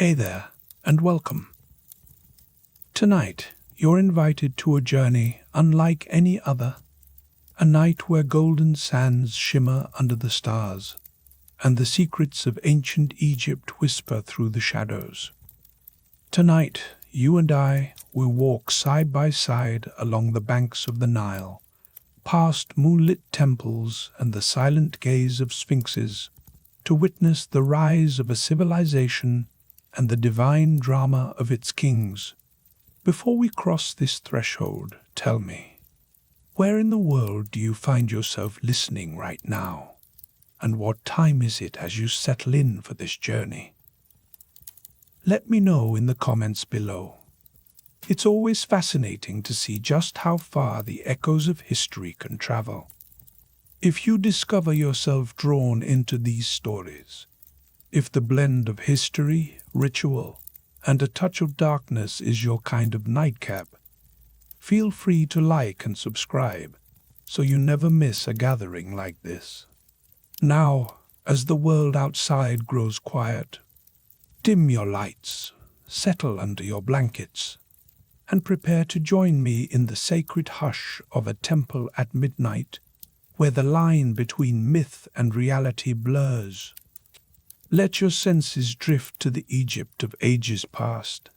Hey there, and welcome. Tonight, you're invited to a journey unlike any other, a night where golden sands shimmer under the stars, and the secrets of ancient Egypt whisper through the shadows. Tonight, you and I will walk side by side along the banks of the Nile, past moonlit temples and the silent gaze of sphinxes, to witness the rise of a civilization and the divine drama of its kings. Before we cross this threshold, tell me, where in the world do you find yourself listening right now? And what time is it as you settle in for this journey? Let me know in the comments below. It's always fascinating to see just how far the echoes of history can travel. If you discover yourself drawn into these stories, if the blend of history, ritual, and a touch of darkness is your kind of nightcap, feel free to like and subscribe so you never miss a gathering like this. Now, as the world outside grows quiet, dim your lights, settle under your blankets, and prepare to join me in the sacred hush of a temple at midnight, where the line between myth and reality blurs. Let your senses drift to the Egypt of ages past,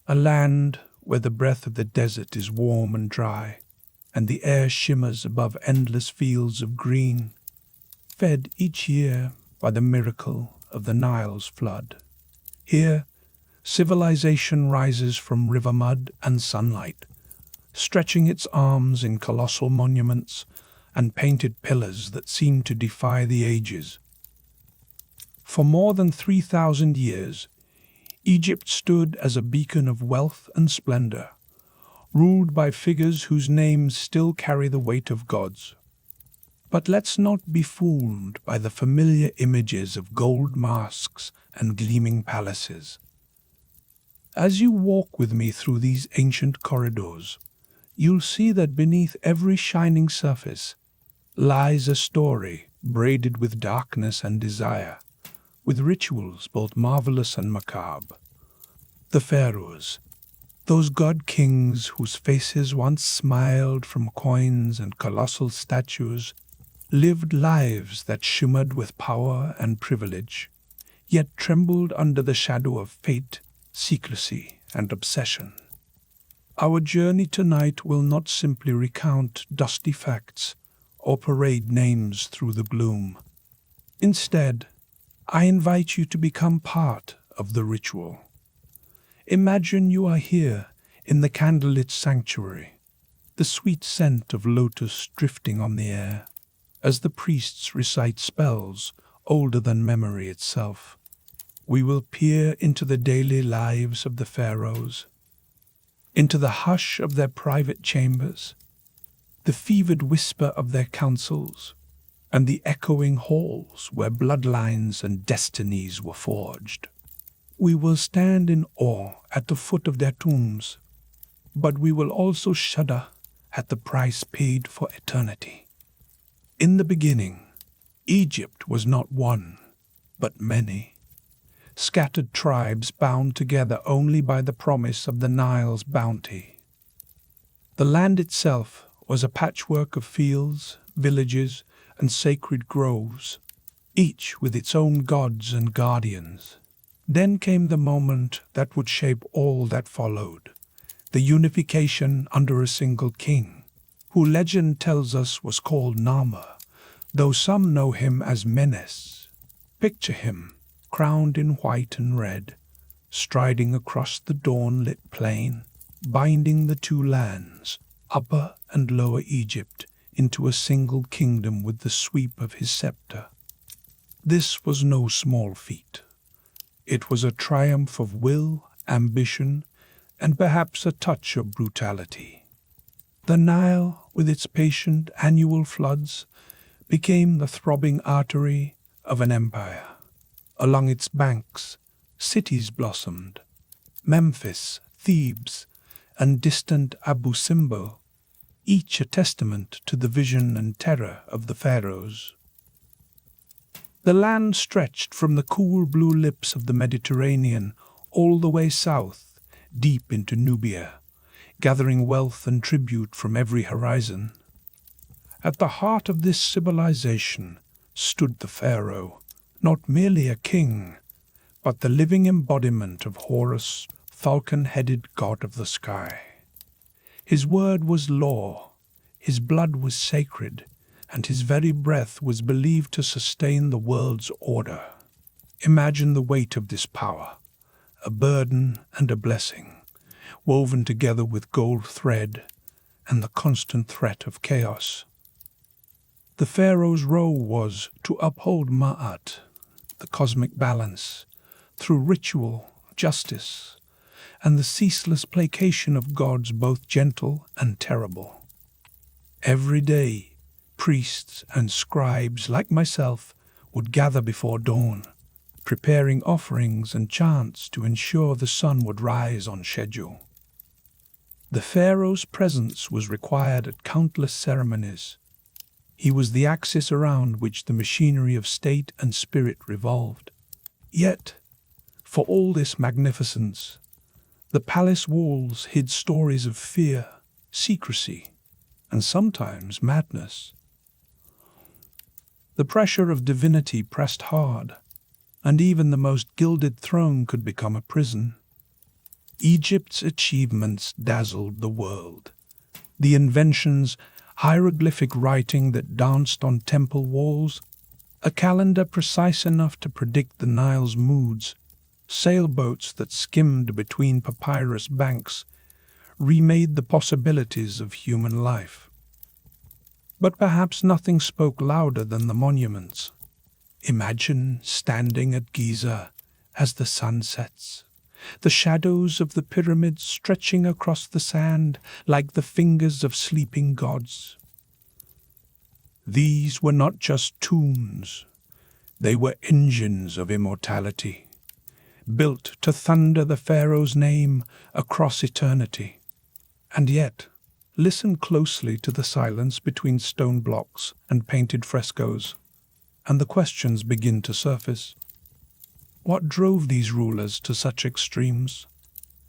a land where the breath of the desert is warm and dry, and the air shimmers above endless fields of green, fed each year by the miracle of the Nile's flood. Here, civilization rises from river mud and sunlight, stretching its arms in colossal monuments and painted pillars that seem to defy the ages. For more than 3,000 years, Egypt stood as a beacon of wealth and splendor, ruled by figures whose names still carry the weight of gods. But let's not be fooled by the familiar images of gold masks and gleaming palaces. As you walk with me through these ancient corridors, you'll see that beneath every shining surface lies a story braided with darkness and desire, with rituals both marvelous and macabre. The pharaohs, those god-kings whose faces once smiled from coins and colossal statues, lived lives that shimmered with power and privilege, yet trembled under the shadow of fate, secrecy, and obsession. Our journey tonight will not simply recount dusty facts or parade names through the gloom. Instead, I invite you to become part of the ritual. Imagine you are here in the candlelit sanctuary, the sweet scent of lotus drifting on the air, as the priests recite spells older than memory itself. We will peer into the daily lives of the pharaohs, into the hush of their private chambers, the fevered whisper of their councils, and the echoing halls where bloodlines and destinies were forged. We will stand in awe at the foot of their tombs, but we will also shudder at the price paid for eternity. In the beginning, Egypt was not one, but many, scattered tribes bound together only by the promise of the Nile's bounty. The land itself was a patchwork of fields, villages, and sacred groves, each with its own gods and guardians. Then came the moment that would shape all that followed, the unification under a single king, who legend tells us was called Nama, though some know him as Menes. Picture him, crowned in white and red, striding across the dawn-lit plain, binding the two lands, Upper and Lower Egypt, into a single kingdom with the sweep of his scepter. This was no small feat. It was a triumph of will, ambition, and perhaps a touch of brutality. The Nile, with its patient annual floods, became the throbbing artery of an empire. Along its banks, cities blossomed. Memphis, Thebes, and distant Abu Simbel, each a testament to the vision and terror of the pharaohs. The land stretched from the cool blue lips of the Mediterranean all the way south, deep into Nubia, gathering wealth and tribute from every horizon. At the heart of this civilization stood the pharaoh, not merely a king, but the living embodiment of Horus, falcon-headed god of the sky. His word was law, his blood was sacred, and his very breath was believed to sustain the world's order. Imagine the weight of this power, a burden and a blessing, woven together with gold thread and the constant threat of chaos. The pharaoh's role was to uphold Ma'at, the cosmic balance, through ritual, justice, and the ceaseless placation of gods both gentle and terrible. Every day, priests and scribes like myself would gather before dawn, preparing offerings and chants to ensure the sun would rise on schedule. The pharaoh's presence was required at countless ceremonies. He was the axis around which the machinery of state and spirit revolved. Yet, for all this magnificence, the palace walls hid stories of fear, secrecy, and sometimes madness. The pressure of divinity pressed hard, and even the most gilded throne could become a prison. Egypt's achievements dazzled the world. The inventions, hieroglyphic writing that danced on temple walls, a calendar precise enough to predict the Nile's moods, sailboats that skimmed between papyrus banks, remade the possibilities of human life. But perhaps nothing spoke louder than the monuments. Imagine standing at Giza as the sun sets, the shadows of the pyramids stretching across the sand like the fingers of sleeping gods. These were not just tombs, they were engines of immortality, built to thunder the pharaoh's name across eternity. And yet, listen closely to the silence between stone blocks and painted frescoes, and the questions begin to surface. What drove these rulers to such extremes?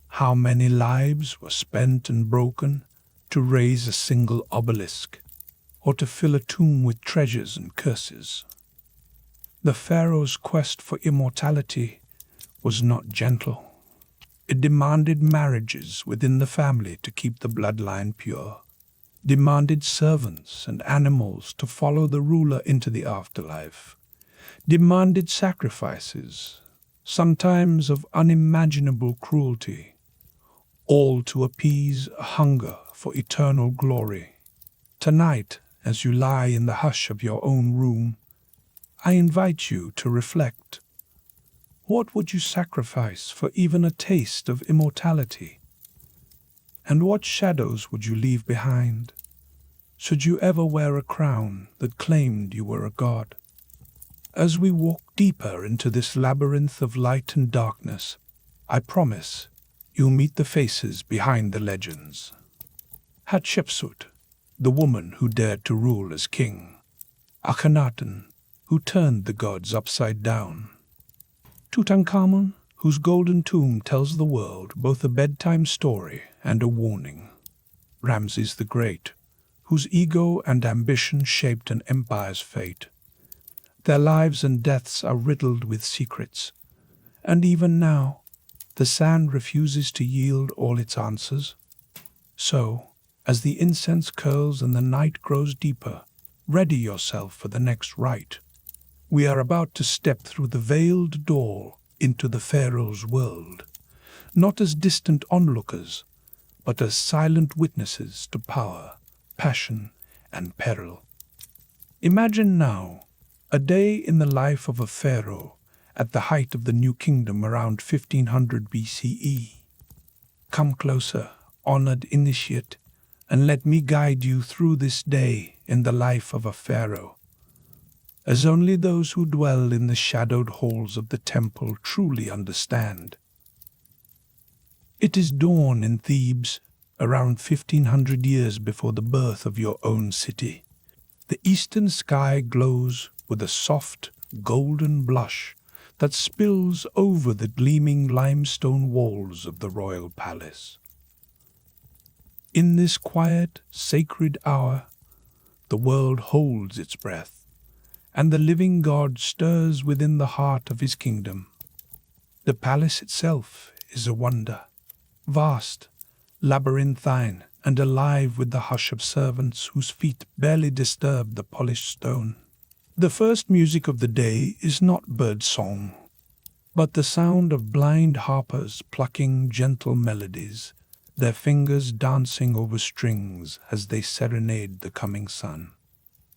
How many lives were spent and broken to raise a single obelisk, or to fill a tomb with treasures and curses? The pharaoh's quest for immortality was not gentle. It demanded marriages within the family to keep the bloodline pure, demanded servants and animals to follow the ruler into the afterlife, demanded sacrifices, sometimes of unimaginable cruelty, all to appease a hunger for eternal glory. Tonight, as you lie in the hush of your own room, I invite you to reflect. What would you sacrifice for even a taste of immortality? And what shadows would you leave behind, should you ever wear a crown that claimed you were a god? As we walk deeper into this labyrinth of light and darkness, I promise you'll meet the faces behind the legends. Hatshepsut, the woman who dared to rule as king. Akhenaten, who turned the gods upside down. Tutankhamun, whose golden tomb tells the world both a bedtime story and a warning. Ramses the Great, whose ego and ambition shaped an empire's fate. Their lives and deaths are riddled with secrets, and even now, the sand refuses to yield all its answers. So, as the incense curls and the night grows deeper, ready yourself for the next rite. We are about to step through the veiled door into the pharaoh's world, not as distant onlookers, but as silent witnesses to power, passion, and peril. Imagine now a day in the life of a pharaoh at the height of the new kingdom around 1500 BCE. Come closer, honored initiate, and let me guide you through this day in the life of a pharaoh, as only those who dwell in the shadowed halls of the temple truly understand. It is dawn in Thebes, around 1500 years before the birth of your own city. The eastern sky glows with a soft, golden blush that spills over the gleaming limestone walls of the royal palace. In this quiet, sacred hour, the world holds its breath, and the living God stirs within the heart of his kingdom. The palace itself is a wonder, vast, labyrinthine, and alive with the hush of servants whose feet barely disturb the polished stone. The first music of the day is not bird song, but the sound of blind harpers plucking gentle melodies, their fingers dancing over strings as they serenade the coming sun.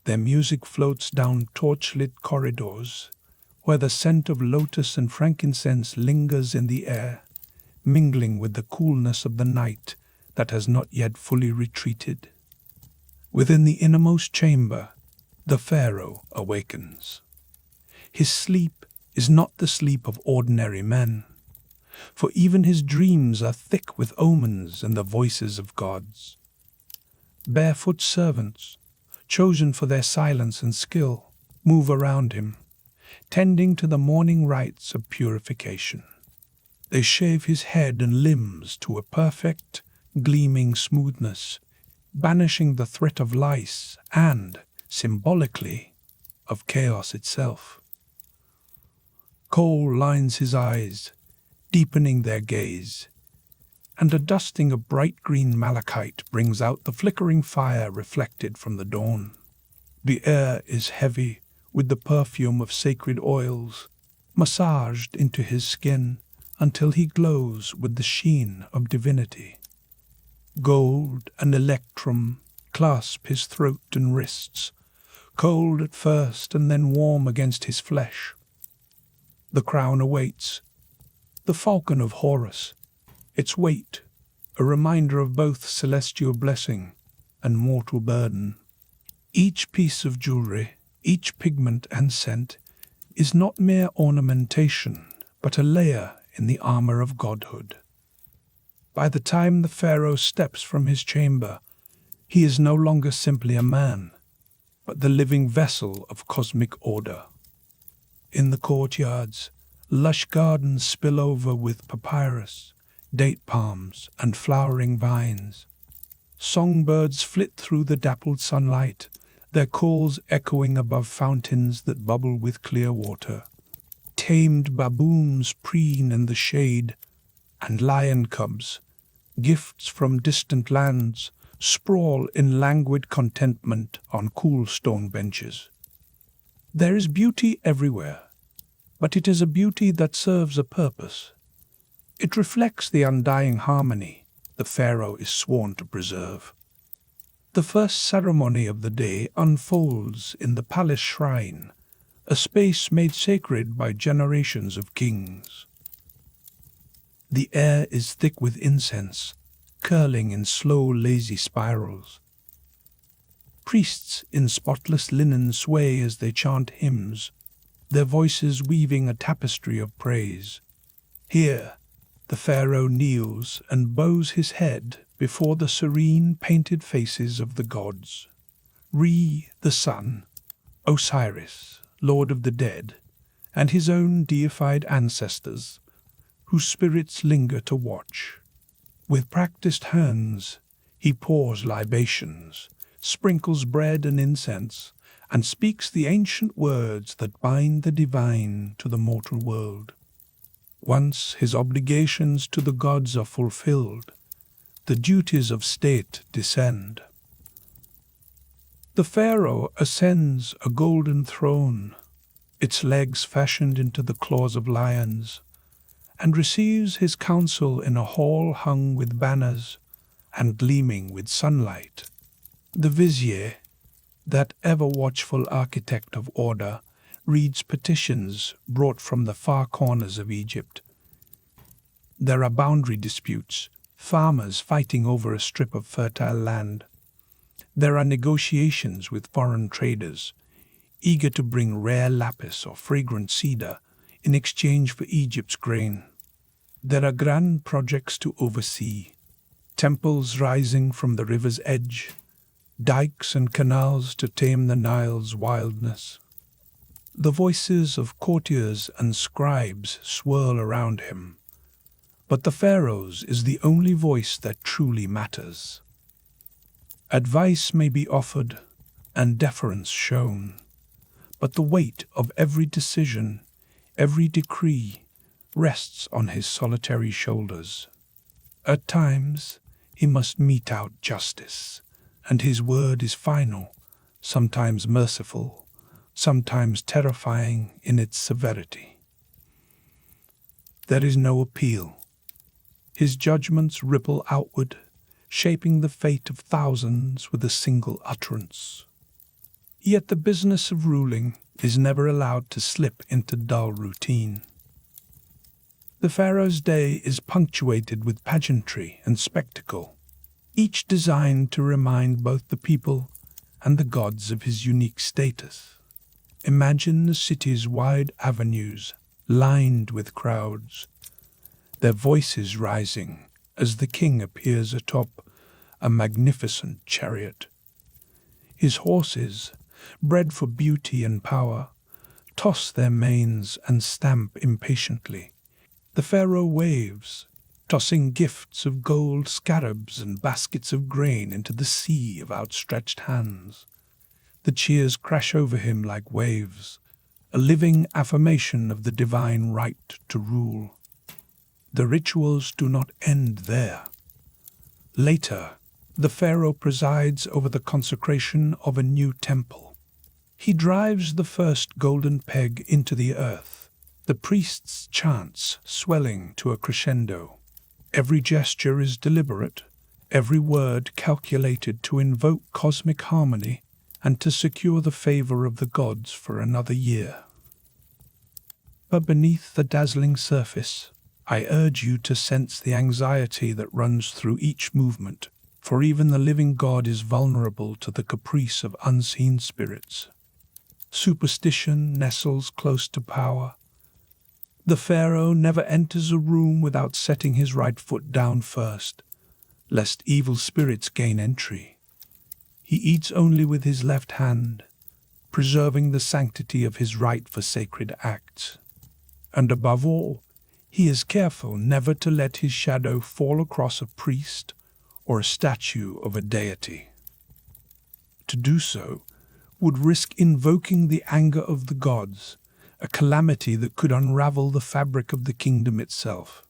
Their music floats down torchlit corridors, where the scent of lotus and frankincense lingers in the air, mingling with the coolness of the night that has not yet fully retreated. Within the innermost chamber, the pharaoh awakens. His sleep is not the sleep of ordinary men, for even his dreams are thick with omens and the voices of gods. Barefoot servants, chosen for their silence and skill, move around him, tending to the morning rites of purification. They shave his head and limbs to a perfect, gleaming smoothness, banishing the threat of lice and, symbolically, of chaos itself. Kohl lines his eyes, deepening their gaze, and a dusting of bright green malachite brings out the flickering fire reflected from the dawn. The air is heavy with the perfume of sacred oils, massaged into his skin until he glows with the sheen of divinity. Gold and electrum clasp his throat and wrists, cold at first and then warm against his flesh. The crown awaits, the falcon of Horus, its weight, a reminder of both celestial blessing and mortal burden. Each piece of jewelry, each pigment and scent, is not mere ornamentation, but a layer in the armor of godhood. By the time the pharaoh steps from his chamber, he is no longer simply a man, but the living vessel of cosmic order. In the courtyards, lush gardens spill over with papyrus, date palms, and flowering vines. Songbirds flit through the dappled sunlight, their calls echoing above fountains that bubble with clear water. Tamed baboons preen in the shade, and lion cubs, gifts from distant lands, sprawl in languid contentment on cool stone benches. There is beauty everywhere, but it is a beauty that serves a purpose. It reflects the undying harmony the pharaoh is sworn to preserve. The first ceremony of the day unfolds in the palace shrine, a space made sacred by generations of kings. The air is thick with incense, curling in slow, lazy spirals. Priests in spotless linen sway as they chant hymns, their voices weaving a tapestry of praise. Here, the pharaoh kneels and bows his head before the serene, painted faces of the gods. Re, the sun, Osiris, lord of the dead, and his own deified ancestors, whose spirits linger to watch. With practiced hands, he pours libations, sprinkles bread and incense, and speaks the ancient words that bind the divine to the mortal world. Once his obligations to the gods are fulfilled, the duties of state descend. The pharaoh ascends a golden throne, its legs fashioned into the claws of lions, and receives his council in a hall hung with banners and gleaming with sunlight. The vizier, that ever-watchful architect of order, reads petitions brought from the far corners of Egypt. There are boundary disputes, farmers fighting over a strip of fertile land. There are negotiations with foreign traders, eager to bring rare lapis or fragrant cedar in exchange for Egypt's grain. There are grand projects to oversee, temples rising from the river's edge, dikes and canals to tame the Nile's wildness. The voices of courtiers and scribes swirl around him, but the Pharaoh's is the only voice that truly matters. Advice may be offered and deference shown, but the weight of every decision, every decree, rests on his solitary shoulders. At times, he must mete out justice, and his word is final, sometimes merciful, sometimes terrifying in its severity. There is no appeal. His judgments ripple outward, shaping the fate of thousands with a single utterance. Yet the business of ruling is never allowed to slip into dull routine. The Pharaoh's day is punctuated with pageantry and spectacle, each designed to remind both the people and the gods of his unique status. Imagine the city's wide avenues lined with crowds, their voices rising as the king appears atop a magnificent chariot. His horses, bred for beauty and power, toss their manes and stamp impatiently. The Pharaoh waves, tossing gifts of gold scarabs and baskets of grain into the sea of outstretched hands. The cheers crash over him like waves, a living affirmation of the divine right to rule. The rituals do not end there. Later, the Pharaoh presides over the consecration of a new temple. He drives the first golden peg into the earth, the priest's chants swelling to a crescendo. Every gesture is deliberate, every word calculated to invoke cosmic harmony and to secure the favor of the gods for another year. But beneath the dazzling surface, I urge you to sense the anxiety that runs through each movement, for even the living God is vulnerable to the caprice of unseen spirits. Superstition nestles close to power. The Pharaoh never enters a room without setting his right foot down first, lest evil spirits gain entry. He eats only with his left hand, preserving the sanctity of his right for sacred acts. And above all, he is careful never to let his shadow fall across a priest or a statue of a deity. To do so would risk invoking the anger of the gods, a calamity that could unravel the fabric of the kingdom itself.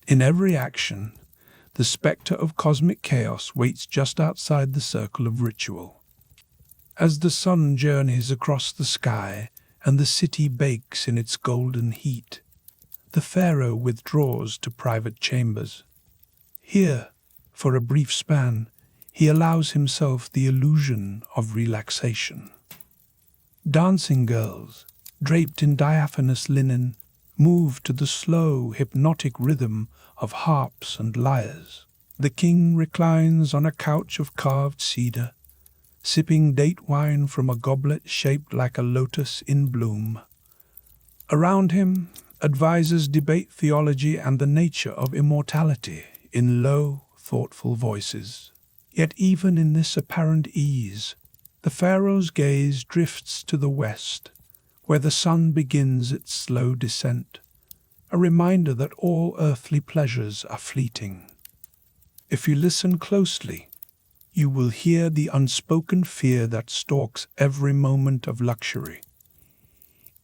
In every action, the specter of cosmic chaos waits just outside the circle of ritual. As the sun journeys across the sky and the city bakes in its golden heat, the Pharaoh withdraws to private chambers. Here, for a brief span, he allows himself the illusion of relaxation. Dancing girls, draped in diaphanous linen, move to the slow, hypnotic rhythm of harps and lyres. The king reclines on a couch of carved cedar, sipping date wine from a goblet shaped like a lotus in bloom. Around him, advisors debate theology and the nature of immortality in low, thoughtful voices. Yet even in this apparent ease, the Pharaoh's gaze drifts to the west, where the sun begins its slow descent, a reminder that all earthly pleasures are fleeting. If you listen closely, you will hear the unspoken fear that stalks every moment of luxury.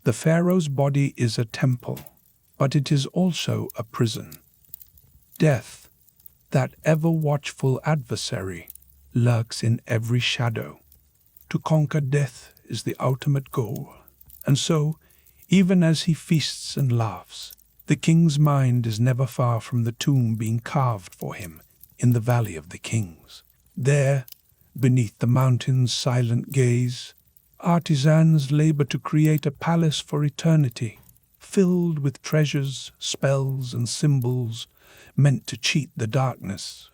The Pharaoh's body is a temple, but it is also a prison. Death, that ever-watchful adversary, lurks in every shadow. To conquer death is the ultimate goal. And so, even as he feasts and laughs, the king's mind is never far from the tomb being carved for him in the Valley of the Kings. There, beneath the mountain's silent gaze, artisans labor to create a palace for eternity, filled with treasures, spells, and symbols meant to cheat the darkness.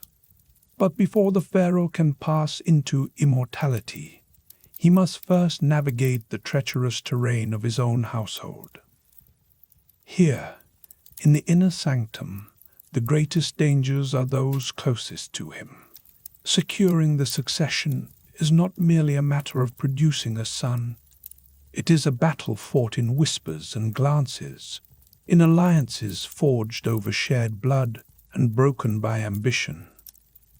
But before the Pharaoh can pass into immortality, he must first navigate the treacherous terrain of his own household. Here, in the inner sanctum, the greatest dangers are those closest to him. Securing the succession is not merely a matter of producing a son. It is a battle fought in whispers and glances, in alliances forged over shared blood and broken by ambition.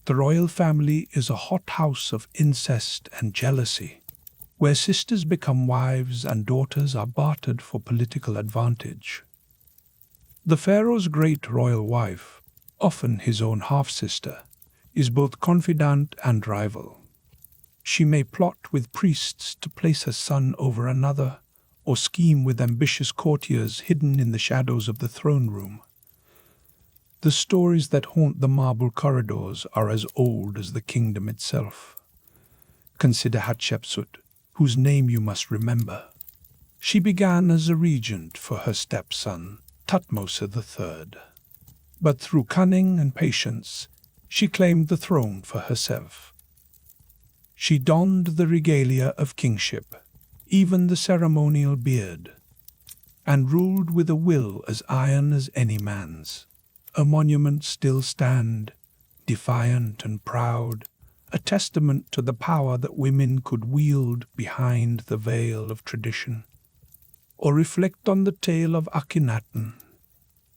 The royal family is a hothouse of incest and jealousy, where sisters become wives and daughters are bartered for political advantage. The pharaoh's great royal wife, often his own half-sister, is both confidant and rival. She may plot with priests to place her son over another, or scheme with ambitious courtiers hidden in the shadows of the throne room. The stories that haunt the marble corridors are as old as the kingdom itself. Consider Hatshepsut, whose name you must remember. She began as a regent for her stepson, Thutmose III. But through cunning and patience, she claimed the throne for herself. She donned the regalia of kingship, even the ceremonial beard, and ruled with a will as iron as any man's. Her monuments still stand, defiant and proud, a testament to the power that women could wield behind the veil of tradition. Or reflect on the tale of Akhenaten,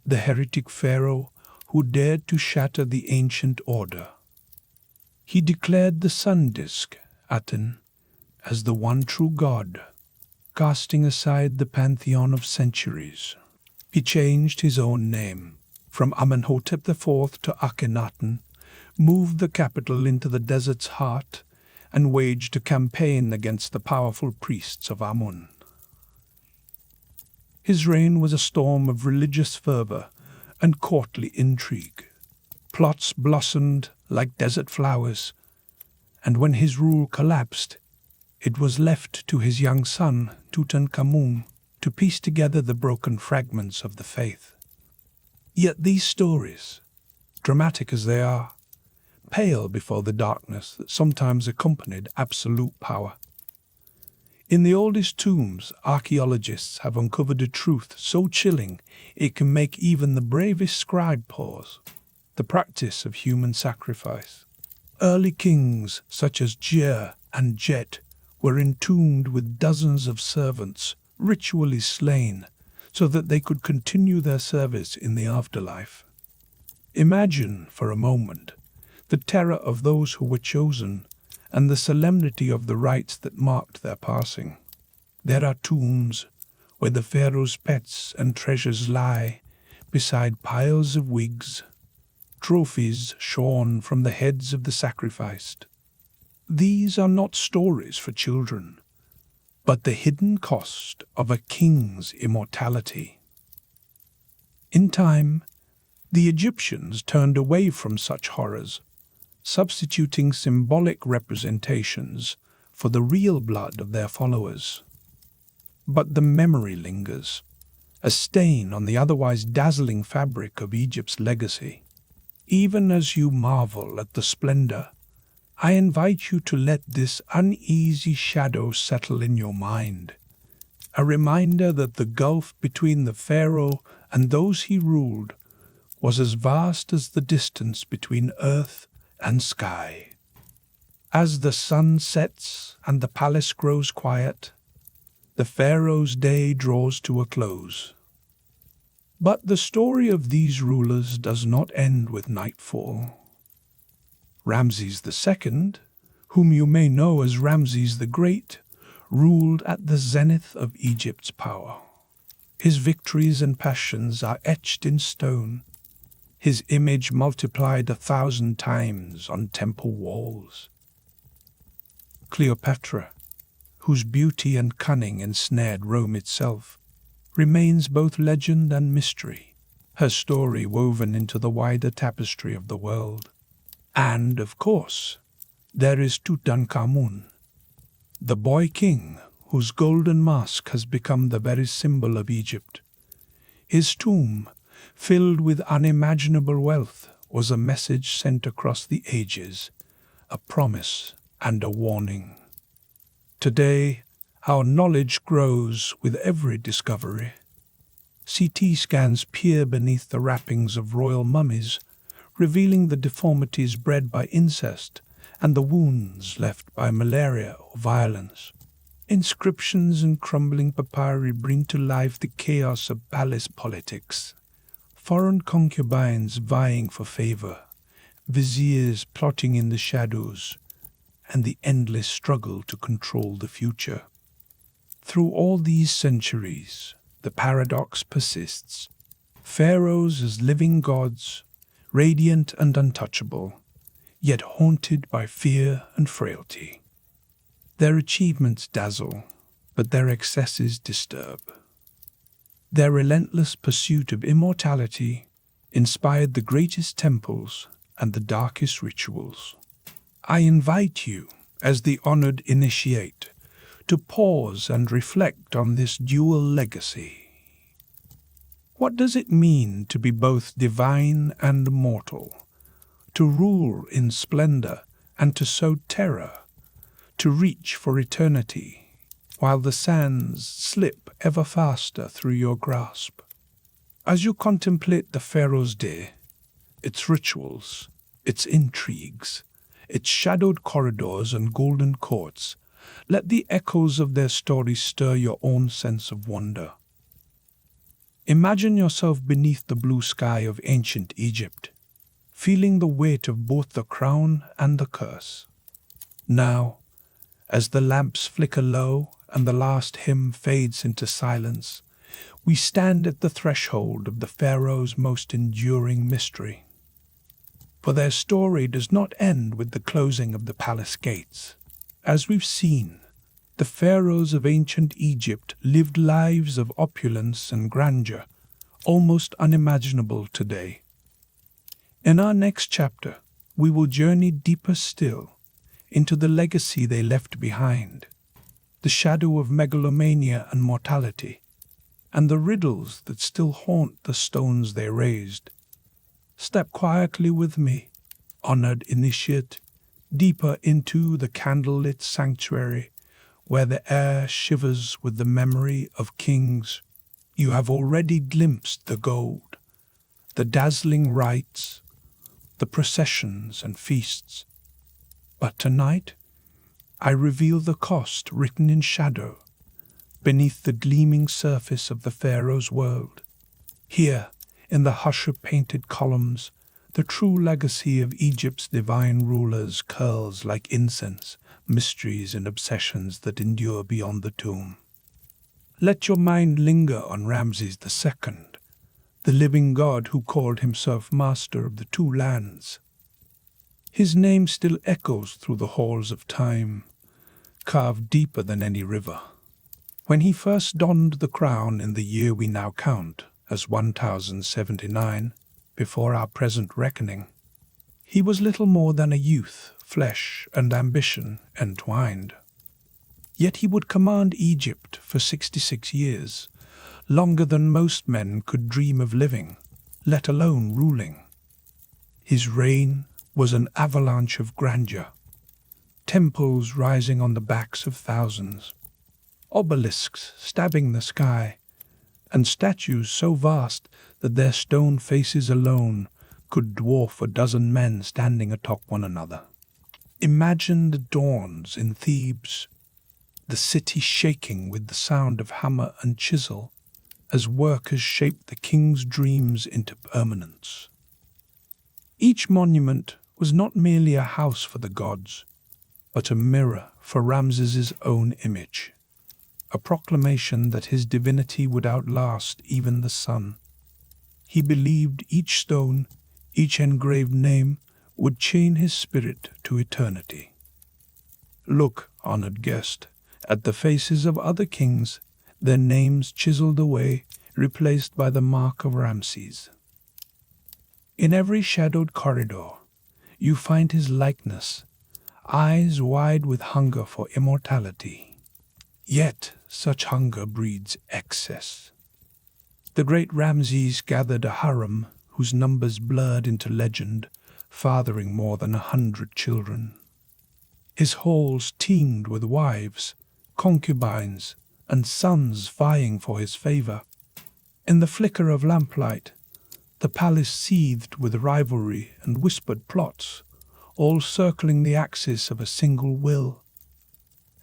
the heretic pharaoh who dared to shatter the ancient order. He declared the sun disk, Aten, as the one true god, casting aside the pantheon of centuries. He changed his own name from Amenhotep IV to Akhenaten, moved the capital into the desert's heart, and waged a campaign against the powerful priests of Amun. His reign was a storm of religious fervor and courtly intrigue. Plots blossomed like desert flowers, and when his rule collapsed, it was left to his young son, Tutankhamun, to piece together the broken fragments of the faith. Yet these stories, dramatic as they are, pale before the darkness that sometimes accompanied absolute power. In the oldest tombs, archaeologists have uncovered a truth so chilling it can make even the bravest scribe pause: the practice of human sacrifice. Early kings such as Jer and Jet were entombed with dozens of servants, ritually slain, so that they could continue their service in the afterlife. Imagine, for a moment, the terror of those who were chosen and the solemnity of the rites that marked their passing. There are tombs where the pharaoh's pets and treasures lie, beside piles of wigs, trophies shorn from the heads of the sacrificed. These are not stories for children, but the hidden cost of a king's immortality. In time, the Egyptians turned away from such horrors, substituting symbolic representations for the real blood of their followers. But the memory lingers, a stain on the otherwise dazzling fabric of Egypt's legacy. Even as you marvel at the splendor, I invite you to let this uneasy shadow settle in your mind, a reminder that the gulf between the pharaoh and those he ruled was as vast as the distance between earth and sky. As the sun sets and the palace grows quiet, the pharaoh's day draws to a close. But the story of these rulers does not end with nightfall. Ramses II, whom you may know as Ramses the Great, ruled at the zenith of Egypt's power. His victories and passions are etched in stone, his image multiplied 1,000 times on temple walls. Cleopatra, whose beauty and cunning ensnared Rome itself, remains both legend and mystery, her story woven into the wider tapestry of the world. And, of course, there is Tutankhamun, the boy king whose golden mask has become the very symbol of Egypt. His tomb, filled with unimaginable wealth, was a message sent across the ages, a promise and a warning. Today, our knowledge grows with every discovery. CT scans peer beneath the wrappings of royal mummies, revealing the deformities bred by incest and the wounds left by malaria or violence. Inscriptions and crumbling papyri bring to life the chaos of palace politics. Foreign concubines vying for favor, viziers plotting in the shadows, and the endless struggle to control the future. Through all these centuries, the paradox persists. Pharaohs as living gods, radiant and untouchable, yet haunted by fear and frailty. Their achievements dazzle, but their excesses disturb. Their relentless pursuit of immortality inspired the greatest temples and the darkest rituals. I invite you, as the honored initiate, to pause and reflect on this dual legacy. What does it mean to be both divine and mortal, to rule in splendor and to sow terror, to reach for eternity, while the sands slip ever faster through your grasp? As you contemplate the Pharaoh's day, its rituals, its intrigues, its shadowed corridors and golden courts, let the echoes of their stories stir your own sense of wonder. Imagine yourself beneath the blue sky of ancient Egypt, feeling the weight of both the crown and the curse. Now, as the lamps flicker low and the last hymn fades into silence, we stand at the threshold of the Pharaoh's most enduring mystery. For their story does not end with the closing of the palace gates. As we've seen, the pharaohs of ancient Egypt lived lives of opulence and grandeur, almost unimaginable today. In our next chapter, we will journey deeper still into the legacy they left behind, the shadow of megalomania and mortality, and the riddles that still haunt the stones they raised. Step quietly with me, honored initiate, deeper into the candlelit sanctuary where the air shivers with the memory of kings. You have already glimpsed the gold, the dazzling rites, the processions and feasts. But tonight, I reveal the cost written in shadow beneath the gleaming surface of the Pharaoh's world. Here, in the hush of painted columns, the true legacy of Egypt's divine rulers curls like incense, mysteries and obsessions that endure beyond the tomb. Let your mind linger on Ramses II, the living god who called himself master of the two lands. His name still echoes through the halls of time, carved deeper than any river. When he first donned the crown in the year we now count as 1079, before our present reckoning, he was little more than a youth, flesh and ambition entwined. Yet he would command Egypt for 66 years, longer than most men could dream of living, let alone ruling. His reign was an avalanche of grandeur, temples rising on the backs of thousands, obelisks stabbing the sky, and statues so vast that their stone faces alone could dwarf a dozen men standing atop one another. Imagine the dawns in Thebes, the city shaking with the sound of hammer and chisel as workers shaped the king's dreams into permanence. Each monument was not merely a house for the gods, but a mirror for Ramses's own image, a proclamation that his divinity would outlast even the sun. He believed each stone, each engraved name, would chain his spirit to eternity. Look, honored guest, at the faces of other kings, their names chiseled away, replaced by the mark of Ramses. In every shadowed corridor, you find his likeness, eyes wide with hunger for immortality. Yet such hunger breeds excess. The great Ramses gathered a harem whose numbers blurred into legend, fathering more than 100 children. His halls teemed with wives, concubines, and sons vying for his favor. In the flicker of lamplight, the palace seethed with rivalry and whispered plots, all circling the axis of a single will.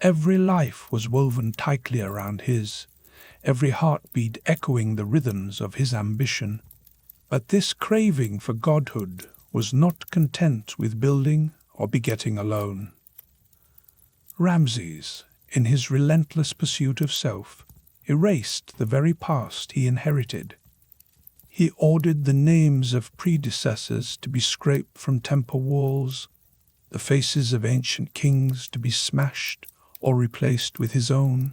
Every life was woven tightly around his, every heartbeat echoing the rhythms of his ambition. But this craving for godhood was not content with building or begetting alone. Ramses, in his relentless pursuit of self, erased the very past he inherited. He ordered the names of predecessors to be scraped from temple walls, the faces of ancient kings to be smashed or replaced with his own.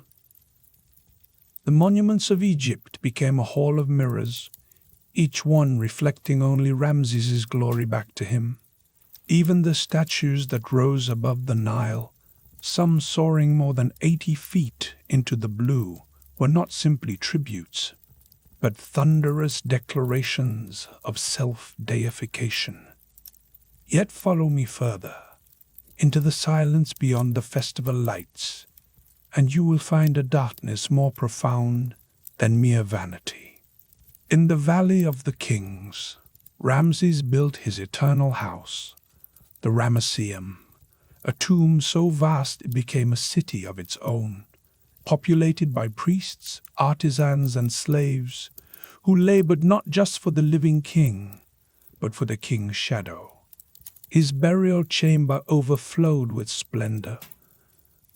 The monuments of Egypt became a hall of mirrors, each one reflecting only Ramses's glory back to him. Even the statues that rose above the Nile, some soaring more than 80 feet into the blue, were not simply tributes, but thunderous declarations of self-deification. Yet follow me further, into the silence beyond the festival lights, and you will find a darkness more profound than mere vanity. In the Valley of the Kings, Ramses built his eternal house, the Ramesseum, a tomb so vast it became a city of its own, populated by priests, artisans, and slaves who labored not just for the living king, but for the king's shadow. His burial chamber overflowed with splendor,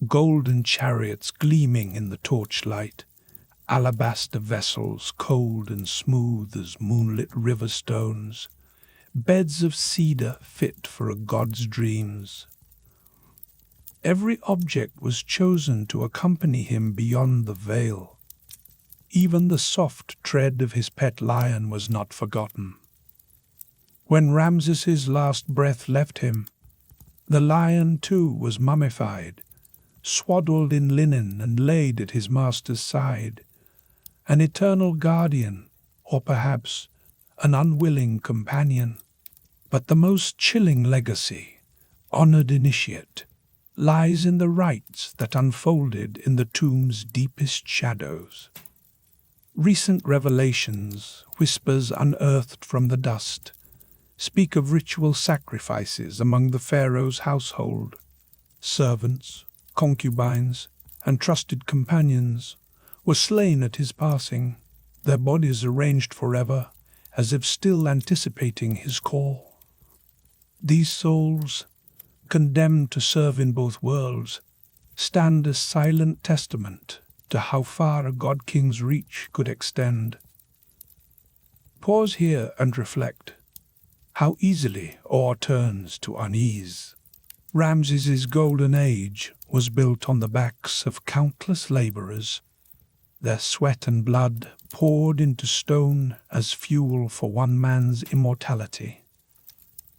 golden chariots gleaming in the torchlight, alabaster vessels cold and smooth as moonlit river stones, beds of cedar fit for a god's dreams. Every object was chosen to accompany him beyond the veil. Even the soft tread of his pet lion was not forgotten. When Ramses's last breath left him, the lion too was mummified, swaddled in linen and laid at his master's side, an eternal guardian, or perhaps an unwilling companion. But the most chilling legacy, honored initiate, lies in the rites that unfolded in the tomb's deepest shadows. Recent revelations, whispers unearthed from the dust, speak of ritual sacrifices among the pharaoh's household. Servants, concubines, and trusted companions were slain at his passing, their bodies arranged forever, as if still anticipating his call. These souls, condemned to serve in both worlds, stand as silent testament to how far a god-king's reach could extend. Pause here and reflect. How easily awe turns to unease. Ramses's golden age was built on the backs of countless laborers, their sweat and blood poured into stone as fuel for one man's immortality.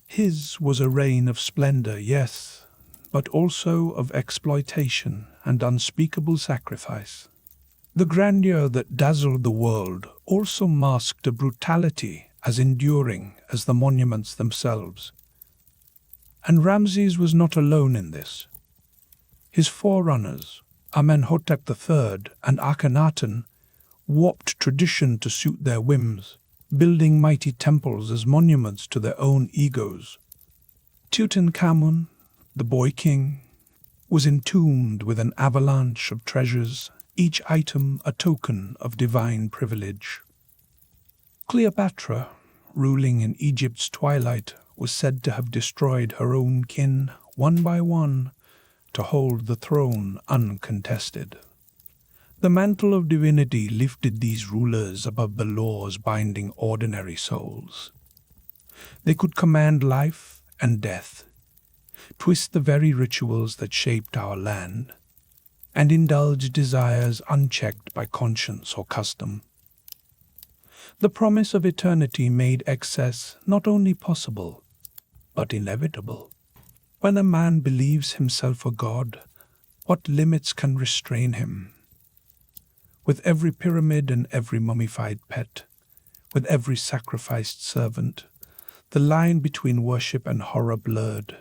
His was a reign of splendor, yes, but also of exploitation and unspeakable sacrifice. The grandeur that dazzled the world also masked a brutality as enduring as the monuments themselves. And Ramses was not alone in this. His forerunners, Amenhotep III and Akhenaten, warped tradition to suit their whims, building mighty temples as monuments to their own egos. Tutankhamun, the boy king, was entombed with an avalanche of treasures, each item a token of divine privilege. Cleopatra, ruling in Egypt's twilight, was said to have destroyed her own kin one by one to hold the throne uncontested. The mantle of divinity lifted these rulers above the laws binding ordinary souls. They could command life and death, twist the very rituals that shaped our land, and indulge desires unchecked by conscience or custom. The promise of eternity made excess not only possible, but inevitable. When a man believes himself a god, what limits can restrain him? With every pyramid and every mummified pet, with every sacrificed servant, the line between worship and horror blurred.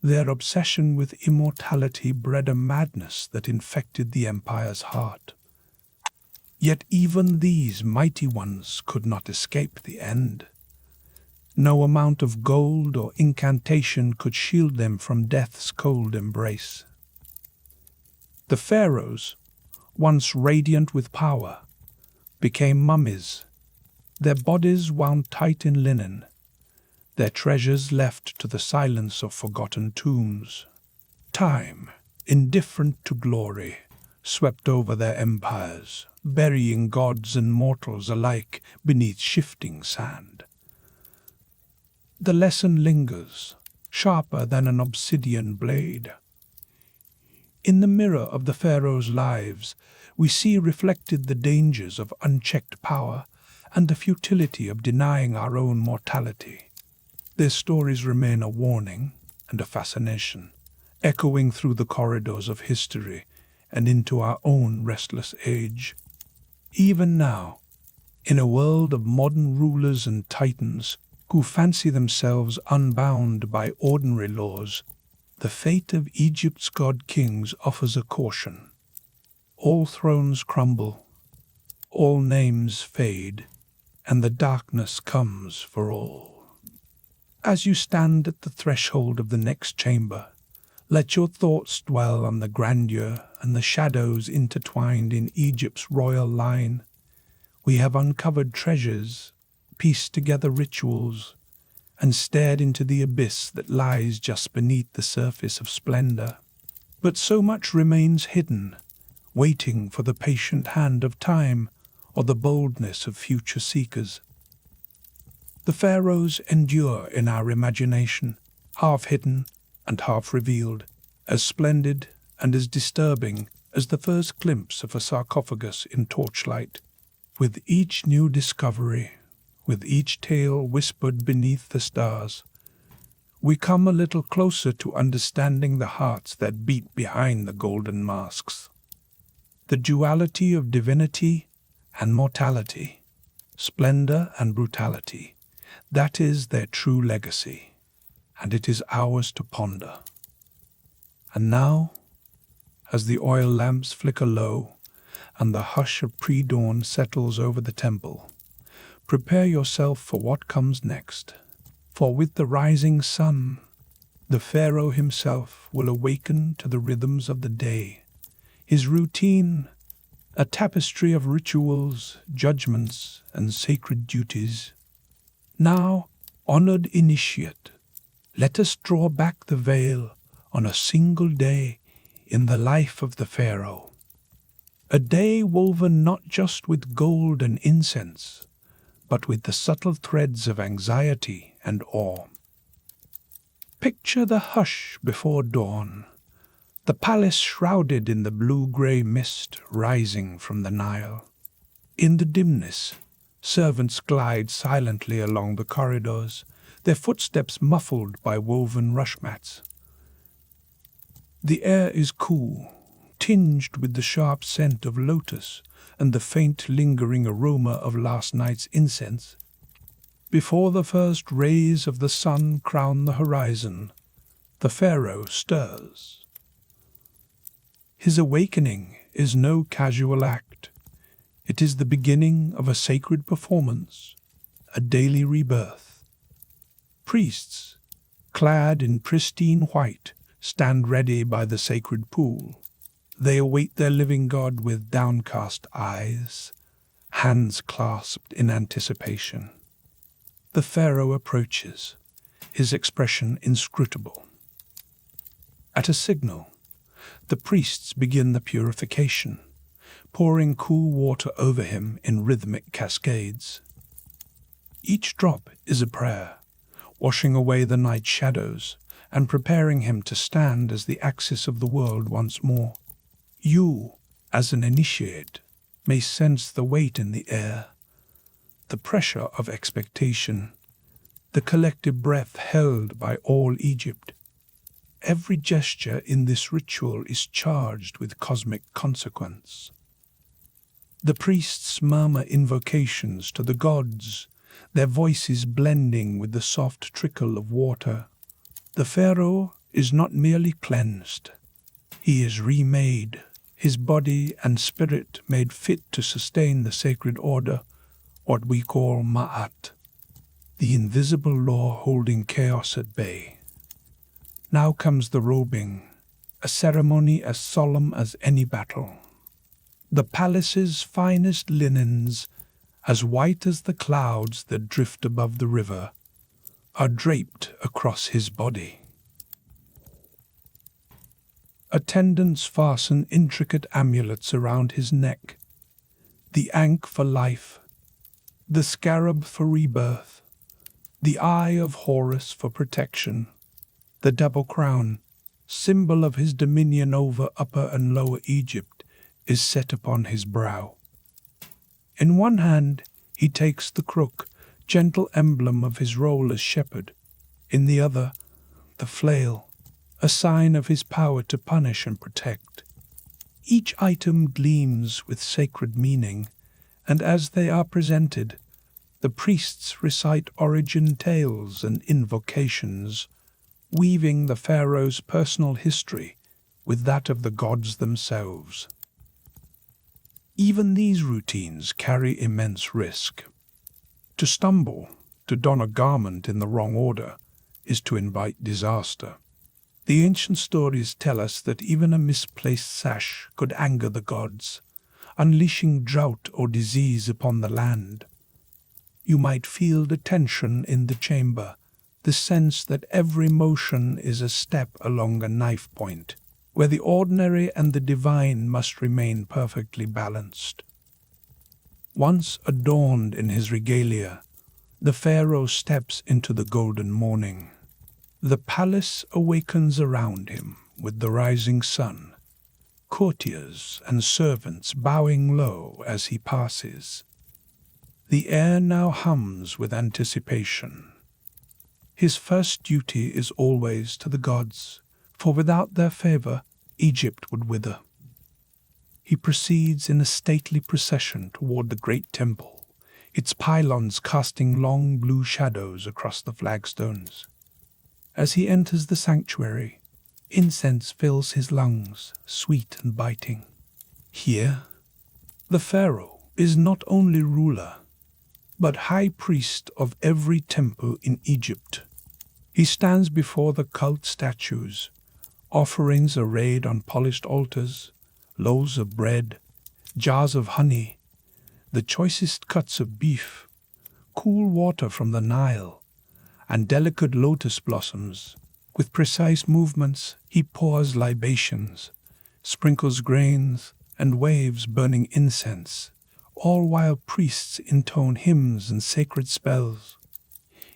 Their obsession with immortality bred a madness that infected the empire's heart. Yet even these mighty ones could not escape the end. No amount of gold or incantation could shield them from death's cold embrace. The pharaohs, once radiant with power, became mummies, their bodies wound tight in linen, their treasures left to the silence of forgotten tombs. Time, indifferent to glory, swept over their empires, burying gods and mortals alike beneath shifting sand. The lesson lingers, sharper than an obsidian blade. In the mirror of the pharaohs' lives, we see reflected the dangers of unchecked power and the futility of denying our own mortality. Their stories remain a warning and a fascination, echoing through the corridors of history and into our own restless age. Even now, in a world of modern rulers and titans who fancy themselves unbound by ordinary laws, the fate of Egypt's god-kings offers a caution. All thrones crumble, all names fade, and the darkness comes for all. As you stand at the threshold of the next chamber, let your thoughts dwell on the grandeur and the shadows intertwined in Egypt's royal line. We have uncovered treasures, pieced together rituals, and stared into the abyss that lies just beneath the surface of splendor. But so much remains hidden, waiting for the patient hand of time or the boldness of future seekers. The pharaohs endure in our imagination, half hidden and half revealed, as splendid and as disturbing as the first glimpse of a sarcophagus in torchlight. With each new discovery, with each tale whispered beneath the stars, we come a little closer to understanding the hearts that beat behind the golden masks. The duality of divinity and mortality, splendor and brutality, that is their true legacy, and it is ours to ponder. And now, as the oil lamps flicker low and the hush of pre-dawn settles over the temple, prepare yourself for what comes next. For with the rising sun, the pharaoh himself will awaken to the rhythms of the day. His routine, a tapestry of rituals, judgments, and sacred duties. Now, honored initiate, let us draw back the veil on a single day in the life of the pharaoh. A day woven not just with gold and incense, but with the subtle threads of anxiety and awe. Picture the hush before dawn, the palace shrouded in the blue-grey mist rising from the Nile. In the dimness, servants glide silently along the corridors, their footsteps muffled by woven rush mats. The air is cool, tinged with the sharp scent of lotus and the faint lingering aroma of last night's incense. Before the first rays of the sun crown the horizon, the pharaoh stirs. His awakening is no casual act. It is the beginning of a sacred performance, a daily rebirth. Priests, clad in pristine white, stand ready by the sacred pool. They await their living God with downcast eyes, hands clasped in anticipation. The pharaoh approaches, his expression inscrutable. At a signal, the priests begin the purification, pouring cool water over him in rhythmic cascades. Each drop is a prayer, washing away the night shadows and preparing him to stand as the axis of the world once more. You, as an initiate, may sense the weight in the air, the pressure of expectation, the collective breath held by all Egypt. Every gesture in this ritual is charged with cosmic consequence. The priests murmur invocations to the gods, their voices blending with the soft trickle of water. The pharaoh is not merely cleansed, he is remade, his body and spirit made fit to sustain the sacred order, what we call Ma'at, the invisible law holding chaos at bay. Now comes the robing, a ceremony as solemn as any battle. The palace's finest linens, as white as the clouds that drift above the river, are draped across his body. Attendants fasten intricate amulets around his neck, the ankh for life, the scarab for rebirth, the eye of Horus for protection, the double crown, symbol of his dominion over Upper and Lower Egypt, is set upon his brow. In one hand he takes the crook, gentle emblem of his role as shepherd. In the other, the flail, a sign of his power to punish and protect. Each item gleams with sacred meaning, and as they are presented, the priests recite origin tales and invocations, weaving the pharaoh's personal history with that of the gods themselves. Even these routines carry immense risk. To stumble, to don a garment in the wrong order, is to invite disaster. The ancient stories tell us that even a misplaced sash could anger the gods, unleashing drought or disease upon the land. You might feel the tension in the chamber, the sense that every motion is a step along a knife point, where the ordinary and the divine must remain perfectly balanced. Once adorned in his regalia, the pharaoh steps into the golden morning. The palace awakens around him with the rising sun, courtiers and servants bowing low as he passes. The air now hums with anticipation. His first duty is always to the gods, for without their favor, Egypt would wither. He proceeds in a stately procession toward the great temple, its pylons casting long blue shadows across the flagstones. As he enters the sanctuary, incense fills his lungs, sweet and biting. Here, the pharaoh is not only ruler, but high priest of every temple in Egypt. He stands before the cult statues, offerings arrayed on polished altars, loaves of bread, jars of honey, the choicest cuts of beef, cool water from the Nile, and delicate lotus blossoms. With precise movements, he pours libations, sprinkles grains, and waves burning incense, all while priests intone hymns and sacred spells.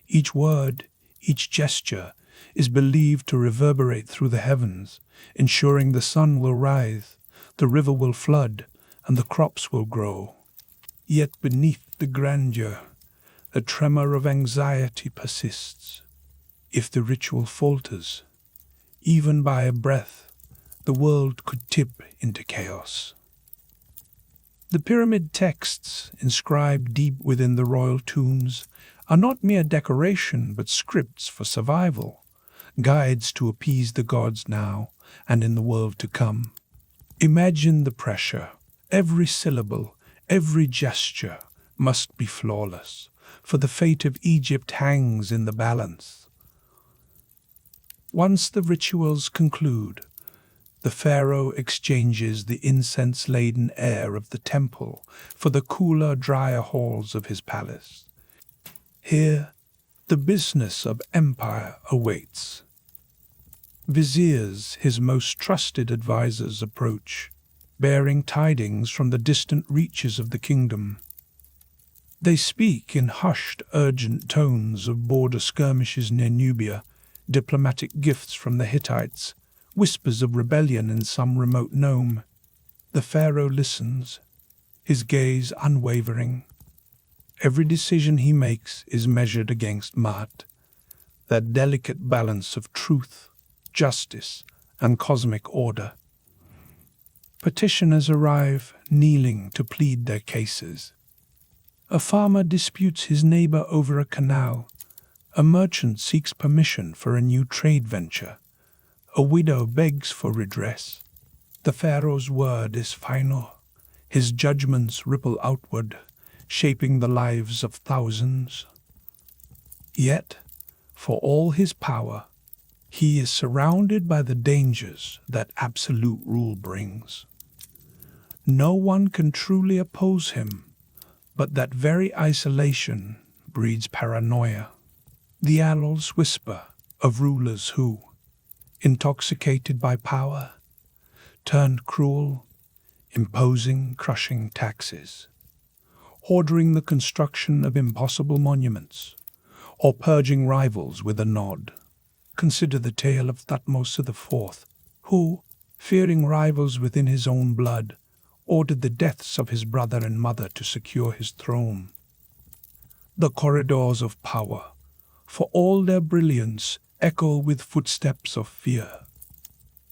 Each word, each gesture, is believed to reverberate through the heavens, ensuring the sun will rise, the river will flood, and the crops will grow. Yet beneath the grandeur, a tremor of anxiety persists. If the ritual falters, even by a breath, the world could tip into chaos. The pyramid texts, inscribed deep within the royal tombs, are not mere decoration but scripts for survival, guides to appease the gods now and in the world to come. Imagine the pressure. Every syllable, every gesture must be flawless, for the fate of Egypt hangs in the balance. Once the rituals conclude, the pharaoh exchanges the incense-laden air of the temple for the cooler, drier halls of his palace. Here, the business of empire awaits. Viziers, his most trusted advisors, approach, bearing tidings from the distant reaches of the kingdom. They speak in hushed, urgent tones of border skirmishes near Nubia, diplomatic gifts from the Hittites, whispers of rebellion in some remote nome. The pharaoh listens, his gaze unwavering. Every decision he makes is measured against Maat, that delicate balance of truth, justice, and cosmic order. Petitioners arrive, kneeling to plead their cases. A farmer disputes his neighbor over a canal. A merchant seeks permission for a new trade venture. A widow begs for redress. The pharaoh's word is final. His judgments ripple outward, shaping the lives of thousands. Yet, for all his power, He is surrounded by the dangers that absolute rule brings. No one can truly oppose him, but that very isolation breeds paranoia. The annals whisper of rulers who, intoxicated by power, turned cruel, imposing crushing taxes, ordering the construction of impossible monuments, or purging rivals with a nod. Consider the tale of Thutmose IV, who, fearing rivals within his own blood, ordered the deaths of his brother and mother to secure his throne. The corridors of power, for all their brilliance, echo with footsteps of fear.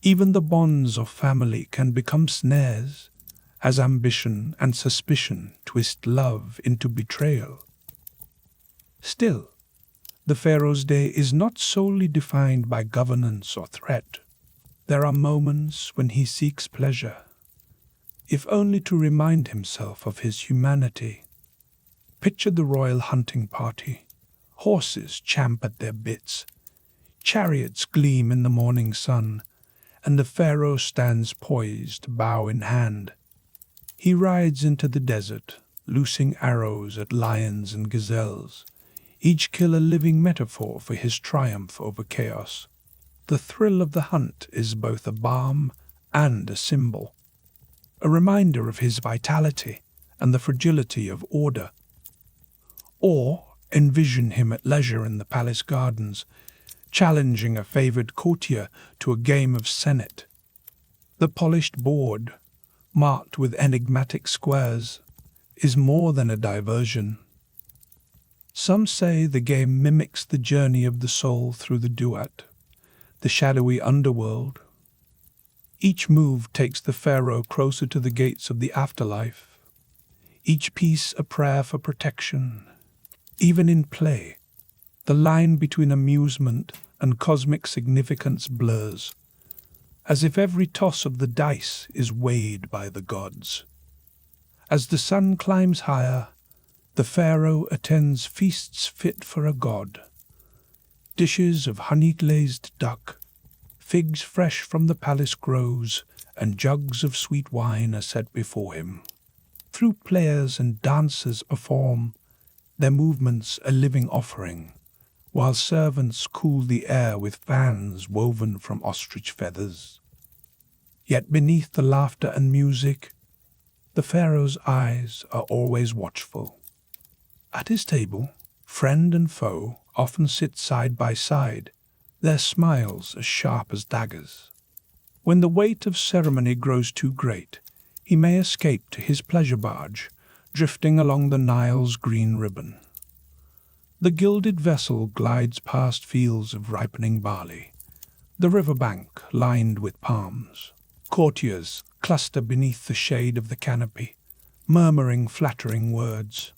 Even the bonds of family can become snares, as ambition and suspicion twist love into betrayal. Still, the pharaoh's day is not solely defined by governance or threat. There are moments when he seeks pleasure, if only to remind himself of his humanity. Picture the royal hunting party. Horses champ at their bits, chariots gleam in the morning sun, and the pharaoh stands poised, bow in hand. He rides into the desert, loosing arrows at lions and gazelles, each kill a living metaphor for his triumph over chaos. The thrill of the hunt is both a balm and a symbol, a reminder of his vitality and the fragility of order. Or envision him at leisure in the palace gardens, challenging a favored courtier to a game of senate. The polished board, marked with enigmatic squares, is more than a diversion. Some say the game mimics the journey of the soul through the duat, the shadowy underworld. Each move takes the pharaoh closer to the gates of the afterlife, each piece a prayer for protection. Even in play, the line between amusement and cosmic significance blurs, as if every toss of the dice is weighed by the gods. As the sun climbs higher, the pharaoh attends feasts fit for a god. Dishes of honey-glazed duck, figs fresh from the palace groves, and jugs of sweet wine are set before him. Flute players and dancers perform, their movements a living offering, while servants cool the air with fans woven from ostrich feathers. Yet beneath the laughter and music, the pharaoh's eyes are always watchful. At his table, friend and foe often sit side by side, their smiles as sharp as daggers. When the weight of ceremony grows too great, he may escape to his pleasure barge, drifting along the Nile's green ribbon. The gilded vessel glides past fields of ripening barley, the riverbank lined with palms. Courtiers cluster beneath the shade of the canopy, murmuring flattering words.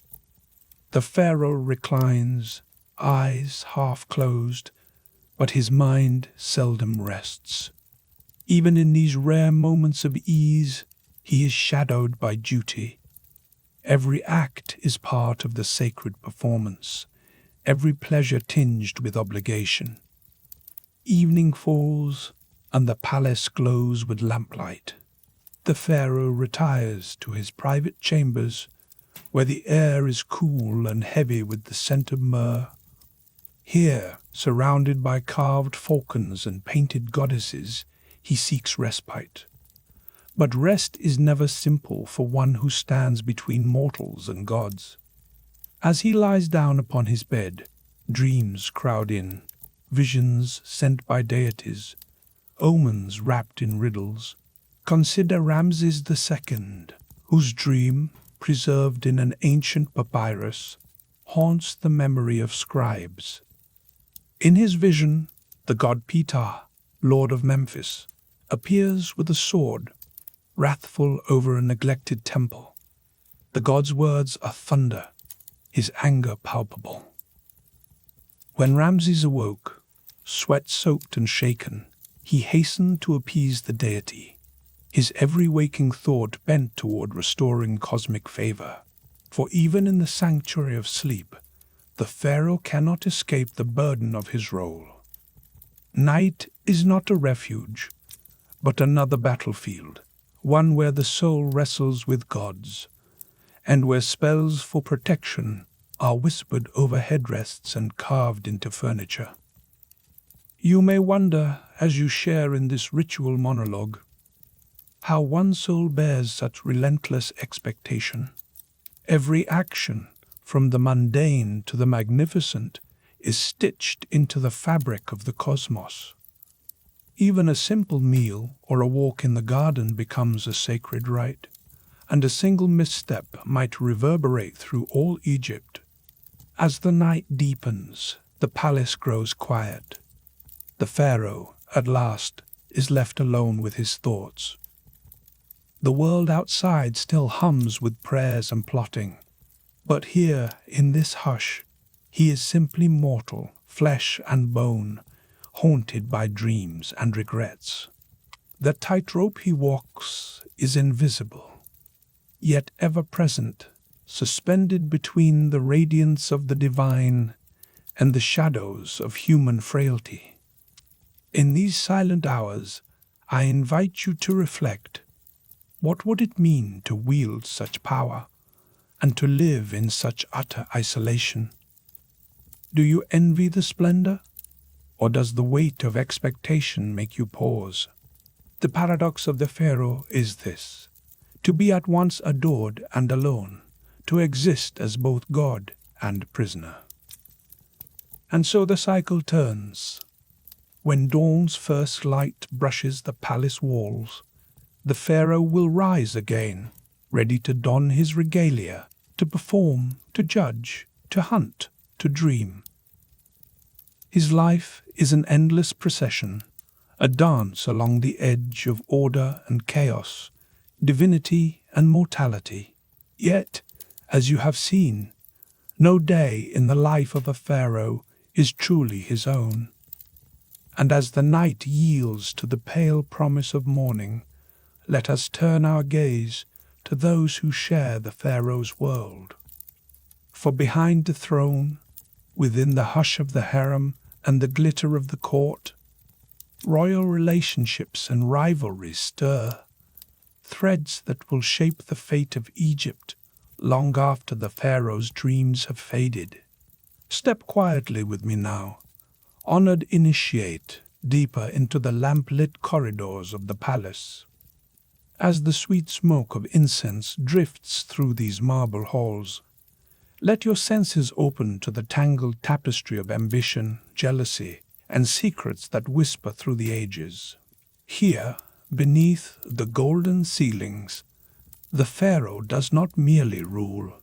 The pharaoh reclines, eyes half closed, but his mind seldom rests. Even in these rare moments of ease, he is shadowed by duty. Every act is part of the sacred performance, every pleasure tinged with obligation. Evening falls, and the palace glows with lamplight. The pharaoh retires to his private chambers, where the air is cool and heavy with the scent of myrrh. Here, surrounded by carved falcons and painted goddesses, he seeks respite. But rest is never simple for one who stands between mortals and gods. As he lies down upon his bed, dreams crowd in, visions sent by deities, omens wrapped in riddles. Consider Ramses II, whose dream, preserved in an ancient papyrus, haunts the memory of scribes. In his vision, the god Ptah, lord of Memphis, appears with a sword, wrathful over a neglected temple. The god's words are thunder, his anger palpable. When Ramses awoke, sweat-soaked and shaken, he hastened to appease the deity, his every waking thought bent toward restoring cosmic favor. For even in the sanctuary of sleep, the pharaoh cannot escape the burden of his role. Night is not a refuge, but another battlefield, one where the soul wrestles with gods, and where spells for protection are whispered over headrests and carved into furniture. You may wonder, as you share in this ritual monologue, how one soul bears such relentless expectation. Every action, from the mundane to the magnificent, is stitched into the fabric of the cosmos. Even a simple meal or a walk in the garden becomes a sacred rite, and a single misstep might reverberate through all Egypt. As the night deepens, the palace grows quiet. The pharaoh, at last, is left alone with his thoughts. The world outside still hums with prayers and plotting, but here, in this hush, he is simply mortal, flesh and bone, haunted by dreams and regrets. The tightrope he walks is invisible, yet ever present, suspended between the radiance of the divine and the shadows of human frailty. In these silent hours, I invite you to reflect. What would it mean to wield such power and to live in such utter isolation? Do you envy the splendor, or does the weight of expectation make you pause? The paradox of the pharaoh is this: to be at once adored and alone, to exist as both god and prisoner. And so the cycle turns. When dawn's first light brushes the palace walls, the pharaoh will rise again, ready to don his regalia, to perform, to judge, to hunt, to dream. His life is an endless procession, a dance along the edge of order and chaos, divinity and mortality. Yet, as you have seen, no day in the life of a pharaoh is truly his own. And as the night yields to the pale promise of morning, let us turn our gaze to those who share the pharaoh's world. For behind the throne, within the hush of the harem and the glitter of the court, royal relationships and rivalries stir, threads that will shape the fate of Egypt long after the pharaoh's dreams have faded. Step quietly with me now, honored initiate, deeper into the lamp-lit corridors of the palace. As the sweet smoke of incense drifts through these marble halls, let your senses open to the tangled tapestry of ambition, jealousy, and secrets that whisper through the ages. Here, beneath the golden ceilings, the pharaoh does not merely rule.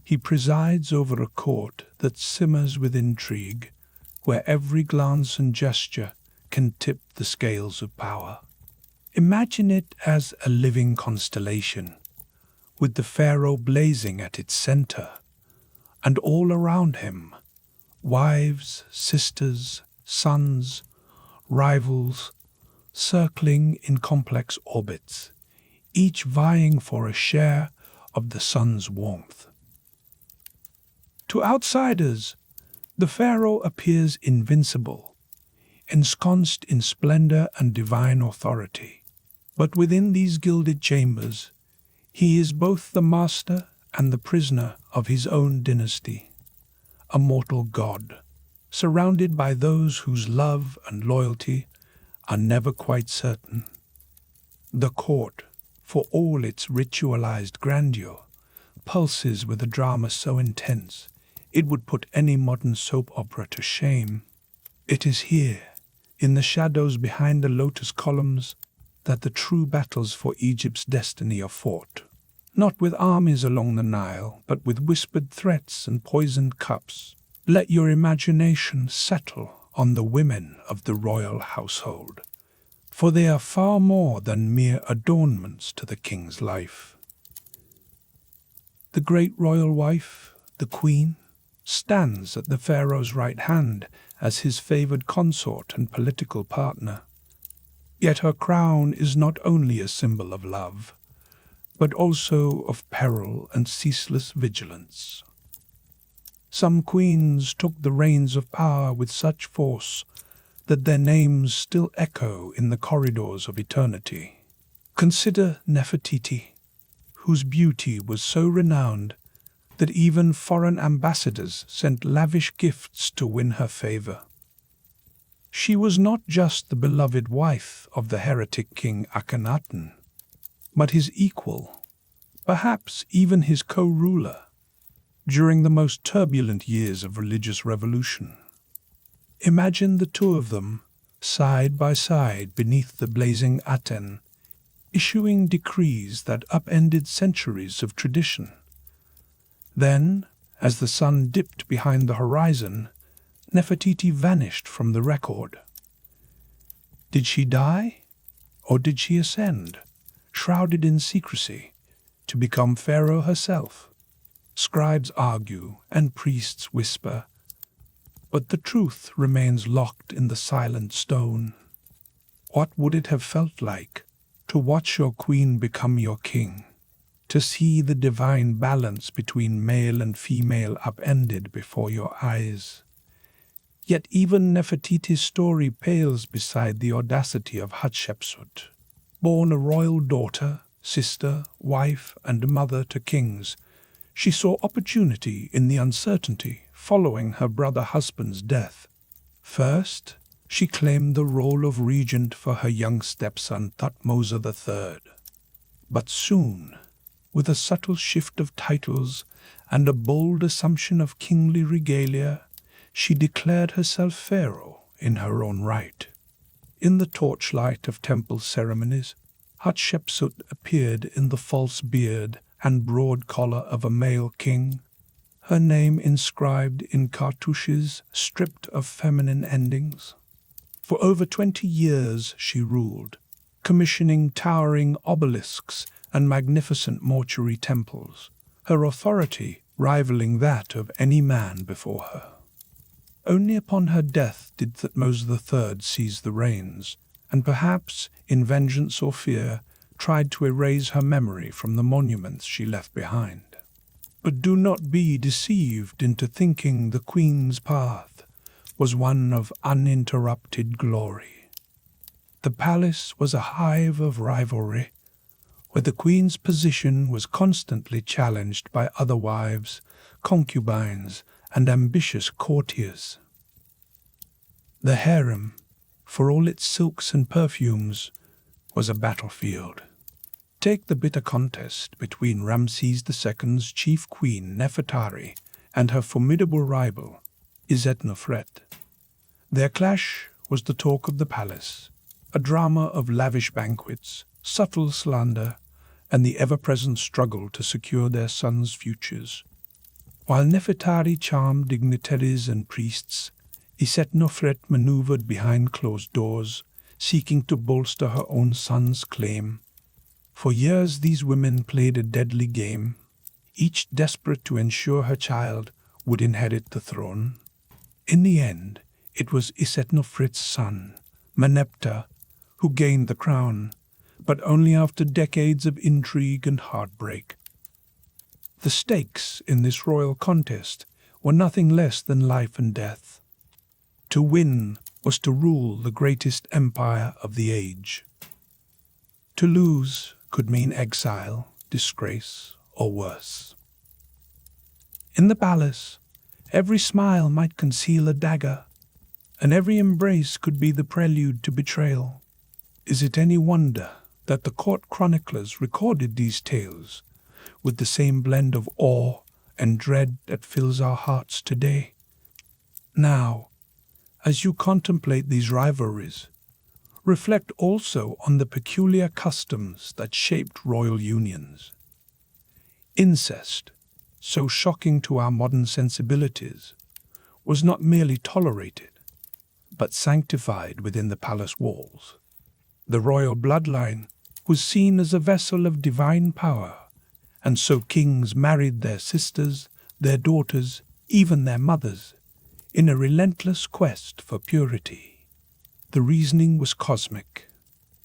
He presides over a court that simmers with intrigue, where every glance and gesture can tip the scales of power. Imagine it as a living constellation, with the pharaoh blazing at its center, and all around him, wives, sisters, sons, rivals, circling in complex orbits, each vying for a share of the sun's warmth. To outsiders, the pharaoh appears invincible, ensconced in splendor and divine authority. But within these gilded chambers, he is both the master and the prisoner of his own dynasty, a mortal god, surrounded by those whose love and loyalty are never quite certain. The court, for all its ritualized grandeur, pulses with a drama so intense it would put any modern soap opera to shame. It is here, in the shadows behind the lotus columns, that the true battles for Egypt's destiny are fought, not with armies along the Nile, but with whispered threats and poisoned cups. Let your imagination settle on the women of the royal household, for they are far more than mere adornments to the king's life. The great royal wife, the queen, stands at the pharaoh's right hand as his favored consort and political partner. Yet her crown is not only a symbol of love, but also of peril and ceaseless vigilance. Some queens took the reins of power with such force that their names still echo in the corridors of eternity. Consider Nefertiti, whose beauty was so renowned that even foreign ambassadors sent lavish gifts to win her favor. She was not just the beloved wife of the heretic king Akhenaten, but his equal, perhaps even his co-ruler, during the most turbulent years of religious revolution. Imagine the two of them, side by side beneath the blazing Aten, issuing decrees that upended centuries of tradition. Then, as the sun dipped behind the horizon, Nefertiti vanished from the record. Did she die, or did she ascend, shrouded in secrecy, to become Pharaoh herself? Scribes argue and priests whisper, but the truth remains locked in the silent stone. What would it have felt like to watch your queen become your king, to see the divine balance between male and female upended before your eyes? Yet even Nefertiti's story pales beside the audacity of Hatshepsut. Born a royal daughter, sister, wife, and mother to kings, she saw opportunity in the uncertainty following her brother husband's death. First, she claimed the role of regent for her young stepson Thutmose III. But soon, with a subtle shift of titles and a bold assumption of kingly regalia, she declared herself pharaoh in her own right. In the torchlight of temple ceremonies, Hatshepsut appeared in the false beard and broad collar of a male king, her name inscribed in cartouches stripped of feminine endings. For over 20 years she ruled, commissioning towering obelisks and magnificent mortuary temples, her authority rivaling that of any man before her. Only upon her death did Thutmose III seize the reins, and perhaps, in vengeance or fear, tried to erase her memory from the monuments she left behind. But do not be deceived into thinking the queen's path was one of uninterrupted glory. The palace was a hive of rivalry, where the queen's position was constantly challenged by other wives, concubines, and ambitious courtiers. The harem, for all its silks and perfumes, was a battlefield. Take the bitter contest between Ramses II's chief queen Nefertari and her formidable rival, Isetnofret. Their clash was the talk of the palace, a drama of lavish banquets, subtle slander, and the ever-present struggle to secure their sons' futures. While Nefertari charmed dignitaries and priests, Isetnofret maneuvered behind closed doors, seeking to bolster her own son's claim. For years these women played a deadly game, each desperate to ensure her child would inherit the throne. In the end, it was Isetnofret's son, Meneptah, who gained the crown, but only after decades of intrigue and heartbreak. The stakes in this royal contest were nothing less than life and death. To win was to rule the greatest empire of the age. To lose could mean exile, disgrace, or worse. In the palace, every smile might conceal a dagger, and every embrace could be the prelude to betrayal. Is it any wonder that the court chroniclers recorded these tales with the same blend of awe and dread that fills our hearts today? Now, as you contemplate these rivalries, reflect also on the peculiar customs that shaped royal unions. Incest, so shocking to our modern sensibilities, was not merely tolerated, but sanctified within the palace walls. The royal bloodline was seen as a vessel of divine power, and so kings married their sisters, their daughters, even their mothers, in a relentless quest for purity. The reasoning was cosmic.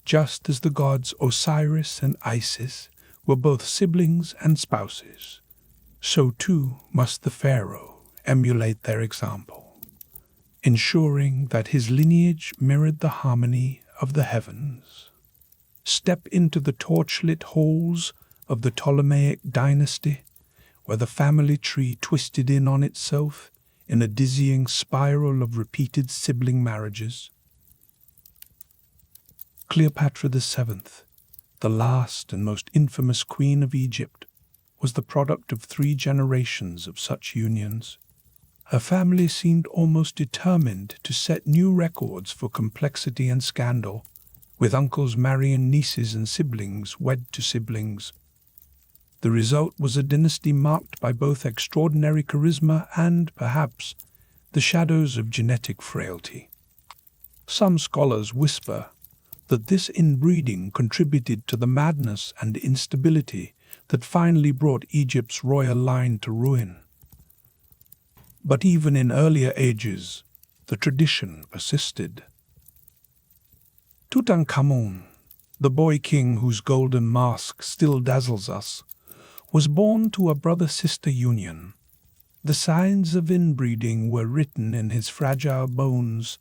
Just as the gods Osiris and Isis were both siblings and spouses, so too must the pharaoh emulate their example. ensuring that his lineage mirrored the harmony of the heavens. Step into the torchlit halls of the Ptolemaic dynasty, where the family tree twisted in on itself in a dizzying spiral of repeated sibling marriages. Cleopatra VII, the last and most infamous queen of Egypt, was the product of 3 generations of such unions. Her family seemed almost determined to set new records for complexity and scandal, with uncles marrying nieces and siblings wed to siblings. The result was a dynasty marked by both extraordinary charisma and, perhaps, the shadows of genetic frailty. Some scholars whisper that this inbreeding contributed to the madness and instability that finally brought Egypt's royal line to ruin. But even in earlier ages, the tradition persisted. Tutankhamun, the boy king whose golden mask still dazzles us, was born to a brother-sister union. The signs of inbreeding were written in his fragile bones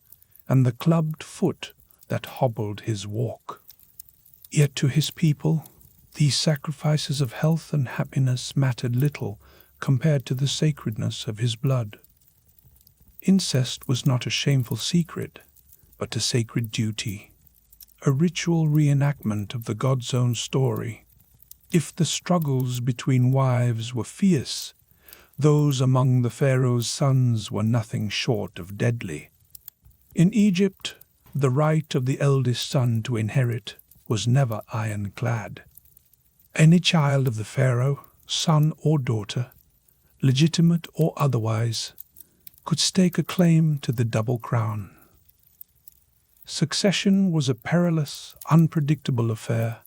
and the clubbed foot that hobbled his walk. Yet to his people, these sacrifices of health and happiness mattered little compared to the sacredness of his blood. Incest was not a shameful secret, but a sacred duty, a ritual reenactment of the god's own story. If the struggles between wives were fierce, those among the pharaoh's sons were nothing short of deadly. In Egypt, the right of the eldest son to inherit was never ironclad. Any child of the pharaoh, son or daughter, legitimate or otherwise, could stake a claim to the double crown. Succession was a perilous, unpredictable affair,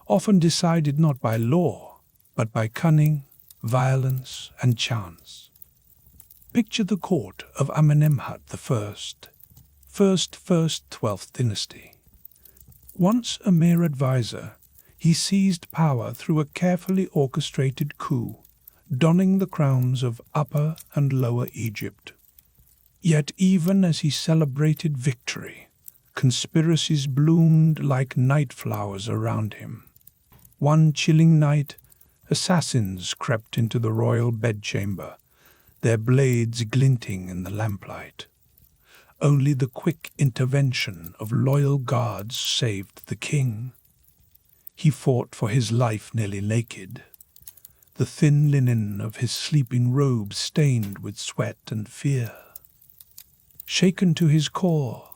often decided not by law, but by cunning, violence, and chance. Picture the court of Amenemhat I, first 12th dynasty. Once a mere advisor, he seized power through a carefully orchestrated coup, donning the crowns of Upper and Lower Egypt. Yet even as he celebrated victory, conspiracies bloomed like night flowers around him. One chilling night, assassins crept into the royal bedchamber, their blades glinting in the lamplight. Only the quick intervention of loyal guards saved the king. He fought for his life nearly naked, the thin linen of his sleeping robe stained with sweat and fear. Shaken to his core,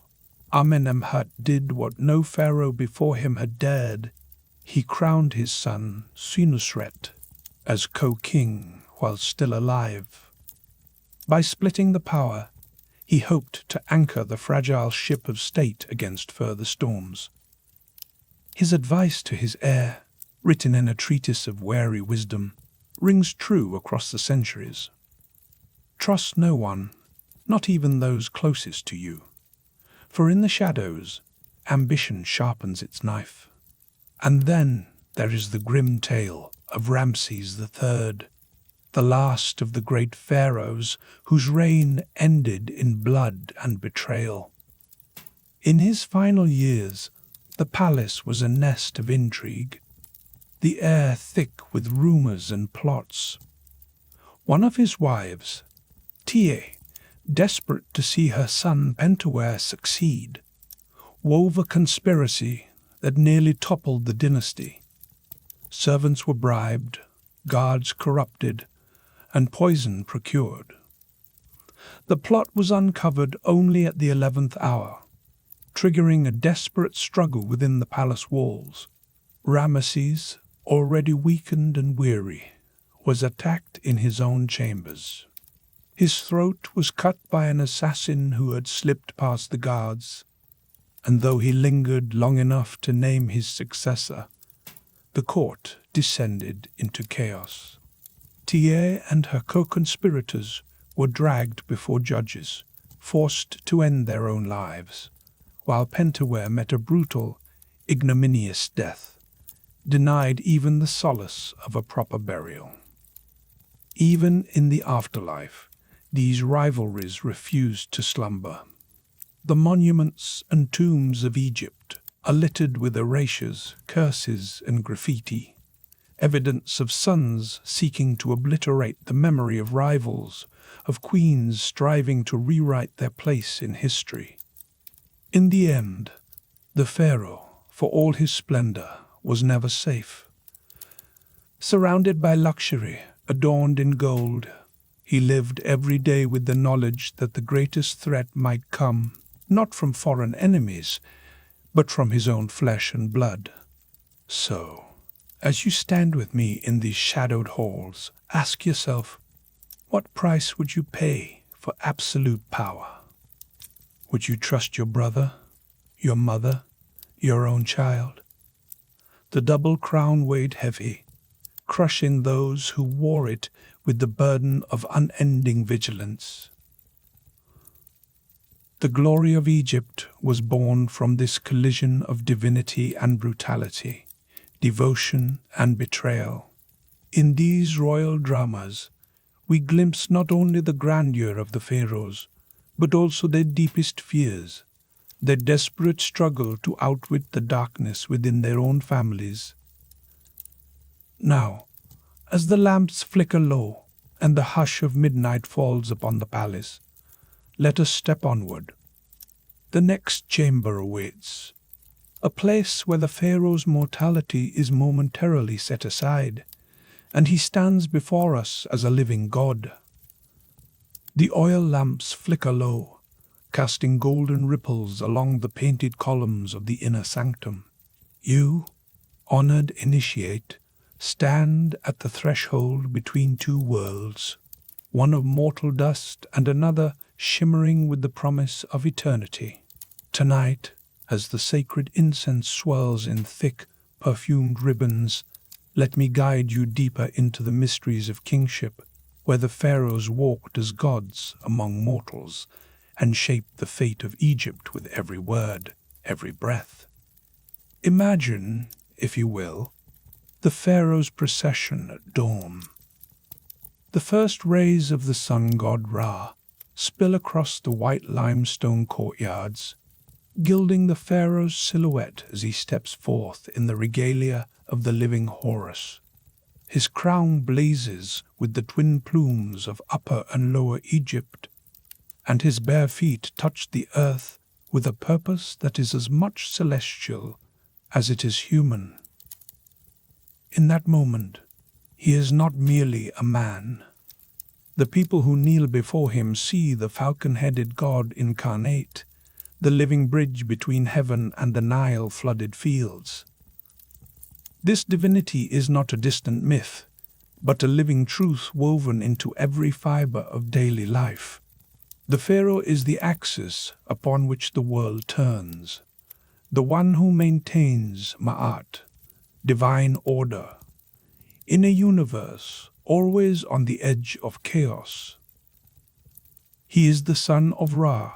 Amenemhat did what no pharaoh before him had dared. He crowned his son, Senusret, as co-king while still alive. By splitting the power, he hoped to anchor the fragile ship of state against further storms. His advice to his heir, written in a treatise of wary wisdom, rings true across the centuries. Trust no one, not even those closest to you, for in the shadows, ambition sharpens its knife. And then there is the grim tale of Ramses III, the last of the great pharaohs whose reign ended in blood and betrayal. In his final years, the palace was a nest of intrigue, the air thick with rumors and plots. One of his wives, Tie, desperate to see her son Pentuer succeed, wove a conspiracy that nearly toppled the dynasty. Servants were bribed, guards corrupted, and poison procured. The plot was uncovered only at the 11th hour, triggering a desperate struggle within the palace walls. Ramesses, already weakened and weary, was attacked in his own chambers. His throat was cut by an assassin who had slipped past the guards, and though he lingered long enough to name his successor, the court descended into chaos. Tie and her co-conspirators were dragged before judges, forced to end their own lives, while Pentuer met a brutal, ignominious death, denied even the solace of a proper burial. Even in the afterlife, these rivalries refused to slumber. The monuments and tombs of Egypt are littered with erasures, curses, and graffiti, evidence of sons seeking to obliterate the memory of rivals, of queens striving to rewrite their place in history. In the end, the pharaoh, for all his splendor, was never safe. Surrounded by luxury, adorned in gold, he lived every day with the knowledge that the greatest threat might come not from foreign enemies, but from his own flesh and blood. So, as you stand with me in these shadowed halls, ask yourself, what price would you pay for absolute power? Would you trust your brother, your mother, your own child? The double crown weighed heavy, crushing those who wore it with the burden of unending vigilance. The glory of Egypt was born from this collision of divinity and brutality, devotion and betrayal. In these royal dramas, we glimpse not only the grandeur of the pharaohs, but also their deepest fears, their desperate struggle to outwit the darkness within their own families. Now, as the lamps flicker low and the hush of midnight falls upon the palace, let us step onward. The next chamber awaits, a place where the pharaoh's mortality is momentarily set aside, and he stands before us as a living god. The oil lamps flicker low, casting golden ripples along the painted columns of the inner sanctum. You, honored initiate, stand at the threshold between two worlds, one of mortal dust and another shimmering with the promise of eternity. Tonight, as the sacred incense swirls in thick, perfumed ribbons, let me guide you deeper into the mysteries of kingship, where the pharaohs walked as gods among mortals and shaped the fate of Egypt with every word, every breath. Imagine, if you will, the pharaoh's procession at dawn. The first rays of the sun god Ra spill across the white limestone courtyards, gilding the pharaoh's silhouette as he steps forth in the regalia of the living Horus. His crown blazes with the twin plumes of Upper and Lower Egypt, and his bare feet touch the earth with a purpose that is as much celestial as it is human. In that moment, he is not merely a man. The people who kneel before him see the falcon-headed god incarnate, the living bridge between heaven and the Nile-flooded fields. This divinity is not a distant myth, but a living truth woven into every fiber of daily life. The pharaoh is the axis upon which the world turns, the one who maintains Ma'at, divine order, in a universe always on the edge of chaos. He is the son of Ra,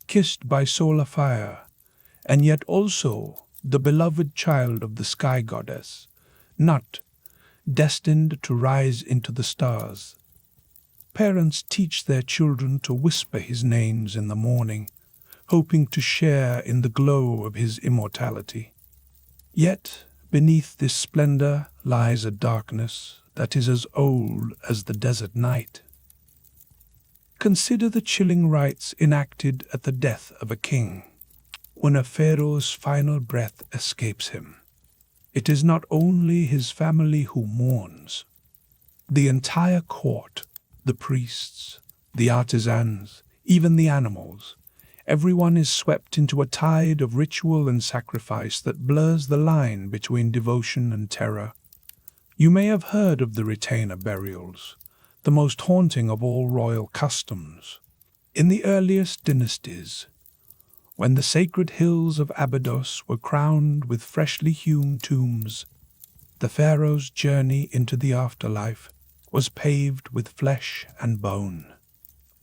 kissed by solar fire, and yet also the beloved child of the sky goddess, Nut, destined to rise into the stars. Parents teach their children to whisper his names in the morning, hoping to share in the glow of his immortality. Yet, beneath this splendor lies a darkness that is as old as the desert night. Consider the chilling rites enacted at the death of a king. When a pharaoh's final breath escapes him, it is not only his family who mourns. The entire court, the priests, the artisans, even the animals, everyone is swept into a tide of ritual and sacrifice that blurs the line between devotion and terror. You may have heard of the retainer burials, the most haunting of all royal customs. In the earliest dynasties, when the sacred hills of Abydos were crowned with freshly hewn tombs, the pharaoh's journey into the afterlife was paved with flesh and bone.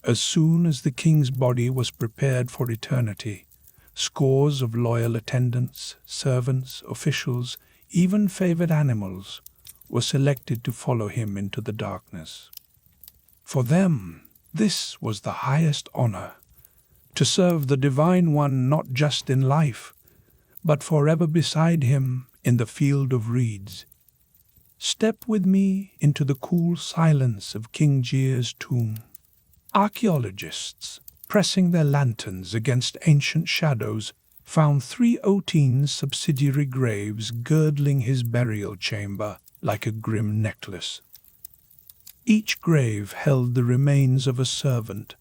As soon as the king's body was prepared for eternity, scores of loyal attendants, servants, officials, even favored animals were selected to follow him into the darkness. For them, This was the highest honor, to serve the Divine One not just in life, but forever beside him in the field of reeds. Step with me into the cool silence of King Jir's tomb. Archaeologists, pressing their lanterns against ancient shadows, found 318 subsidiary graves girdling his burial chamber like a grim necklace. Each grave held the remains of a servant,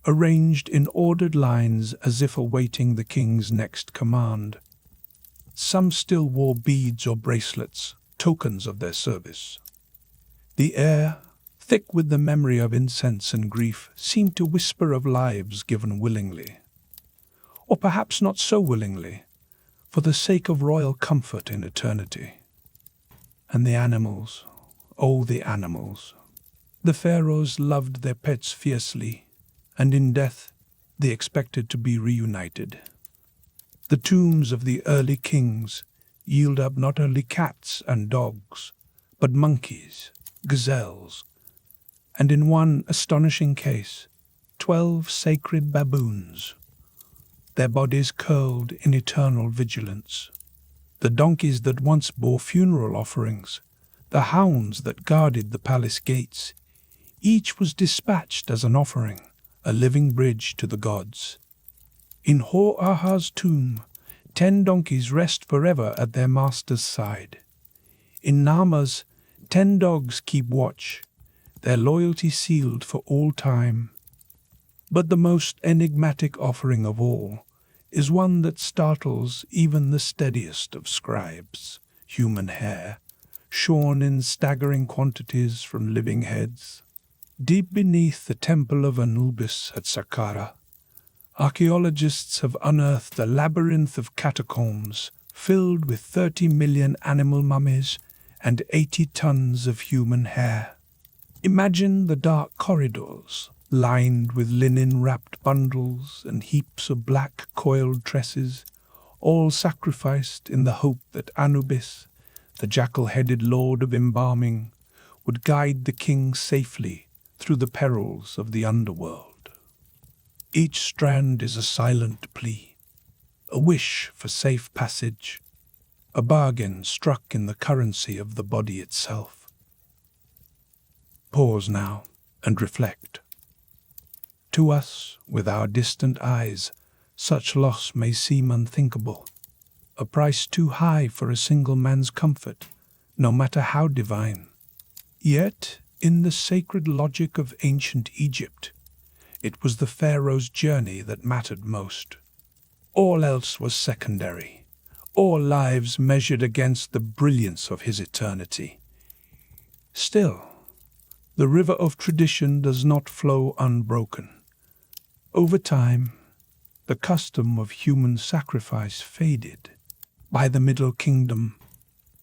arranged in ordered lines as if awaiting the king's next command. Some still wore beads or bracelets, tokens of their service. The air, thick with the memory of incense and grief, seemed to whisper of lives given willingly. Or perhaps not so willingly, for the sake of royal comfort in eternity. And the animals, oh the animals. The pharaohs loved their pets fiercely, and in death they expected to be reunited. The tombs of the early kings yield up not only cats and dogs, but monkeys, gazelles, and in one astonishing case, 12 sacred baboons, their bodies curled in eternal vigilance. The donkeys that once bore funeral offerings, the hounds that guarded the palace gates, each was dispatched as an offering, a living bridge to the gods. In Ho-Aha's tomb, 10 donkeys rest forever at their master's side. In Nama's, 10 dogs keep watch, their loyalty sealed for all time. But the most enigmatic offering of all is one that startles even the steadiest of scribes: human hair, shorn in staggering quantities from living heads. Deep beneath the temple of Anubis at Saqqara, archaeologists have unearthed a labyrinth of catacombs filled with 30 million animal mummies and 80 tons of human hair. Imagine the dark corridors, lined with linen-wrapped bundles and heaps of black coiled tresses, all sacrificed in the hope that Anubis, the jackal-headed lord of embalming, would guide the king safely through the perils of the underworld. Each strand is a silent plea, a wish for safe passage, a bargain struck in the currency of the body itself. Pause now and reflect. To us, with our distant eyes, such loss may seem unthinkable, a price too high for a single man's comfort, no matter how divine. Yet, in the sacred logic of ancient Egypt, it was the pharaoh's journey that mattered most. All else was secondary, all lives measured against the brilliance of his eternity. Still, the river of tradition does not flow unbroken. Over time, the custom of human sacrifice faded. By the Middle Kingdom,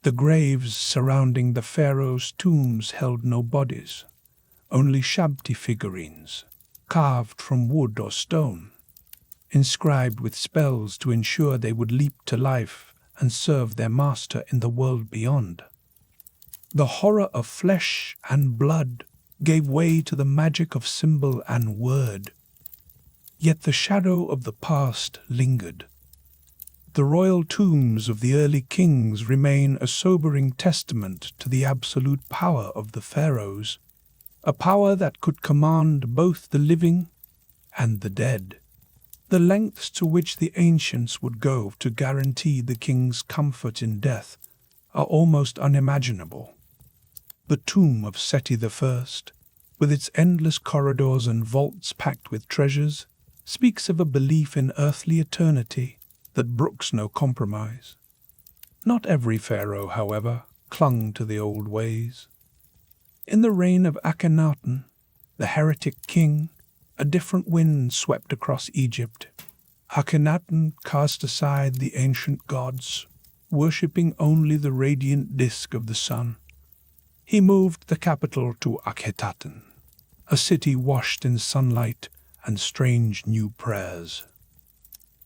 the graves surrounding the pharaoh's tombs held no bodies, only shabti figurines, carved from wood or stone, inscribed with spells to ensure they would leap to life and serve their master in the world beyond. The horror of flesh and blood gave way to the magic of symbol and word. Yet the shadow of the past lingered. The royal tombs of the early kings remain a sobering testament to the absolute power of the pharaohs, a power that could command both the living and the dead. The lengths to which the ancients would go to guarantee the king's comfort in death are almost unimaginable. The tomb of Seti I, with its endless corridors and vaults packed with treasures, speaks of a belief in earthly eternity that brooks no compromise. Not every pharaoh, however, clung to the old ways. In the reign of Akhenaten, the heretic king, a different wind swept across Egypt. Akhenaten cast aside the ancient gods, worshipping only the radiant disk of the sun. He moved the capital to Akhetaten, a city washed in sunlight and strange new prayers.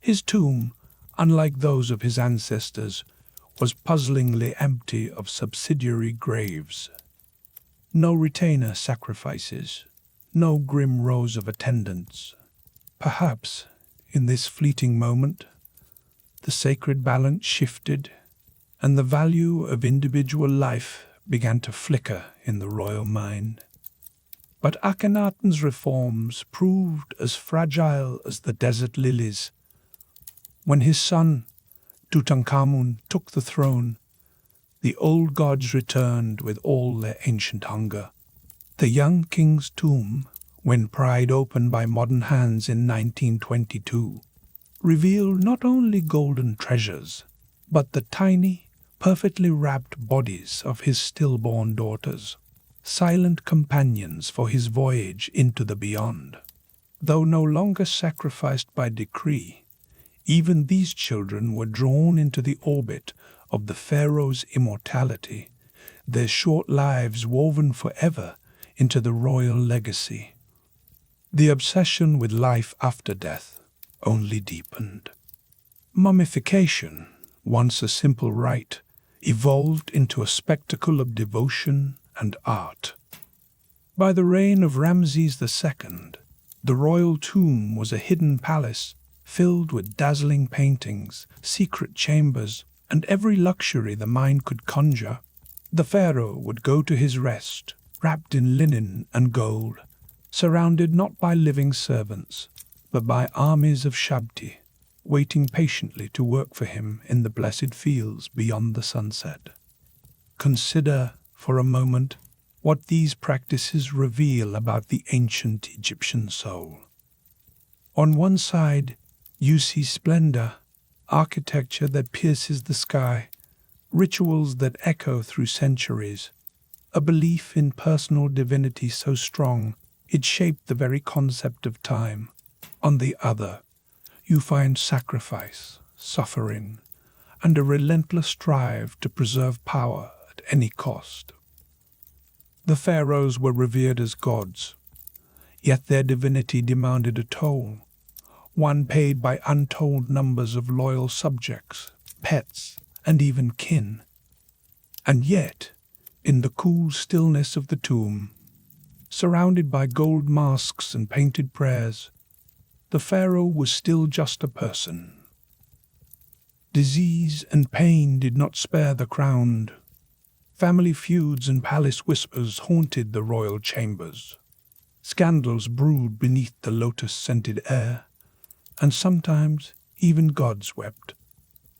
His tomb, unlike those of his ancestors, was puzzlingly empty of subsidiary graves. No retainer sacrifices, no grim rows of attendants. Perhaps, in this fleeting moment, the sacred balance shifted, and the value of individual life began to flicker in the royal mind. But Akhenaten's reforms proved as fragile as the desert lilies. When his son, Tutankhamun, took the throne, the old gods returned with all their ancient hunger. The young king's tomb, when pried open by modern hands in 1922, revealed not only golden treasures, but the tiny, perfectly wrapped bodies of his stillborn daughters, silent companions for his voyage into the beyond. Though no longer sacrificed by decree, even these children were drawn into the orbit of the pharaoh's immortality, their short lives woven forever into the royal legacy. The obsession with life after death only deepened. Mummification, once a simple rite, evolved into a spectacle of devotion and art. By the reign of Ramses II, the royal tomb was a hidden palace filled with dazzling paintings, secret chambers, and every luxury the mind could conjure. The pharaoh would go to his rest, wrapped in linen and gold, surrounded not by living servants, but by armies of Shabti, waiting patiently to work for him in the blessed fields beyond the sunset. Consider, for a moment, what these practices reveal about the ancient Egyptian soul. On one side, you see splendor, architecture that pierces the sky, rituals that echo through centuries, a belief in personal divinity so strong it shaped the very concept of time. On the other, you find sacrifice, suffering, and a relentless drive to preserve power at any cost. The pharaohs were revered as gods, yet their divinity demanded a toll, one paid by untold numbers of loyal subjects, pets, and even kin. And yet, in the cool stillness of the tomb, surrounded by gold masks and painted prayers, the pharaoh was still just a person. Disease and pain did not spare the crowned. Family feuds and palace whispers haunted the royal chambers. Scandals brewed beneath the lotus-scented air, and sometimes even gods wept.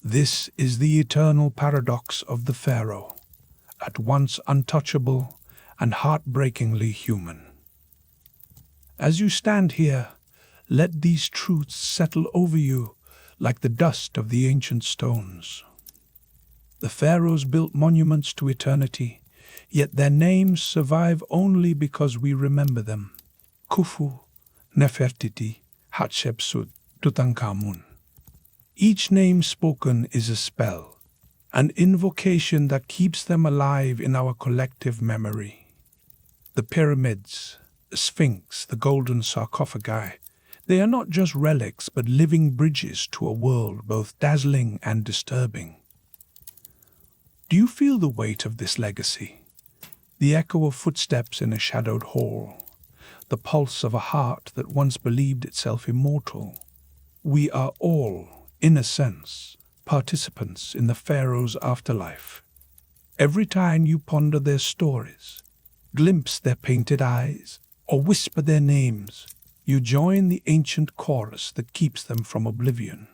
This is the eternal paradox of the pharaoh, at once untouchable and heartbreakingly human. As you stand here, let these truths settle over you like the dust of the ancient stones. The pharaohs built monuments to eternity, yet their names survive only because we remember them. Khufu, Nefertiti, Hatshepsut, Tutankhamun. Each name spoken is a spell, an invocation that keeps them alive in our collective memory. The pyramids, the Sphinx, the golden sarcophagi, they are not just relics but living bridges to a world both dazzling and disturbing. Do you feel the weight of this legacy? The echo of footsteps in a shadowed hall, the pulse of a heart that once believed itself immortal. We are all, in a sense, participants in the pharaoh's afterlife. Every time you ponder their stories, glimpse their painted eyes, or whisper their names, you join the ancient chorus that keeps them from oblivion.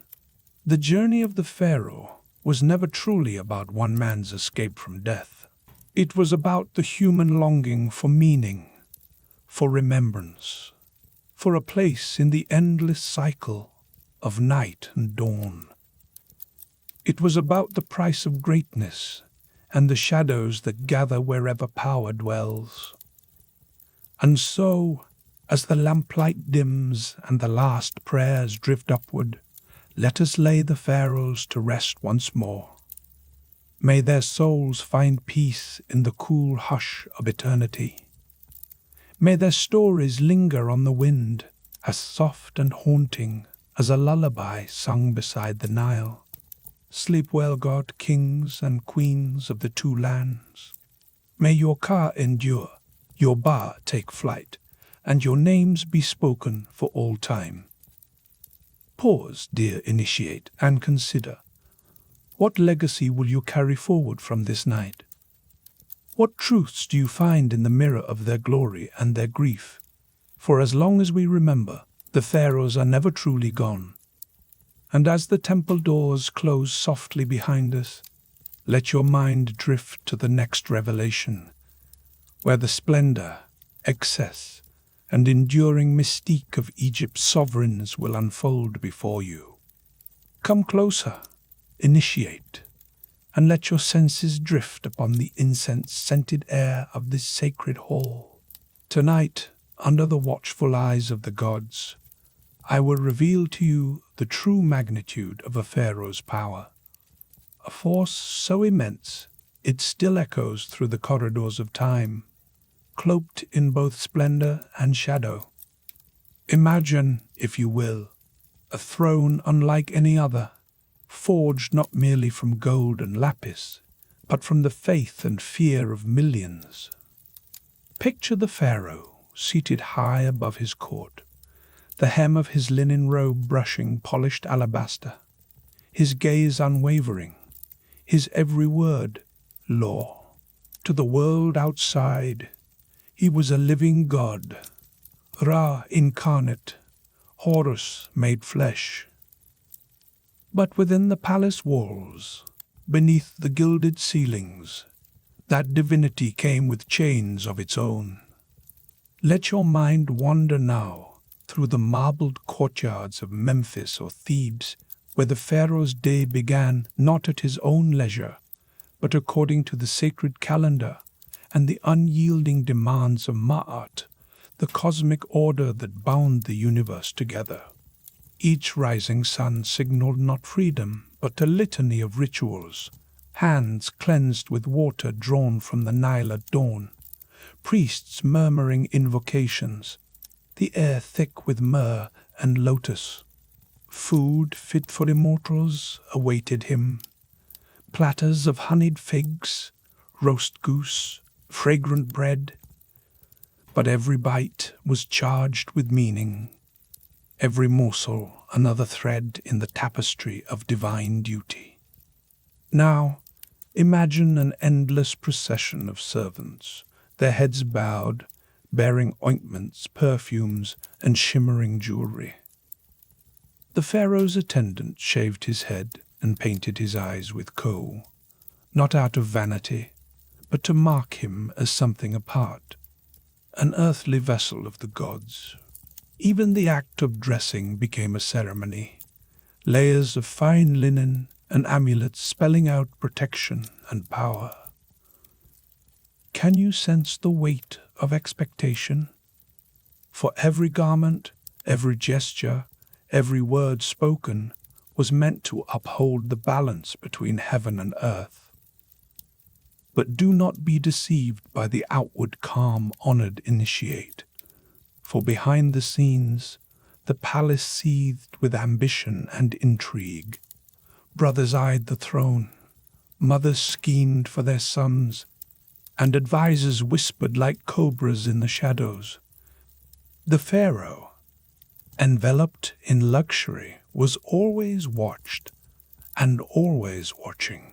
The journey of the pharaoh was never truly about one man's escape from death. It was about the human longing for meaning, for remembrance, for a place in the endless cycle of night and dawn. It was about the price of greatness and the shadows that gather wherever power dwells. And so, as the lamplight dims and the last prayers drift upward, let us lay the pharaohs to rest once more. May their souls find peace in the cool hush of eternity. May their stories linger on the wind, as soft and haunting as a lullaby sung beside the Nile. Sleep well, God, kings and queens of the two lands. May your Ka endure, your Ba take flight, and your names be spoken for all time. Pause, dear initiate, and consider. What legacy will you carry forward from this night? What truths do you find in the mirror of their glory and their grief? For as long as we remember, the pharaohs are never truly gone. And as the temple doors close softly behind us, let your mind drift to the next revelation, where the splendor, excess, and enduring mystique of Egypt's sovereigns will unfold before you. Come closer, initiate, and let your senses drift upon the incense-scented air of this sacred hall. Tonight, under the watchful eyes of the gods, I will reveal to you the true magnitude of a pharaoh's power, a force so immense it still echoes through the corridors of time, cloaked in both splendor and shadow. Imagine, if you will, a throne unlike any other, forged not merely from gold and lapis, but from the faith and fear of millions. Picture the pharaoh seated high above his court, the hem of his linen robe brushing polished alabaster, his gaze unwavering, his every word law. To the world outside, he was a living god, Ra incarnate, Horus made flesh. But within the palace walls, beneath the gilded ceilings, that divinity came with chains of its own. Let your mind wander now through the marbled courtyards of Memphis or Thebes, where the pharaoh's day began not at his own leisure, but according to the sacred calendar and the unyielding demands of Ma'at, the cosmic order that bound the universe together. Each rising sun signaled not freedom, but a litany of rituals, hands cleansed with water drawn from the Nile at dawn, priests murmuring invocations, the air thick with myrrh and lotus. Food fit for immortals awaited him, platters of honeyed figs, roast goose, fragrant bread. But every bite was charged with meaning, every morsel another thread in the tapestry of divine duty. Now, imagine an endless procession of servants, their heads bowed, bearing ointments, perfumes, and shimmering jewelry. The pharaoh's attendant shaved his head and painted his eyes with kohl, not out of vanity, but to mark him as something apart, an earthly vessel of the gods. Even the act of dressing became a ceremony, layers of fine linen and amulets spelling out protection and power. Can you sense the weight of expectation? For every garment, every gesture, every word spoken was meant to uphold the balance between heaven and earth. But do not be deceived by the outward calm honored initiate, for behind the scenes the palace seethed with ambition and intrigue. Brothers eyed the throne, mothers schemed for their sons, and advisors whispered like cobras in the shadows. The pharaoh, enveloped in luxury, was always watched and always watching.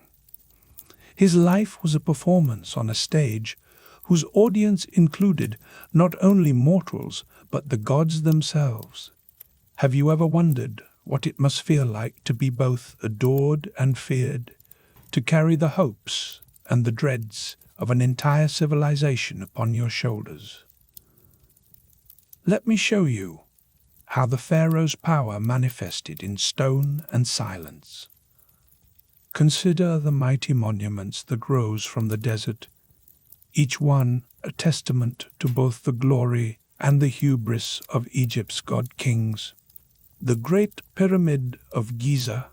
His life was a performance on a stage whose audience included not only mortals but the gods themselves. Have you ever wondered what it must feel like to be both adored and feared, to carry the hopes and the dreads of an entire civilization upon your shoulders? Let me show you how the pharaoh's power manifested in stone and silence. Consider the mighty monuments that rose from the desert, each one a testament to both the glory and the hubris of Egypt's god-kings. The Great Pyramid of Giza,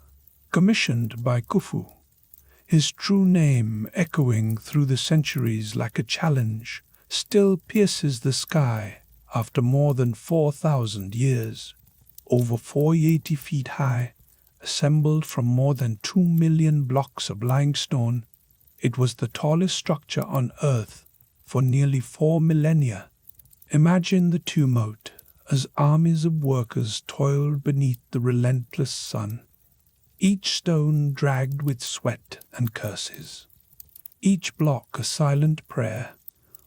commissioned by Khufu, his true name echoing through the centuries like a challenge, still pierces the sky after more than 4,000 years. Over 480 feet high, assembled from more than 2 million blocks of limestone, it was the tallest structure on Earth for nearly 4 millennia, Imagine the tumult as armies of workers toiled beneath the relentless sun, each stone dragged with sweat and curses, each block a silent prayer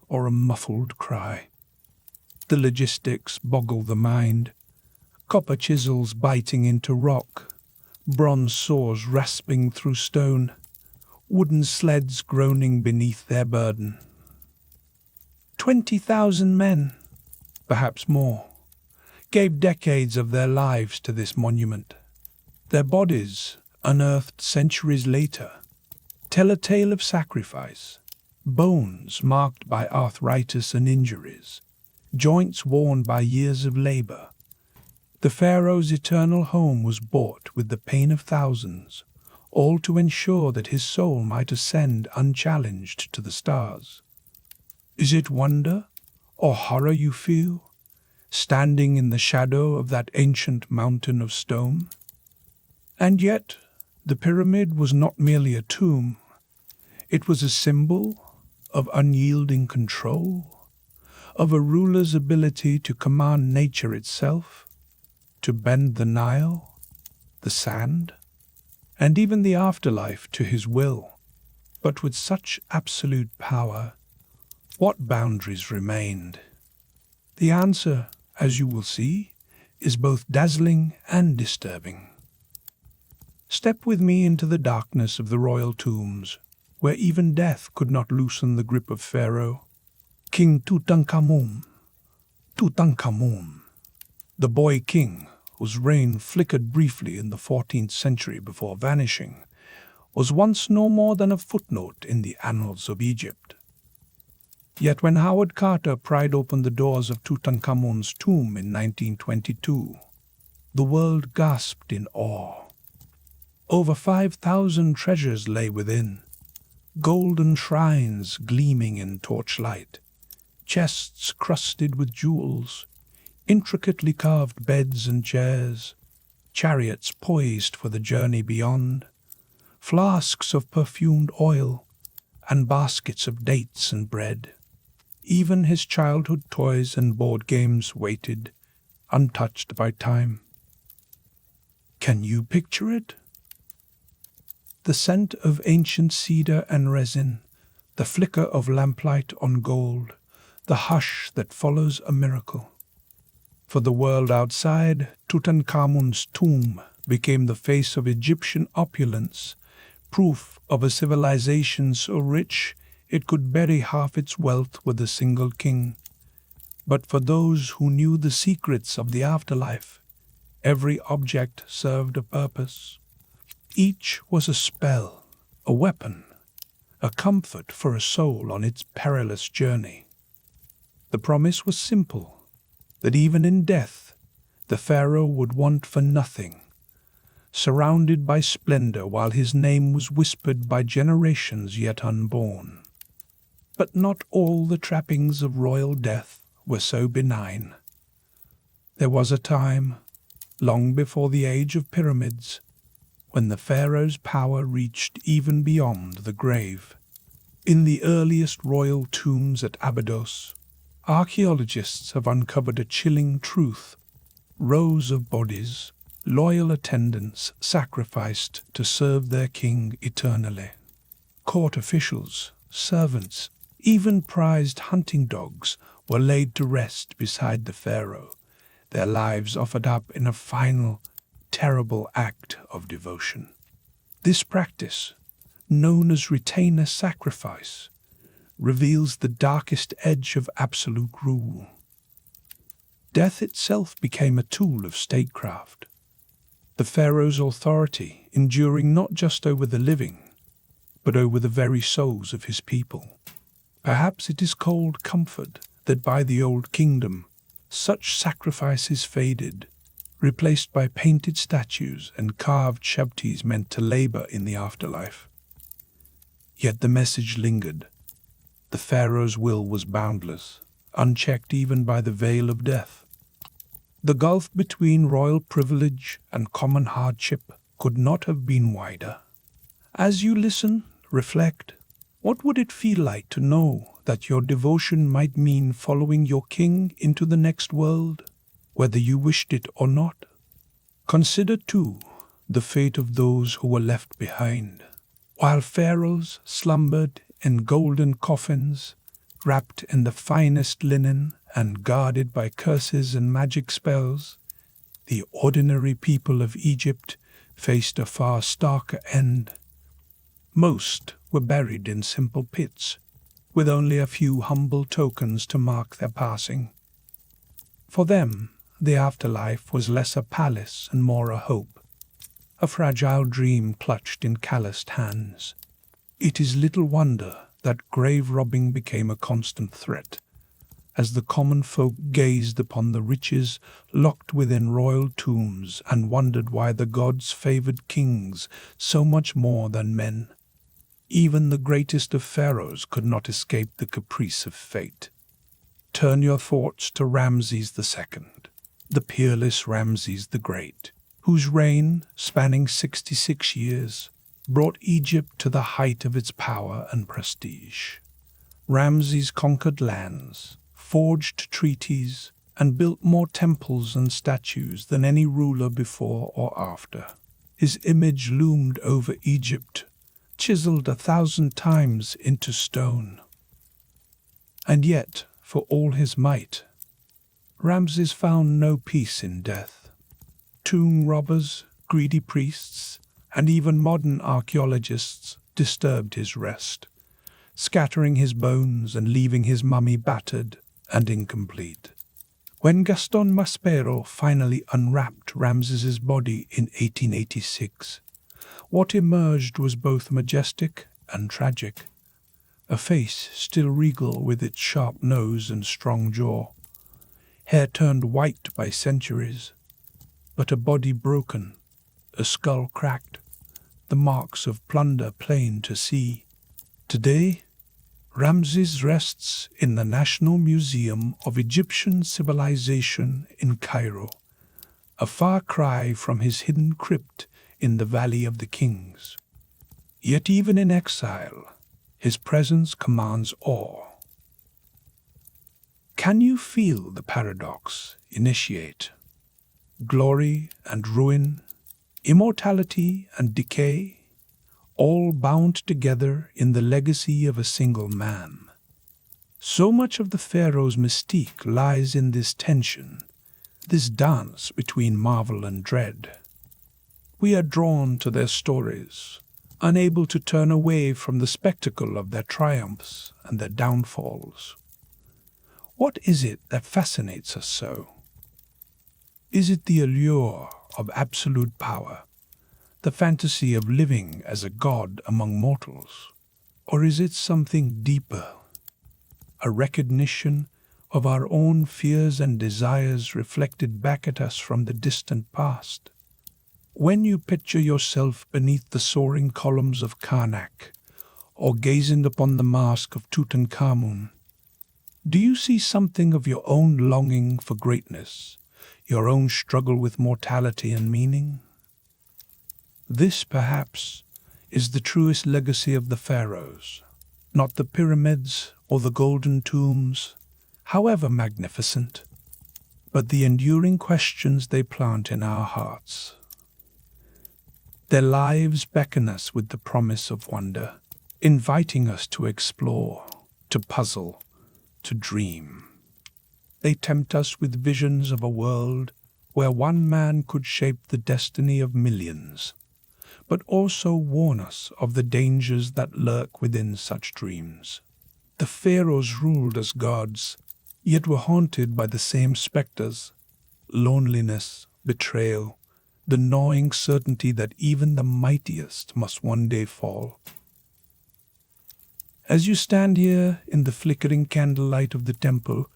or a muffled cry. The logistics boggle the mind, copper chisels biting into rock, bronze saws rasping through stone, wooden sleds groaning beneath their burden. 20,000 men, perhaps more, gave decades of their lives to this monument. Their bodies, unearthed centuries later, tell a tale of sacrifice, bones marked by arthritis and injuries, joints worn by years of labor. The pharaoh's eternal home was bought with the pain of thousands, all to ensure that his soul might ascend unchallenged to the stars. Is it wonder or horror you feel, standing in the shadow of that ancient mountain of stone? And yet, the pyramid was not merely a tomb. It was a symbol of unyielding control, of a ruler's ability to command nature itself, to bend the Nile, the sand, and even the afterlife to his will. But with such absolute power, what boundaries remained? The answer, as you will see, is both dazzling and disturbing. Step with me into the darkness of the royal tombs, where even death could not loosen the grip of Pharaoh. King Tutankhamun, the boy king whose reign flickered briefly in the 14th century before vanishing, was once no more than a footnote in the annals of Egypt. Yet when Howard Carter pried open the doors of Tutankhamun's tomb in 1922, the world gasped in awe. Over 5,000 treasures lay within, golden shrines gleaming in torchlight, chests crusted with jewels, intricately carved beds and chairs, chariots poised for the journey beyond, flasks of perfumed oil, and baskets of dates and bread. Even his childhood toys and board games waited, untouched by time. Can you picture it? The scent of ancient cedar and resin, the flicker of lamplight on gold, the hush that follows a miracle. For the world outside, Tutankhamun's tomb became the face of Egyptian opulence, proof of a civilization so rich it could bury half its wealth with a single king. But for those who knew the secrets of the afterlife, every object served a purpose. Each was a spell, a weapon, a comfort for a soul on its perilous journey. The promise was simple, that even in death, the pharaoh would want for nothing, surrounded by splendor while his name was whispered by generations yet unborn. But not all the trappings of royal death were so benign. There was a time, long before the age of pyramids, when the pharaoh's power reached even beyond the grave. In the earliest royal tombs at Abydos, archaeologists have uncovered a chilling truth. Rows of bodies, loyal attendants sacrificed to serve their king eternally. Court officials, servants, even prized hunting dogs were laid to rest beside the pharaoh, their lives offered up in a final, terrible act of devotion. This practice, known as retainer sacrifice, reveals the darkest edge of absolute rule. Death itself became a tool of statecraft, the pharaoh's authority enduring not just over the living, but over the very souls of his people. Perhaps it is cold comfort that by the Old Kingdom, such sacrifices faded, replaced by painted statues and carved shabtis meant to labor in the afterlife. Yet the message lingered. The pharaoh's will was boundless, unchecked even by the veil of death. The gulf between royal privilege and common hardship could not have been wider. As you listen, reflect, what would it feel like to know that your devotion might mean following your king into the next world, whether you wished it or not. Consider, too, the fate of those who were left behind. While pharaohs slumbered in golden coffins, wrapped in the finest linen and guarded by curses and magic spells, the ordinary people of Egypt faced a far starker end. Most were buried in simple pits, with only a few humble tokens to mark their passing. For them, the afterlife was less a palace and more a hope, a fragile dream clutched in calloused hands. It is little wonder that grave robbing became a constant threat, as the common folk gazed upon the riches locked within royal tombs and wondered why the gods favored kings so much more than men. Even the greatest of pharaohs could not escape the caprice of fate. Turn your thoughts to Ramses II, the peerless Ramses the Great, whose reign, spanning 66 years, brought Egypt to the height of its power and prestige. Ramses conquered lands, forged treaties, and built more temples and statues than any ruler before or after. His image loomed over Egypt, chiseled 1,000 times into stone. And yet, for all his might, Ramses found no peace in death. Tomb robbers, greedy priests, and even modern archaeologists disturbed his rest, scattering his bones and leaving his mummy battered and incomplete. When Gaston Maspero finally unwrapped Ramses's body in 1886, what emerged was both majestic and tragic. A face still regal with its sharp nose and strong jaw, hair turned white by centuries, but a body broken, a skull cracked, the marks of plunder plain to see. Today, Ramses rests in the National Museum of Egyptian Civilization in Cairo, a far cry from his hidden crypt in the Valley of the Kings. Yet even in exile, his presence commands awe. Can you feel the paradox initiate? Glory and ruin, immortality and decay, all bound together in the legacy of a single man. So much of the pharaoh's mystique lies in this tension, this dance between marvel and dread. We are drawn to their stories, unable to turn away from the spectacle of their triumphs and their downfalls. What is it that fascinates us so? Is it the allure of absolute power, the fantasy of living as a god among mortals? Or is it something deeper, a recognition of our own fears and desires reflected back at us from the distant past? When you picture yourself beneath the soaring columns of Karnak, or gazing upon the mask of Tutankhamun, do you see something of your own longing for greatness, your own struggle with mortality and meaning? This, perhaps, is the truest legacy of the pharaohs, not the pyramids or the golden tombs, however magnificent, but the enduring questions they plant in our hearts. Their lives beckon us with the promise of wonder, inviting us to explore, to puzzle, to dream. They tempt us with visions of a world where one man could shape the destiny of millions, but also warn us of the dangers that lurk within such dreams. The pharaohs ruled as gods, yet were haunted by the same specters: loneliness, betrayal, the gnawing certainty that even the mightiest must one day fall. As you stand here in the flickering candlelight of the temple,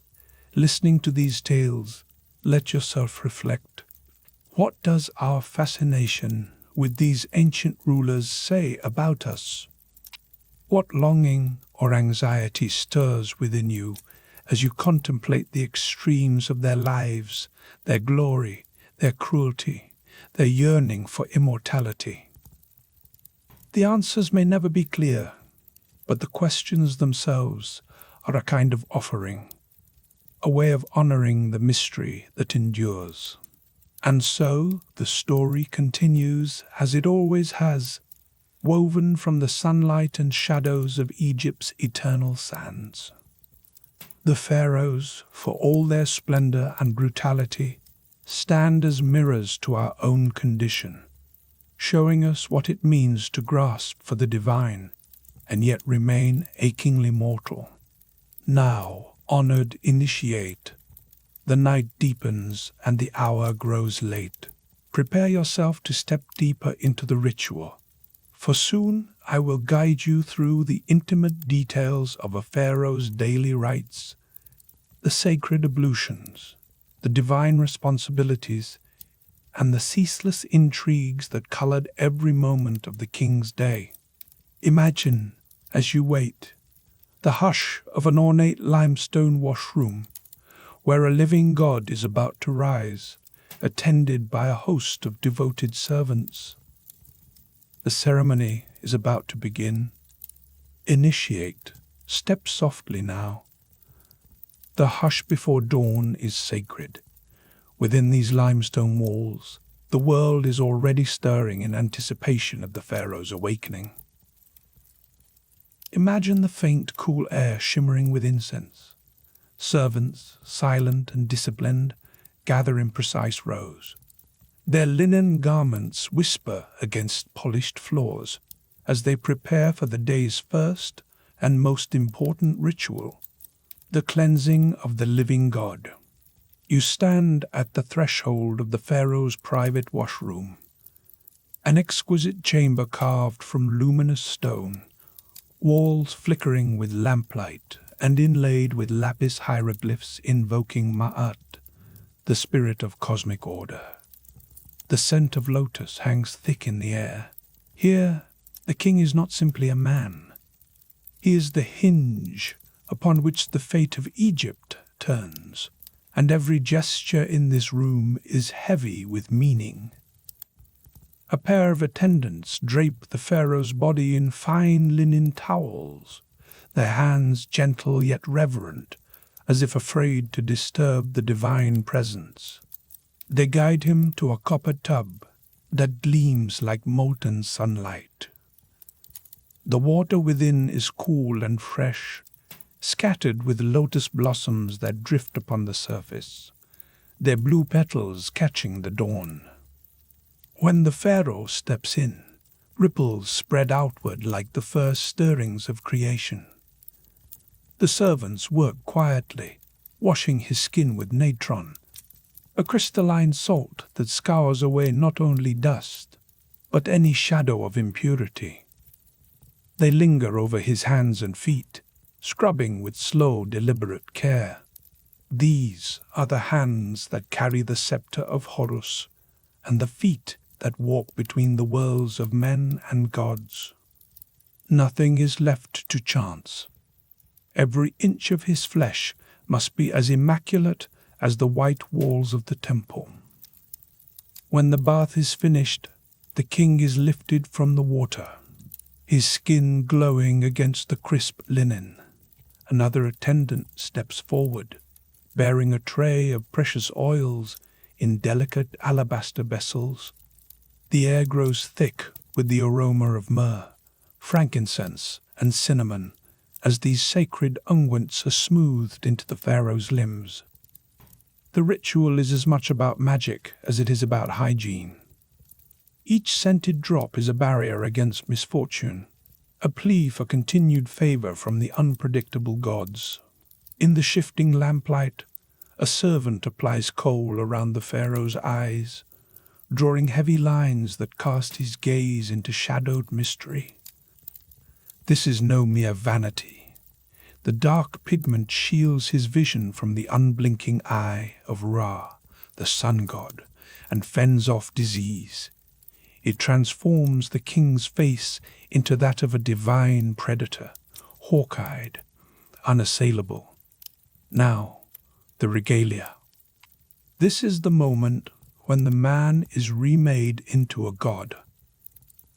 listening to these tales, let yourself reflect. What does our fascination with these ancient rulers say about us? What longing or anxiety stirs within you as you contemplate the extremes of their lives, their glory, their cruelty, their yearning for immortality? The answers may never be clear, but the questions themselves are a kind of offering, a way of honoring the mystery that endures. And so the story continues as it always has, woven from the sunlight and shadows of Egypt's eternal sands. The pharaohs, for all their splendor and brutality, stand as mirrors to our own condition, showing us what it means to grasp for the divine and yet remain achingly mortal. Now, honored initiate, the night deepens and the hour grows late. Prepare yourself to step deeper into the ritual, for soon I will guide you through the intimate details of a pharaoh's daily rites, the sacred ablutions, the divine responsibilities, and the ceaseless intrigues that colored every moment of the king's day. Imagine, as you wait, the hush of an ornate limestone washroom, where a living god is about to rise, attended by a host of devoted servants. The ceremony is about to begin. Initiate. Step softly now. The hush before dawn is sacred. Within these limestone walls, the world is already stirring in anticipation of the pharaoh's awakening. Imagine the faint, cool air shimmering with incense. Servants, silent and disciplined, gather in precise rows. Their linen garments whisper against polished floors as they prepare for the day's first and most important ritual, the cleansing of the living God. You stand at the threshold of the pharaoh's private washroom, an exquisite chamber carved from luminous stone, walls flickering with lamplight and inlaid with lapis hieroglyphs invoking Ma'at, the spirit of cosmic order. The scent of lotus hangs thick in the air. Here, the king is not simply a man. He is the hinge upon which the fate of Egypt turns, and every gesture in this room is heavy with meaning. A pair of attendants drape the pharaoh's body in fine linen towels, their hands gentle yet reverent, as if afraid to disturb the divine presence. They guide him to a copper tub that gleams like molten sunlight. The water within is cool and fresh, scattered with lotus blossoms that drift upon the surface, their blue petals catching the dawn. When the pharaoh steps in, ripples spread outward like the first stirrings of creation. The servants work quietly, washing his skin with natron, a crystalline salt that scours away not only dust, but any shadow of impurity. They linger over his hands and feet, scrubbing with slow, deliberate care. These are the hands that carry the scepter of Horus, and the feet that walk between the worlds of men and gods. Nothing is left to chance. Every inch of his flesh must be as immaculate as the white walls of the temple. When the bath is finished, the king is lifted from the water, his skin glowing against the crisp linen. Another attendant steps forward, bearing a tray of precious oils in delicate alabaster vessels. The air grows thick with the aroma of myrrh, frankincense, and cinnamon as these sacred unguents are smoothed into the pharaoh's limbs. The ritual is as much about magic as it is about hygiene. Each scented drop is a barrier against misfortune, a plea for continued favor from the unpredictable gods. In the shifting lamplight, a servant applies kohl around the pharaoh's eyes, drawing heavy lines that cast his gaze into shadowed mystery. This is no mere vanity. The dark pigment shields his vision from the unblinking eye of Ra, the sun god, and fends off disease. It transforms the king's face into that of a divine predator, hawk-eyed, unassailable. Now, the regalia. This is the moment when the man is remade into a god.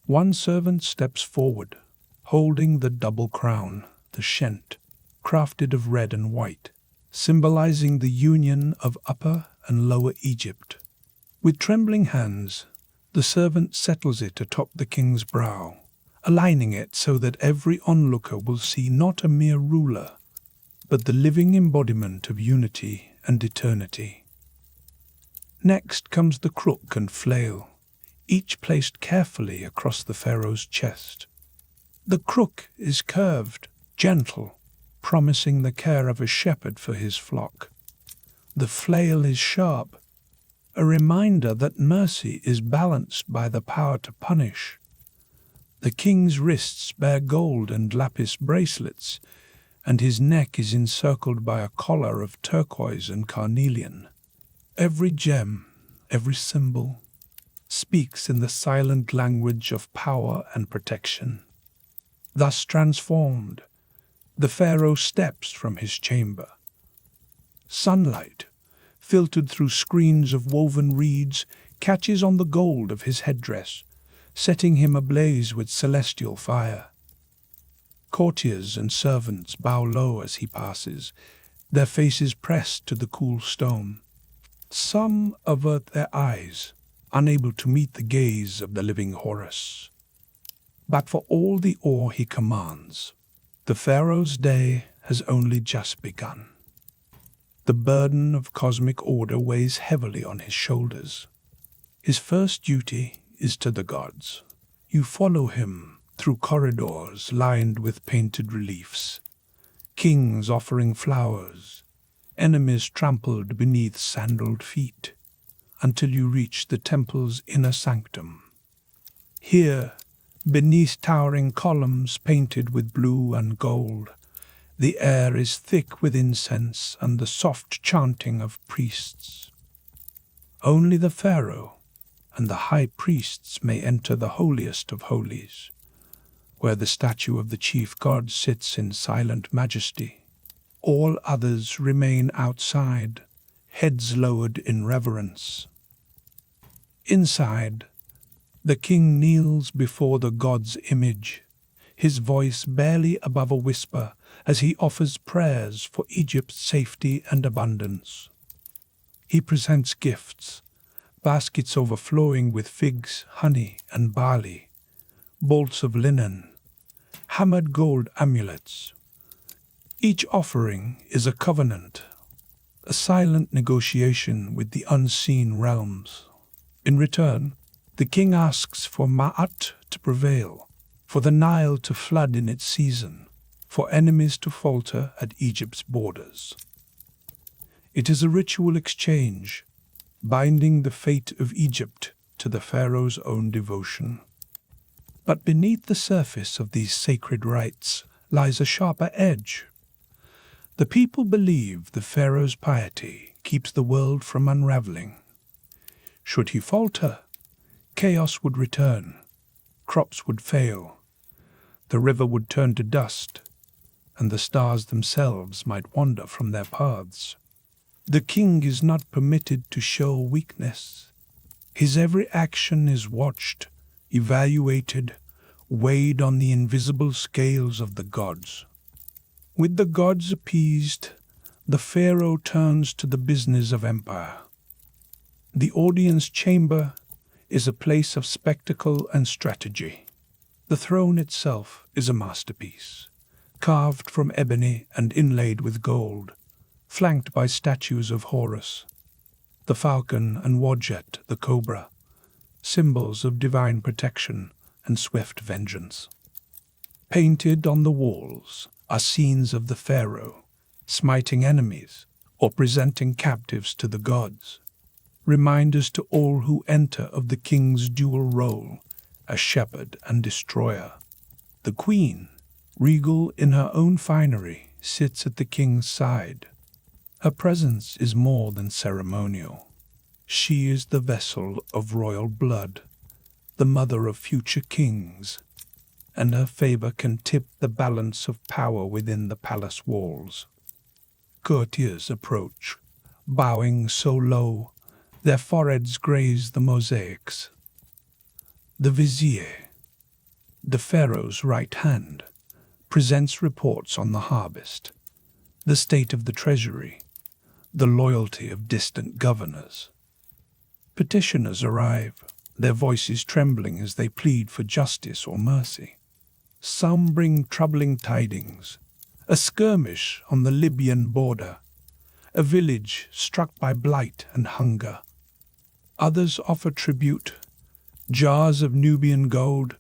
One servant steps forward, holding the double crown, the shent, crafted of red and white, symbolizing the union of Upper and Lower Egypt. With trembling hands, the servant settles it atop the king's brow, aligning it so that every onlooker will see not a mere ruler, but the living embodiment of unity and eternity. Next comes the crook and flail, each placed carefully across the pharaoh's chest. The crook is curved, gentle, promising the care of a shepherd for his flock. The flail is sharp, a reminder that mercy is balanced by the power to punish. The king's wrists bear gold and lapis bracelets, and his neck is encircled by a collar of turquoise and carnelian. Every gem, every symbol, speaks in the silent language of power and protection. Thus transformed, the pharaoh steps from his chamber. Sunlight, filtered through screens of woven reeds, catches on the gold of his headdress, setting him ablaze with celestial fire. Courtiers and servants bow low as he passes, their faces pressed to the cool stone. Some avert their eyes, unable to meet the gaze of the living Horus. But for all the awe he commands, the pharaoh's day has only just begun. The burden of cosmic order weighs heavily on his shoulders. His first duty is to the gods. You follow him through corridors lined with painted reliefs, kings offering flowers, enemies trampled beneath sandaled feet, until you reach the temple's inner sanctum. Here, beneath towering columns painted with blue and gold, the air is thick with incense and the soft chanting of priests. Only the pharaoh and the high priests may enter the holiest of holies, where the statue of the chief god sits in silent majesty. All others remain outside, heads lowered in reverence. Inside, the king kneels before the god's image, his voice barely above a whisper as he offers prayers for Egypt's safety and abundance. He presents gifts, baskets overflowing with figs, honey, and barley, bolts of linen, hammered gold amulets. Each offering is a covenant, a silent negotiation with the unseen realms. In return, the king asks for Ma'at to prevail, for the Nile to flood in its season, for enemies to falter at Egypt's borders. It is a ritual exchange, binding the fate of Egypt to the pharaoh's own devotion. But beneath the surface of these sacred rites lies a sharper edge. The people believe the pharaoh's piety keeps the world from unraveling. Should he falter, chaos would return, crops would fail, the river would turn to dust, and the stars themselves might wander from their paths. The king is not permitted to show weakness. His every action is watched, evaluated, weighed on the invisible scales of the gods. With the gods appeased, the pharaoh turns to the business of empire. The audience chamber is a place of spectacle and strategy. The throne itself is a masterpiece, carved from ebony and inlaid with gold, flanked by statues of Horus, the falcon and Wadjet, the cobra, symbols of divine protection and swift vengeance. Painted on the walls are scenes of the pharaoh, smiting enemies or presenting captives to the gods, reminders to all who enter of the king's dual role as shepherd and destroyer. The queen, regal in her own finery, sits at the king's side. Her presence is more than ceremonial. She is the vessel of royal blood, the mother of future kings, and her favor can tip the balance of power within the palace walls. Courtiers approach, bowing so low their foreheads graze the mosaics. The vizier, the pharaoh's right hand, presents reports on the harvest, the state of the treasury, the loyalty of distant governors. Petitioners arrive, their voices trembling as they plead for justice or mercy. Some bring troubling tidings, a skirmish on the Libyan border, a village struck by blight and hunger. Others offer tribute, jars of Nubian gold,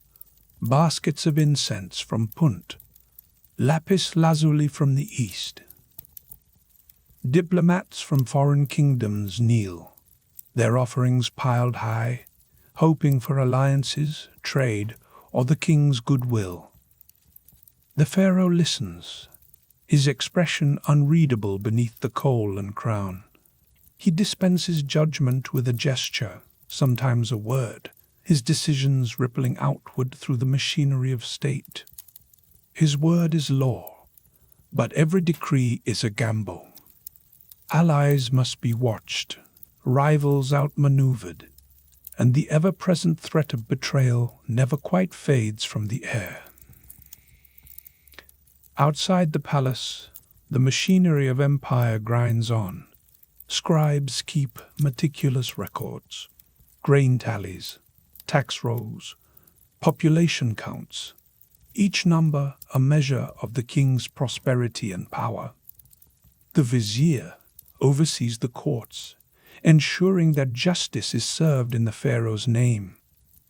baskets of incense from Punt, lapis lazuli from the east. Diplomats from foreign kingdoms kneel, their offerings piled high, hoping for alliances, trade, or the king's goodwill. The pharaoh listens, his expression unreadable beneath the cowl and crown. He dispenses judgment with a gesture, sometimes a word, his decisions rippling outward through the machinery of state. His word is law, but every decree is a gamble. Allies must be watched, rivals outmaneuvered, and the ever-present threat of betrayal never quite fades from the air. Outside the palace, the machinery of empire grinds on. Scribes keep meticulous records, grain tallies, tax rolls, population counts, each number a measure of the king's prosperity and power. The vizier oversees the courts, ensuring that justice is served in the pharaoh's name,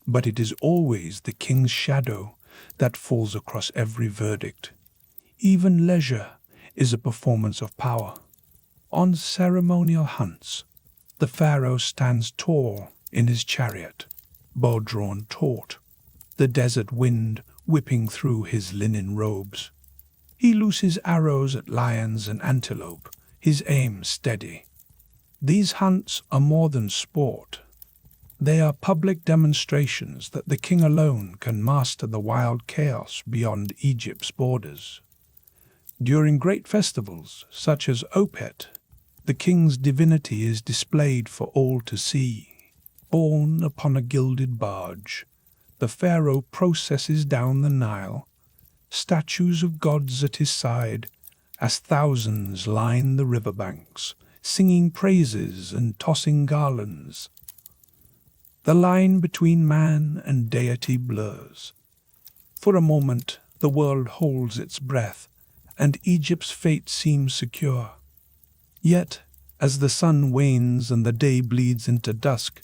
but it is always the king's shadow that falls across every verdict. Even leisure is a performance of power. On ceremonial hunts, the pharaoh stands tall in his chariot, bow drawn taut, the desert wind whipping through his linen robes. He looses arrows at lions and antelope, his aim steady. These hunts are more than sport. They are public demonstrations that the king alone can master the wild chaos beyond Egypt's borders. During great festivals, such as Opet, the king's divinity is displayed for all to see. Borne upon a gilded barge, the pharaoh processes down the Nile, statues of gods at his side, as thousands line the riverbanks, singing praises and tossing garlands. The line between man and deity blurs. For a moment, the world holds its breath, and Egypt's fate seems secure. Yet, as the sun wanes and the day bleeds into dusk,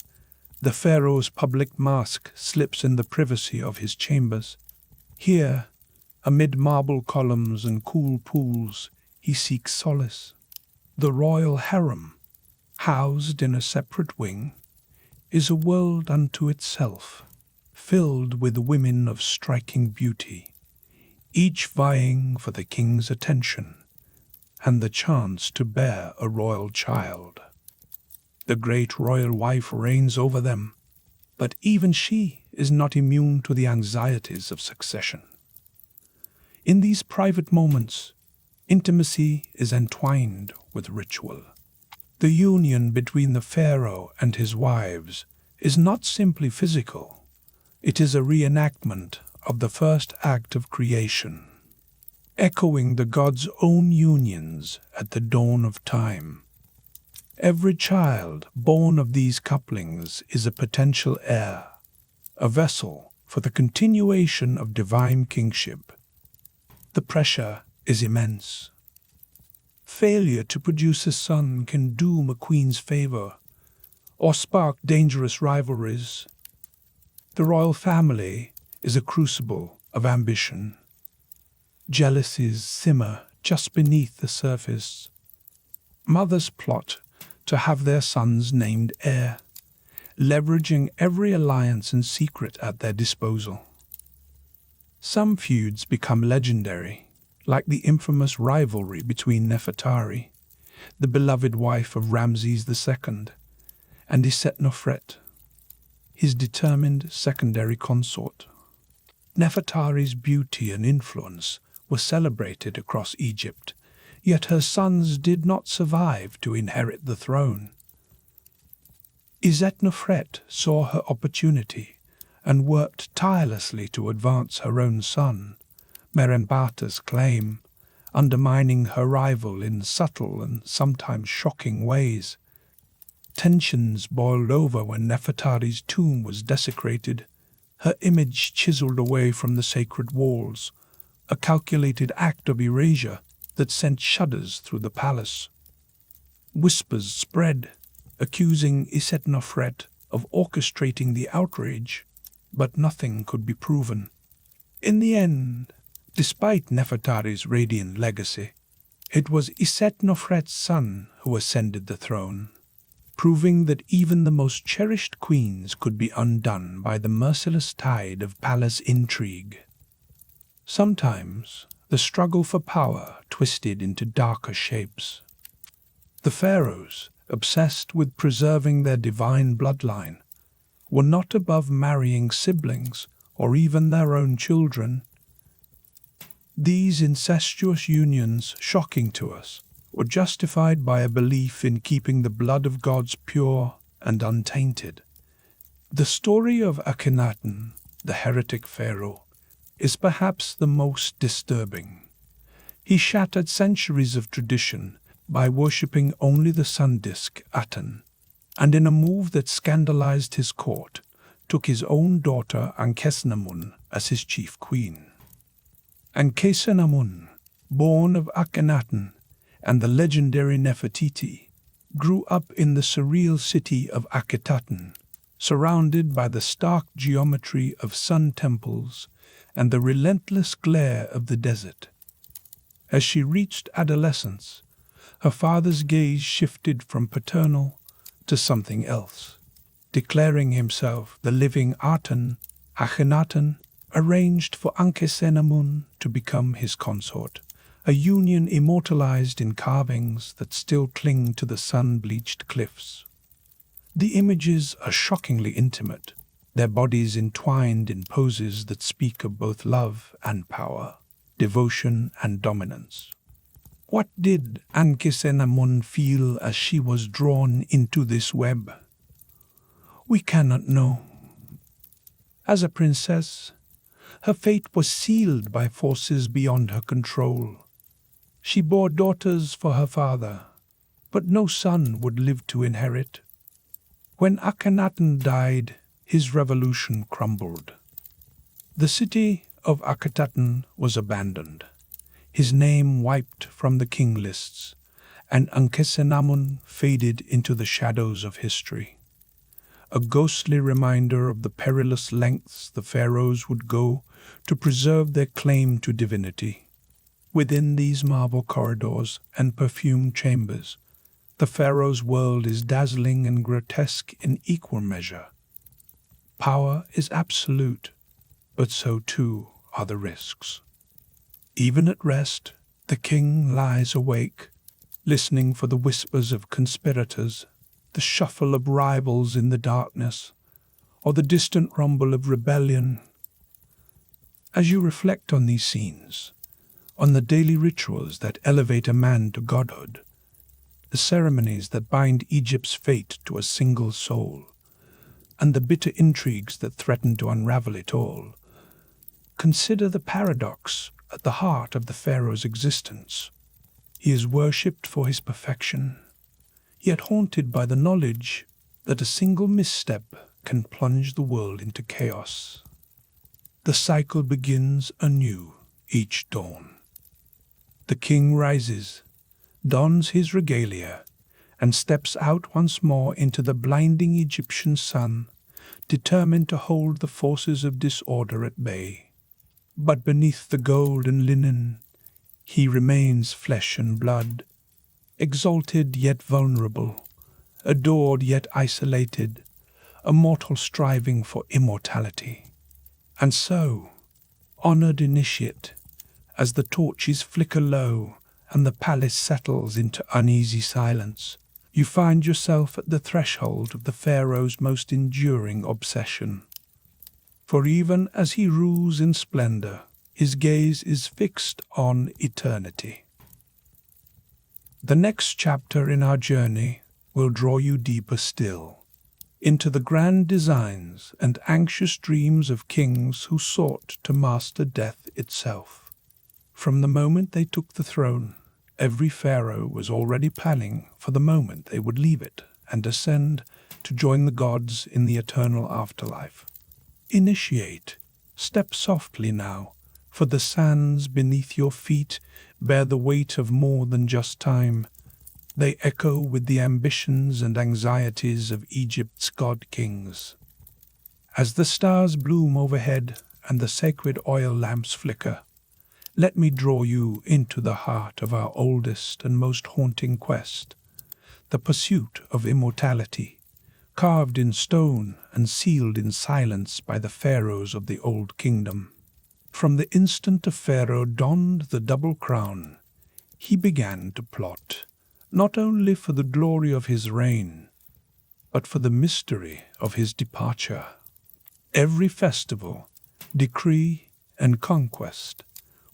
the pharaoh's public mask slips in the privacy of his chambers. Here, amid marble columns and cool pools, he seeks solace. The royal harem, housed in a separate wing, is a world unto itself, filled with women of striking beauty, each vying for the king's attention and the chance to bear a royal child. The great royal wife reigns over them, but even she is not immune to the anxieties of succession. In these private moments, intimacy is entwined with ritual. The union between the pharaoh and his wives is not simply physical. It is a reenactment of the first act of creation, echoing the gods' own unions at the dawn of time. Every child born of these couplings is a potential heir, a vessel for the continuation of divine kingship. The pressure is immense. Failure to produce a son can doom a queen's favor or spark dangerous rivalries. The royal family is a crucible of ambition. Jealousies simmer just beneath the surface. Mothers plot to have their sons named heir, leveraging every alliance and secret at their disposal. Some feuds become legendary, like the infamous rivalry between Nefertari, the beloved wife of Ramses II, and Isetnofret, his determined secondary consort. Nefertari's beauty and influence were celebrated across Egypt, yet her sons did not survive to inherit the throne. Isetnofret saw her opportunity and worked tirelessly to advance her own son, Merenbata's claim, undermining her rival in subtle and sometimes shocking ways. Tensions boiled over when Nefertari's tomb was desecrated, her image chiseled away from the sacred walls, a calculated act of erasure that sent shudders through the palace. Whispers spread, accusing Isetnofret of orchestrating the outrage, but nothing could be proven. In the end, despite Nefertari's radiant legacy, it was Isetnofret's son who ascended the throne, proving that even the most cherished queens could be undone by the merciless tide of palace intrigue. Sometimes, the struggle for power twisted into darker shapes. The pharaohs, obsessed with preserving their divine bloodline, were not above marrying siblings or even their own children. These incestuous unions, shocking to us, were justified by a belief in keeping the blood of gods pure and untainted. The story of Akhenaten, the heretic pharaoh, is perhaps the most disturbing. He shattered centuries of tradition by worshipping only the sun disk Aten, and in a move that scandalized his court, took his own daughter Ankhesenamun as his chief queen. Ankhesenamun, born of Akhenaten and the legendary Nefertiti, grew up in the surreal city of Akhetaten, surrounded by the stark geometry of sun temples and the relentless glare of the desert. As she reached adolescence, her father's gaze shifted from paternal to something else. Declaring himself the living Aten, Akhenaten arranged for Ankhesenamun to become his consort, a union immortalized in carvings that still cling to the sun-bleached cliffs. The images are shockingly intimate, their bodies entwined in poses that speak of both love and power, devotion and dominance. What did Ankhesenamun feel as she was drawn into this web? We cannot know. As a princess, her fate was sealed by forces beyond her control. She bore daughters for her father, but no son would live to inherit. When Akhenaten died, his revolution crumbled. The city of Akhetaten was abandoned, his name wiped from the king lists, and Ankhesenamun faded into the shadows of history. A ghostly reminder of the perilous lengths the pharaohs would go to preserve their claim to divinity. Within these marble corridors and perfumed chambers, the pharaoh's world is dazzling and grotesque in equal measure. Power is absolute, but so too are the risks. Even at rest, the king lies awake, listening for the whispers of conspirators, the shuffle of rivals in the darkness, or the distant rumble of rebellion. As you reflect on these scenes, on the daily rituals that elevate a man to godhood, the ceremonies that bind Egypt's fate to a single soul, and the bitter intrigues that threaten to unravel it all, consider the paradox at the heart of the pharaoh's existence. He is worshipped for his perfection, yet haunted by the knowledge that a single misstep can plunge the world into chaos. The cycle begins anew each dawn. The king rises, dons his regalia, and steps out once more into the blinding Egyptian sun, determined to hold the forces of disorder at bay. But beneath the gold and linen, he remains flesh and blood, exalted yet vulnerable, adored yet isolated, a mortal striving for immortality. And so, honored initiate, as the torches flicker low and the palace settles into uneasy silence, you find yourself at the threshold of the pharaoh's most enduring obsession. For even as he rules in splendor, his gaze is fixed on eternity. The next chapter in our journey will draw you deeper still, into the grand designs and anxious dreams of kings who sought to master death itself. From the moment they took the throne, every pharaoh was already planning for the moment they would leave it and ascend to join the gods in the eternal afterlife. Initiate. Step softly now, for the sands beneath your feet bear the weight of more than just time. They echo with the ambitions and anxieties of Egypt's god-kings. As the stars bloom overhead and the sacred oil lamps flicker, let me draw you into the heart of our oldest and most haunting quest, the pursuit of immortality, carved in stone and sealed in silence by the pharaohs of the Old Kingdom. From the instant a pharaoh donned the double crown, he began to plot, not only for the glory of his reign, but for the mystery of his departure. Every festival, decree, and conquest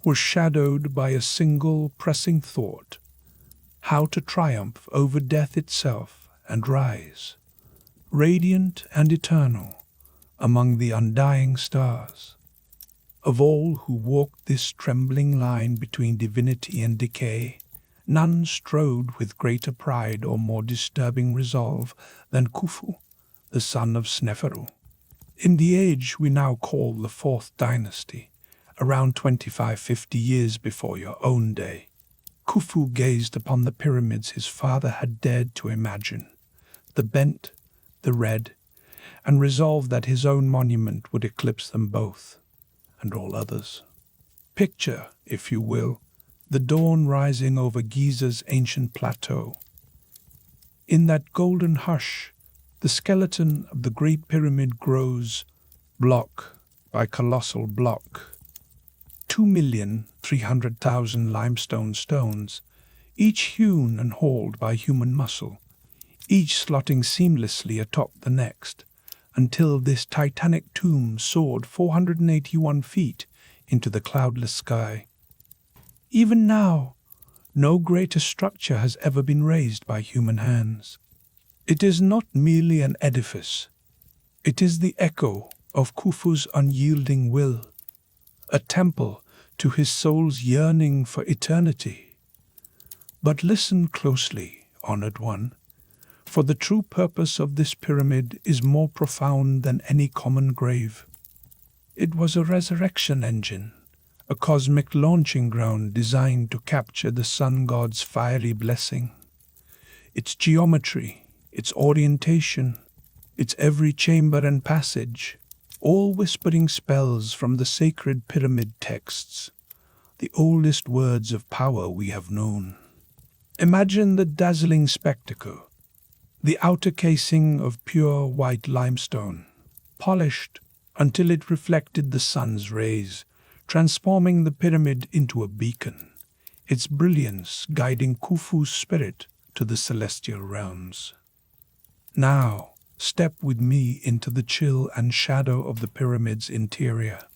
was shadowed by a single pressing thought: how to triumph over death itself and rise, radiant and eternal, among the undying stars. Of all who walked this trembling line between divinity and decay, none strode with greater pride or more disturbing resolve than Khufu, the son of Sneferu. In the age we now call the Fourth Dynasty, around 25-50 years before your own day, Khufu gazed upon the pyramids his father had dared to imagine, the bent, the red, and resolved that his own monument would eclipse them both, and all others. Picture, if you will, the dawn rising over Giza's ancient plateau. In that golden hush, the skeleton of the Great Pyramid grows, block by colossal block. 2,300,000 limestone stones, each hewn and hauled by human muscle, each slotting seamlessly atop the next, until this titanic tomb soared 481 feet into the cloudless sky. Even now, no greater structure has ever been raised by human hands. It is not merely an edifice. It is the echo of Khufu's unyielding will, a temple to his soul's yearning for eternity. But listen closely, honored one, for the true purpose of this pyramid is more profound than any common grave. It was a resurrection engine, a cosmic launching ground designed to capture the sun god's fiery blessing. Its geometry, its orientation, its every chamber and passage, all whispering spells from the sacred pyramid texts, the oldest words of power we have known. Imagine the dazzling spectacle, the outer casing of pure white limestone, polished until it reflected the sun's rays, transforming the pyramid into a beacon, its brilliance guiding Khufu's spirit to the celestial realms. Now, step with me into the chill and shadow of the pyramid's interior.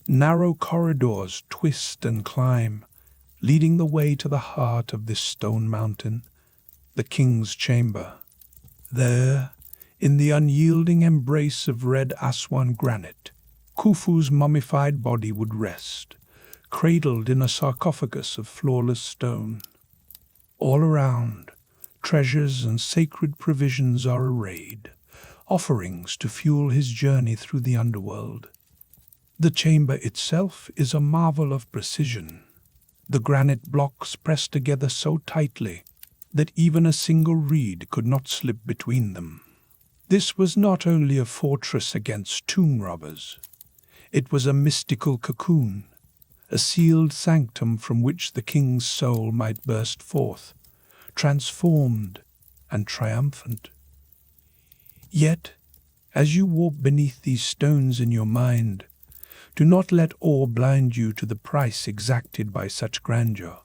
Narrow corridors twist and climb, leading the way to the heart of this stone mountain, the king's chamber. There, in the unyielding embrace of red Aswan granite, Khufu's mummified body would rest, cradled in a sarcophagus of flawless stone. All around, treasures and sacred provisions are arrayed, offerings to fuel his journey through the underworld. The chamber itself is a marvel of precision, the granite blocks pressed together so tightly that even a single reed could not slip between them. This was not only a fortress against tomb robbers, it was a mystical cocoon, a sealed sanctum from which the king's soul might burst forth, transformed and triumphant. Yet, as you walk beneath these stones in your mind, do not let awe blind you to the price exacted by such grandeur.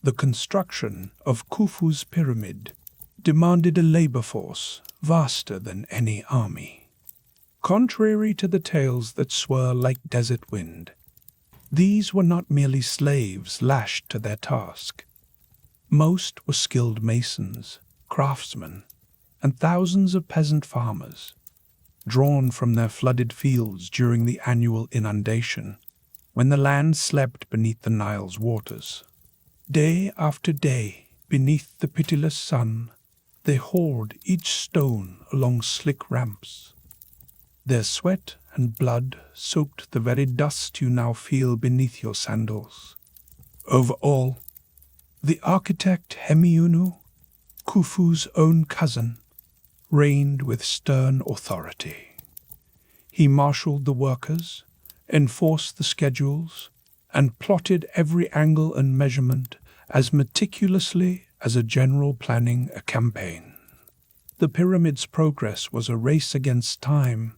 The construction of Khufu's pyramid demanded a labor force vaster than any army. Contrary to the tales that swirl like desert wind, these were not merely slaves lashed to their task. Most were skilled masons, craftsmen, and thousands of peasant farmers, drawn from their flooded fields during the annual inundation. when the land slept beneath the Nile's waters. Day after day, beneath the pitiless sun, they hauled each stone along slick ramps. Their sweat and blood soaked the very dust you now feel beneath your sandals. Over all, the architect Hemiunu, Khufu's own cousin, reigned with stern authority. He marshaled the workers, enforced the schedules, and plotted every angle and measurement as meticulously as a general planning a campaign. The pyramid's progress was a race against time,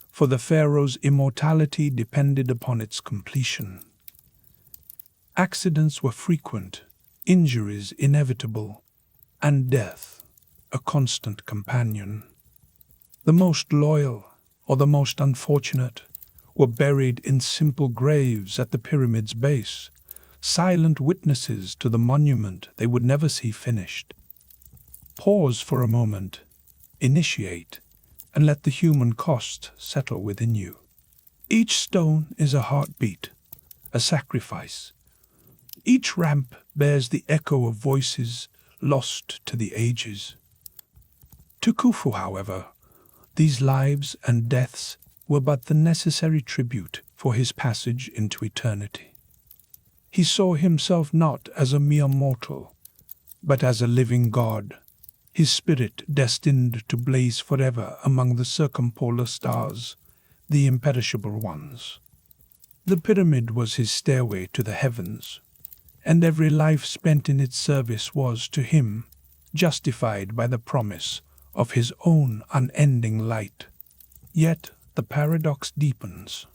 for the pharaoh's immortality depended upon its completion. Accidents were frequent, injuries inevitable, and death a constant companion. The most loyal, or the most unfortunate, were buried in simple graves at the pyramid's base, silent witnesses to the monument they would never see finished. Pause for a moment, initiate, and let the human cost settle within you. Each stone is a heartbeat, a sacrifice. Each ramp bears the echo of voices lost to the ages. To Khufu, however, these lives and deaths were but the necessary tribute for his passage into eternity. He saw himself not as a mere mortal, but as a living god, his spirit destined to blaze forever among the circumpolar stars, the imperishable ones. The pyramid was his stairway to the heavens, and every life spent in its service was, to him, justified by the promise of his own unending light. Yet the paradox deepens.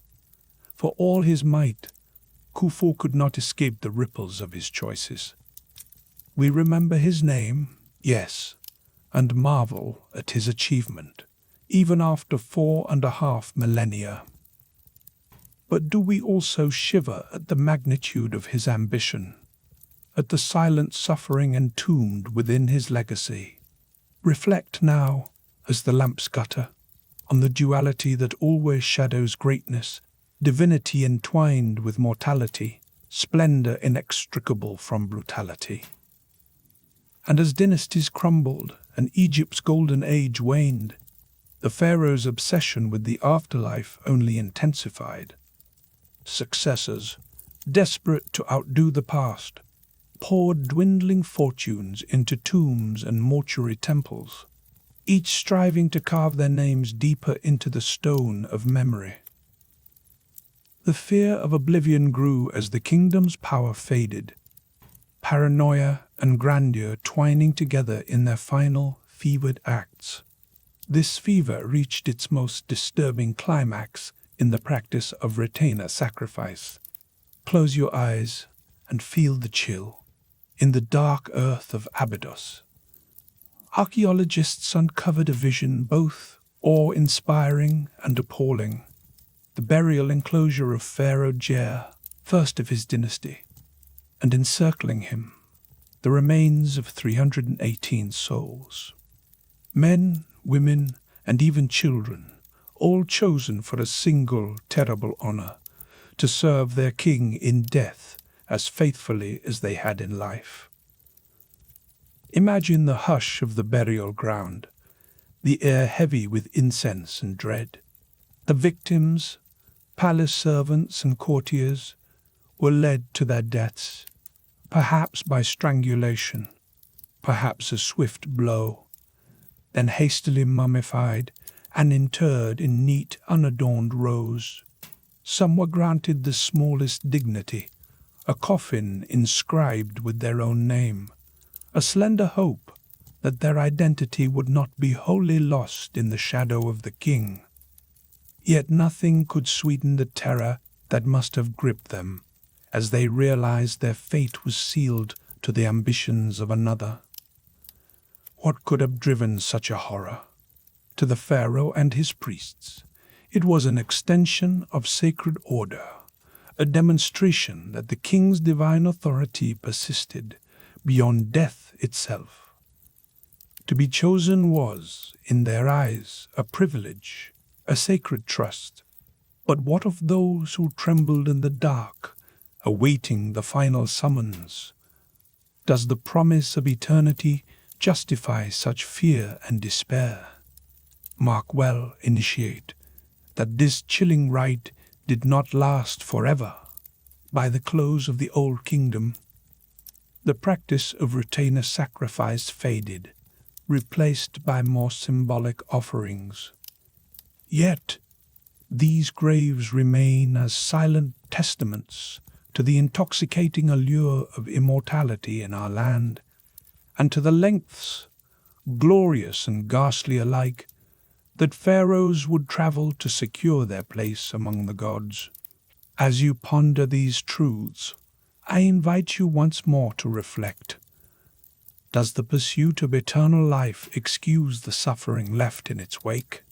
For all his might, Khufu could not escape the ripples of his choices. We remember his name, yes, and marvel at his achievement, even after 4.5 millennia. But do we also shiver at the magnitude of his ambition, at the silent suffering entombed within his legacy? Reflect now, as the lamps gutter, on the duality that always shadows greatness, divinity entwined with mortality, splendor inextricable from brutality. And as dynasties crumbled and Egypt's golden age waned, the pharaoh's obsession with the afterlife only intensified. Successors, desperate to outdo the past, poured dwindling fortunes into tombs and mortuary temples, each striving to carve their names deeper into the stone of memory. The fear of oblivion grew as the kingdom's power faded, paranoia and grandeur twining together in their final, fevered acts. This fever reached its most disturbing climax in the practice of retainer sacrifice. Close your eyes and feel the chill. In the dark earth of Abydos, archaeologists uncovered a vision both awe-inspiring and appalling. The burial enclosure of Pharaoh Jer, first of his dynasty, and encircling him, the remains of 318 souls. Men, women, and even children, all chosen for a single terrible honor, to serve their king in death as faithfully as they had in life. Imagine the hush of the burial ground, the air heavy with incense and dread. The victims, palace servants and courtiers, were led to their deaths, perhaps by strangulation, perhaps a swift blow, then hastily mummified and interred in neat, unadorned rows. Some were granted the smallest dignity, a coffin inscribed with their own name, a slender hope that their identity would not be wholly lost in the shadow of the king. Yet nothing could sweeten the terror that must have gripped them as they realized their fate was sealed to the ambitions of another. What could have driven such a horror? To the pharaoh and his priests, it was an extension of sacred order, a demonstration that the king's divine authority persisted beyond death itself. To be chosen was, in their eyes, a privilege, a sacred trust. But what of those who trembled in the dark, awaiting the final summons? Does the promise of eternity justify such fear and despair? Mark well, initiate, that this chilling rite did not last forever. By the close of the Old Kingdom, the practice of retainer sacrifice faded, replaced by more symbolic offerings. Yet, these graves remain as silent testaments to the intoxicating allure of immortality in our land, and to the lengths, glorious and ghastly alike, that pharaohs would travel to secure their place among the gods. As you ponder these truths, I invite you once more to reflect. Does the pursuit of eternal life excuse the suffering left in its wake?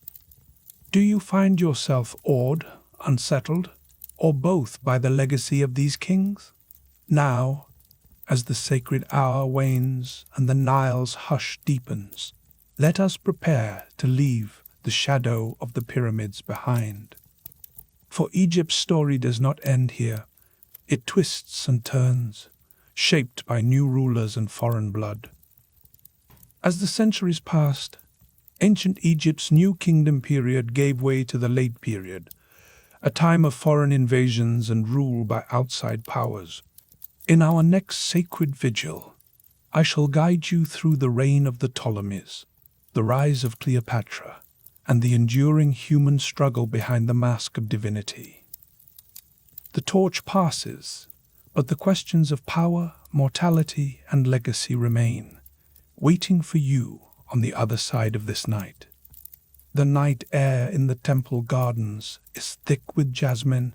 Do you find yourself awed, unsettled, or both by the legacy of these kings? Now, as the sacred hour wanes and the Nile's hush deepens, let us prepare to leave the shadow of the pyramids behind. For Egypt's story does not end here. It twists and turns, shaped by new rulers and foreign blood. As the centuries passed, ancient Egypt's New Kingdom period gave way to the Late Period, a time of foreign invasions and rule by outside powers. In our next sacred vigil, I shall guide you through the reign of the Ptolemies, the rise of Cleopatra, and the enduring human struggle behind the mask of divinity. The torch passes, but the questions of power, mortality, and legacy remain, waiting for you on the other side of this night. The night air in the temple gardens is thick with jasmine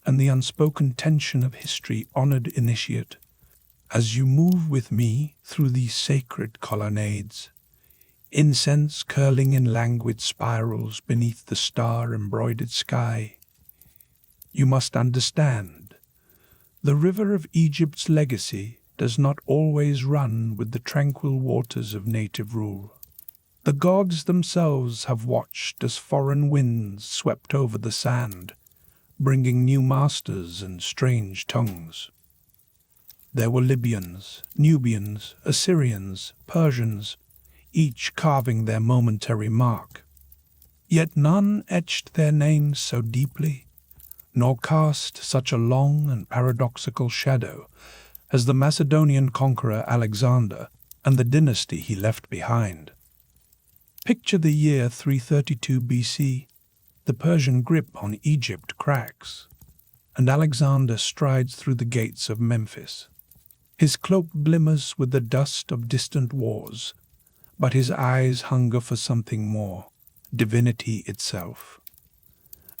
and the unspoken tension of history honored initiate. As you move with me through these sacred colonnades, incense curling in languid spirals beneath the star-embroidered sky, you must understand, the river of Egypt's legacy does not always run with the tranquil waters of native rule. The gods themselves have watched as foreign winds swept over the sand, bringing new masters and strange tongues. There were Libyans, Nubians, Assyrians, Persians, each carving their momentary mark. Yet none etched their names so deeply, nor cast such a long and paradoxical shadow as the Macedonian conqueror Alexander and the dynasty he left behind. Picture the year 332 BC. The Persian grip on Egypt cracks, and Alexander strides through the gates of Memphis. His cloak glimmers with the dust of distant wars, but his eyes hunger for something more, divinity itself.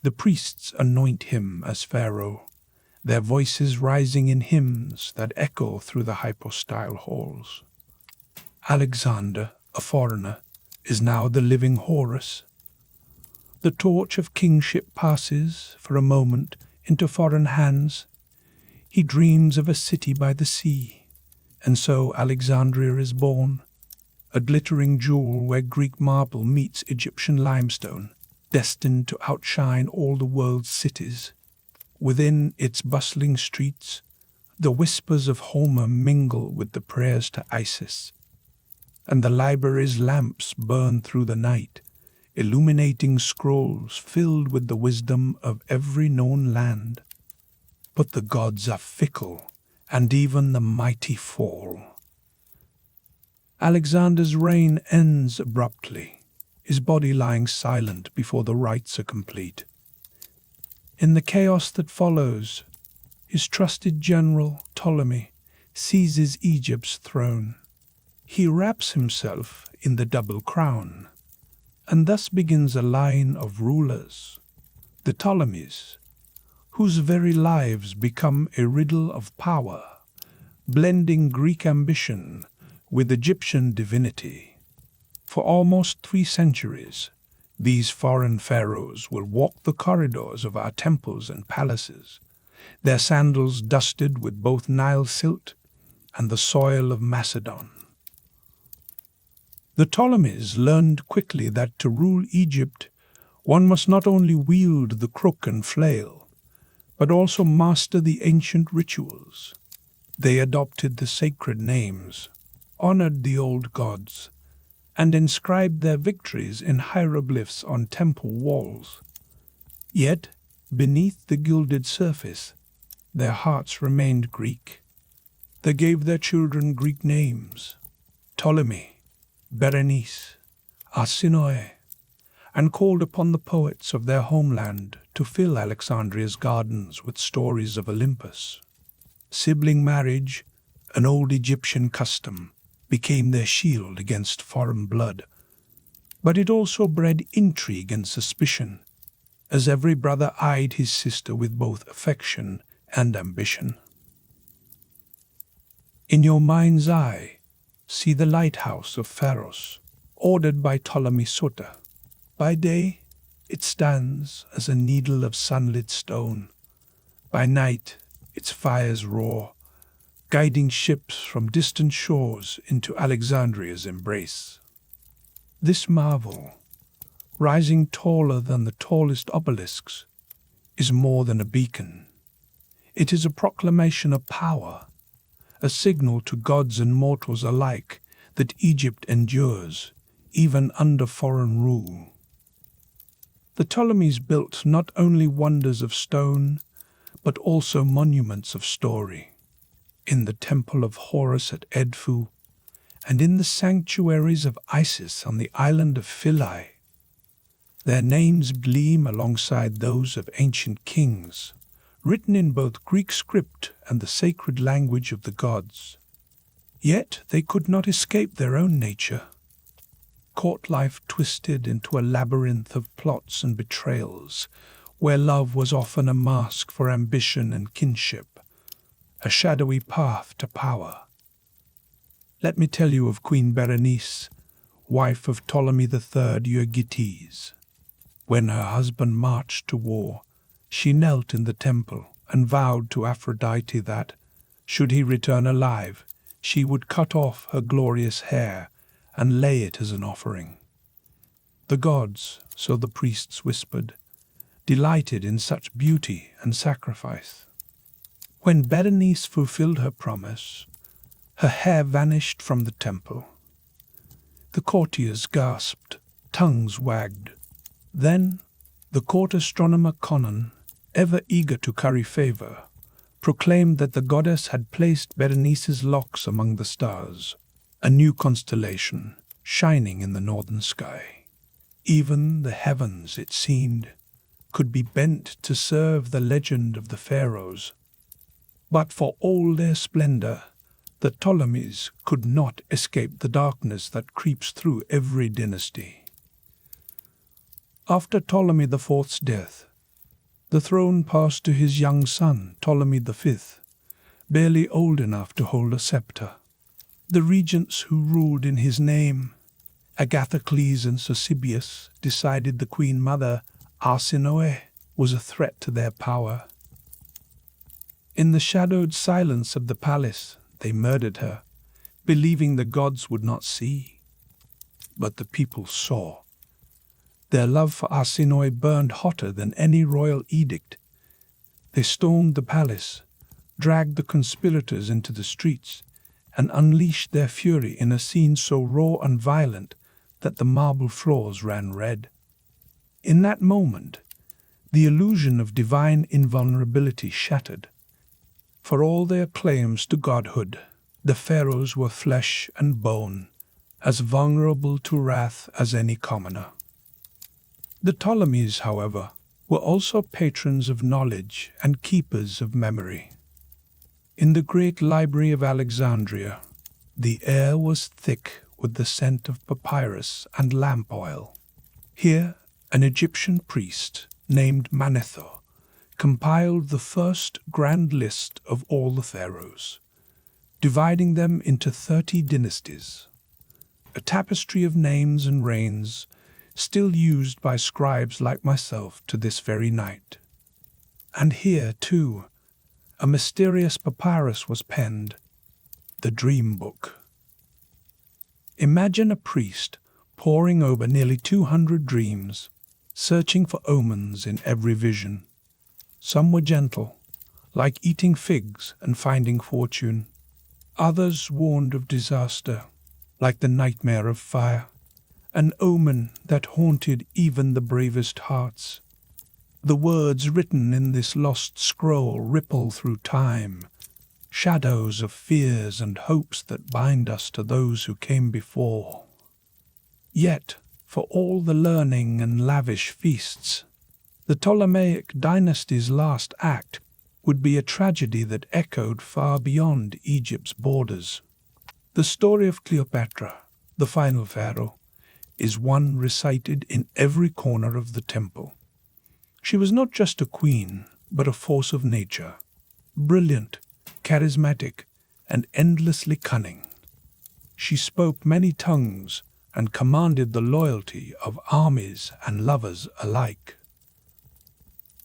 The priests anoint him as pharaoh, their voices rising in hymns that echo through the hypostyle halls. Alexander, a foreigner, is now the living Horus. The torch of kingship passes, for a moment, into foreign hands. He dreams of a city by the sea, and so Alexandria is born, a glittering jewel where Greek marble meets Egyptian limestone, destined to outshine all the world's cities. Within its bustling streets, the whispers of Homer mingle with the prayers to Isis, and the library's lamps burn through the night, illuminating scrolls filled with the wisdom of every known land. But the gods are fickle, and even the mighty fall. Alexander's reign ends abruptly, his body lying silent before the rites are complete. In the chaos that follows, his trusted general, Ptolemy, seizes Egypt's throne. He wraps himself in the double crown, and thus begins a line of rulers, the Ptolemies, whose very lives become a riddle of power, blending Greek ambition with Egyptian divinity. For almost 3 centuries, these foreign pharaohs will walk the corridors of our temples and palaces, their sandals dusted with both Nile silt and the soil of Macedon. The Ptolemies learned quickly that to rule Egypt, One must not only wield the crook and flail, but also master the ancient rituals. They adopted the sacred names, honored the old gods, and inscribed their victories in hieroglyphs on temple walls. Yet, beneath the gilded surface, their hearts remained Greek. They gave their children Greek names: Ptolemy, Berenice, Arsinoe, and called upon the poets of their homeland to fill Alexandria's gardens with stories of Olympus. Sibling marriage, an old Egyptian custom, became their shield against foreign blood. But it also bred intrigue and suspicion, as every brother eyed his sister with both affection and ambition. In your mind's eye, see the lighthouse of Pharos, ordered by Ptolemy Soter. By day, it stands as a needle of sunlit stone. By night, its fires roar, guiding ships from distant shores into Alexandria's embrace. This marvel, rising taller than the tallest obelisks, is more than a beacon. It is a proclamation of power, a signal to gods and mortals alike that Egypt endures, even under foreign rule. The Ptolemies built not only wonders of stone, but also monuments of story. In the temple of Horus at Edfu, and in the sanctuaries of Isis on the island of Philae, their names gleam alongside those of ancient kings, written in both Greek script and the sacred language of the gods. Yet they could not escape their own nature. Court life twisted into a labyrinth of plots and betrayals, where love was often a mask for ambition and kinship, a shadowy path to power. Let me tell you of Queen Berenice, wife of Ptolemy III Euergetes. When her husband marched to war, she knelt in the temple and vowed to Aphrodite that, should he return alive, she would cut off her glorious hair and lay it as an offering. The gods, so the priests whispered, delighted in such beauty and sacrifice. When Berenice fulfilled her promise, her hair vanished from the temple. The courtiers gasped, tongues wagged. Then, the court astronomer Conon, ever eager to curry favor, proclaimed that the goddess had placed Berenice's locks among the stars, a new constellation shining in the northern sky. Even the heavens, it seemed, could be bent to serve the legend of the pharaohs. But for all their splendor, the Ptolemies could not escape the darkness that creeps through every dynasty. After Ptolemy IV's death, the throne passed to his young son, Ptolemy V, barely old enough to hold a scepter. The regents who ruled in his name, Agathocles and Sosibius, decided the queen mother, Arsinoe, was a threat to their power. In the shadowed silence of the palace, they murdered her, believing the gods would not see. But the people saw. Their love for Arsinoe burned hotter than any royal edict. They stormed the palace, dragged the conspirators into the streets, and unleashed their fury in a scene so raw and violent that the marble floors ran red. In that moment, the illusion of divine invulnerability shattered. For all their claims to godhood, the pharaohs were flesh and bone, as vulnerable to wrath as any commoner. The Ptolemies, however, were also patrons of knowledge and keepers of memory. In the great library of Alexandria, the air was thick with the scent of papyrus and lamp oil. Here, an Egyptian priest named Manetho compiled the first grand list of all the pharaohs, dividing them into 30 dynasties, a tapestry of names and reigns still used by scribes like myself to this very night. And here, too, a mysterious papyrus was penned, the Dream Book. Imagine a priest poring over nearly 200 dreams, searching for omens in every vision. Some were gentle, like eating figs and finding fortune. Others warned of disaster, like the nightmare of fire, an omen that haunted even the bravest hearts. The words written in this lost scroll ripple through time, shadows of fears and hopes that bind us to those who came before. Yet, for all the learning and lavish feasts, the Ptolemaic dynasty's last act would be a tragedy that echoed far beyond Egypt's borders. The story of Cleopatra, the final pharaoh, is one recited in every corner of the temple. She was not just a queen, but a force of nature, brilliant, charismatic, and endlessly cunning. She spoke many tongues and commanded the loyalty of armies and lovers alike.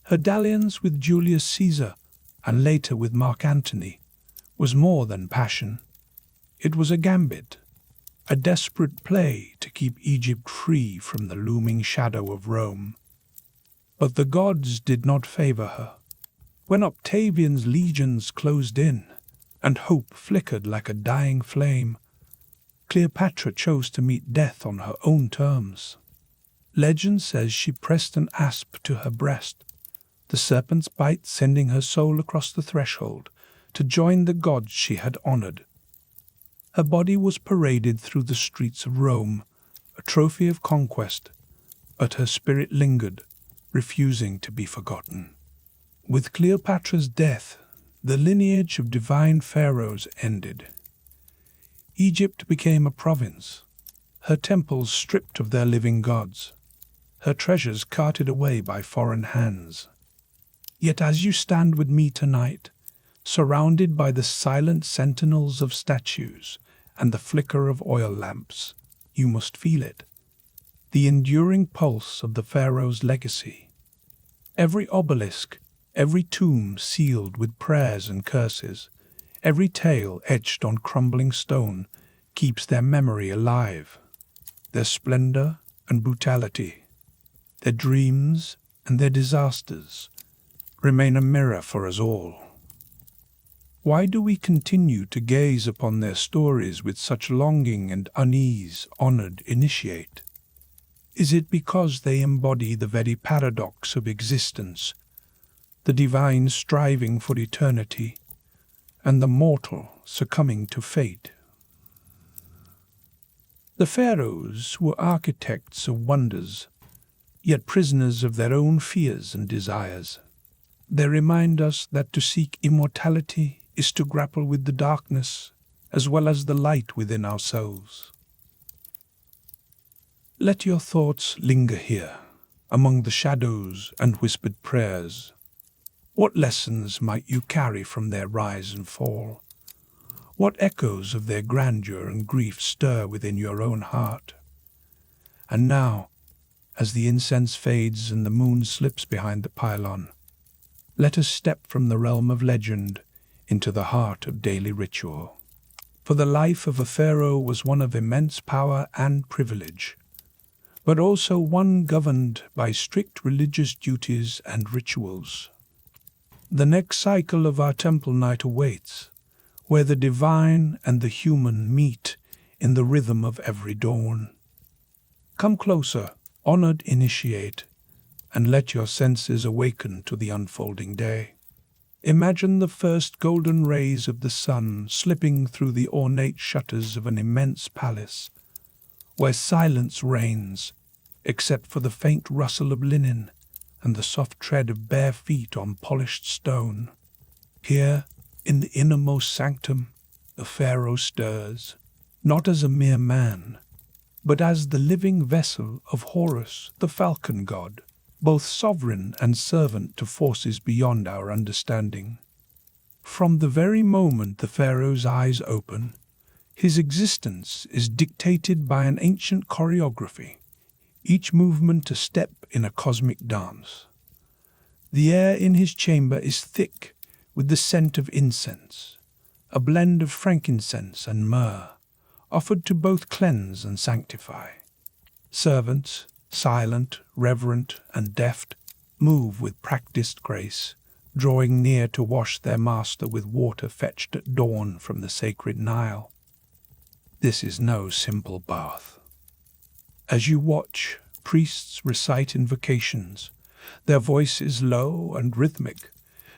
Her dalliance with Julius Caesar, and later with Mark Antony, was more than passion. It was a gambit, a desperate play to keep Egypt free from the looming shadow of Rome. But the gods did not favor her. When Octavian's legions closed in, and hope flickered like a dying flame, Cleopatra chose to meet death on her own terms. Legend says she pressed an asp to her breast, the serpent's bite sending her soul across the threshold to join the gods she had honored. Her body was paraded through the streets of Rome, a trophy of conquest, but her spirit lingered, refusing to be forgotten. With Cleopatra's death, the lineage of divine pharaohs ended. Egypt became a province, her temples stripped of their living gods, her treasures carted away by foreign hands. Yet as you stand with me tonight, surrounded by the silent sentinels of statues and the flicker of oil lamps, you must feel it, the enduring pulse of the pharaoh's legacy. Every obelisk, every tomb sealed with prayers and curses, every tale etched on crumbling stone keeps their memory alive, their splendor and brutality, their dreams and their disasters remain a mirror for us all. Why do we continue to gaze upon their stories with such longing and unease, honored initiate? Is it because they embody the very paradox of existence, the divine striving for eternity, and the mortal succumbing to fate? The pharaohs were architects of wonders, yet prisoners of their own fears and desires. They remind us that to seek immortality is to grapple with the darkness as well as the light within ourselves. Let your thoughts linger here, among the shadows and whispered prayers. What lessons might you carry from their rise and fall? What echoes of their grandeur and grief stir within your own heart? And now, as the incense fades and the moon slips behind the pylon, let us step from the realm of legend into the heart of daily ritual. For the life of a pharaoh was one of immense power and privilege, but also one governed by strict religious duties and rituals. The next cycle of our temple night awaits, where the divine and the human meet in the rhythm of every dawn. Come closer, honored initiate, and let your senses awaken to the unfolding day. Imagine the first golden rays of the sun slipping through the ornate shutters of an immense palace, where silence reigns, except for the faint rustle of linen and the soft tread of bare feet on polished stone. Here, in the innermost sanctum, the pharaoh stirs, not as a mere man, but as the living vessel of Horus, the falcon god, both sovereign and servant to forces beyond our understanding. From the very moment the pharaoh's eyes open, his existence is dictated by an ancient choreography, each movement a step in a cosmic dance. The air in his chamber is thick with the scent of incense, a blend of frankincense and myrrh, offered to both cleanse and sanctify. Servants, silent, reverent, and deft, move with practiced grace, drawing near to wash their master with water fetched at dawn from the sacred Nile. This is no simple bath. As you watch, priests recite invocations. Their voice is low and rhythmic,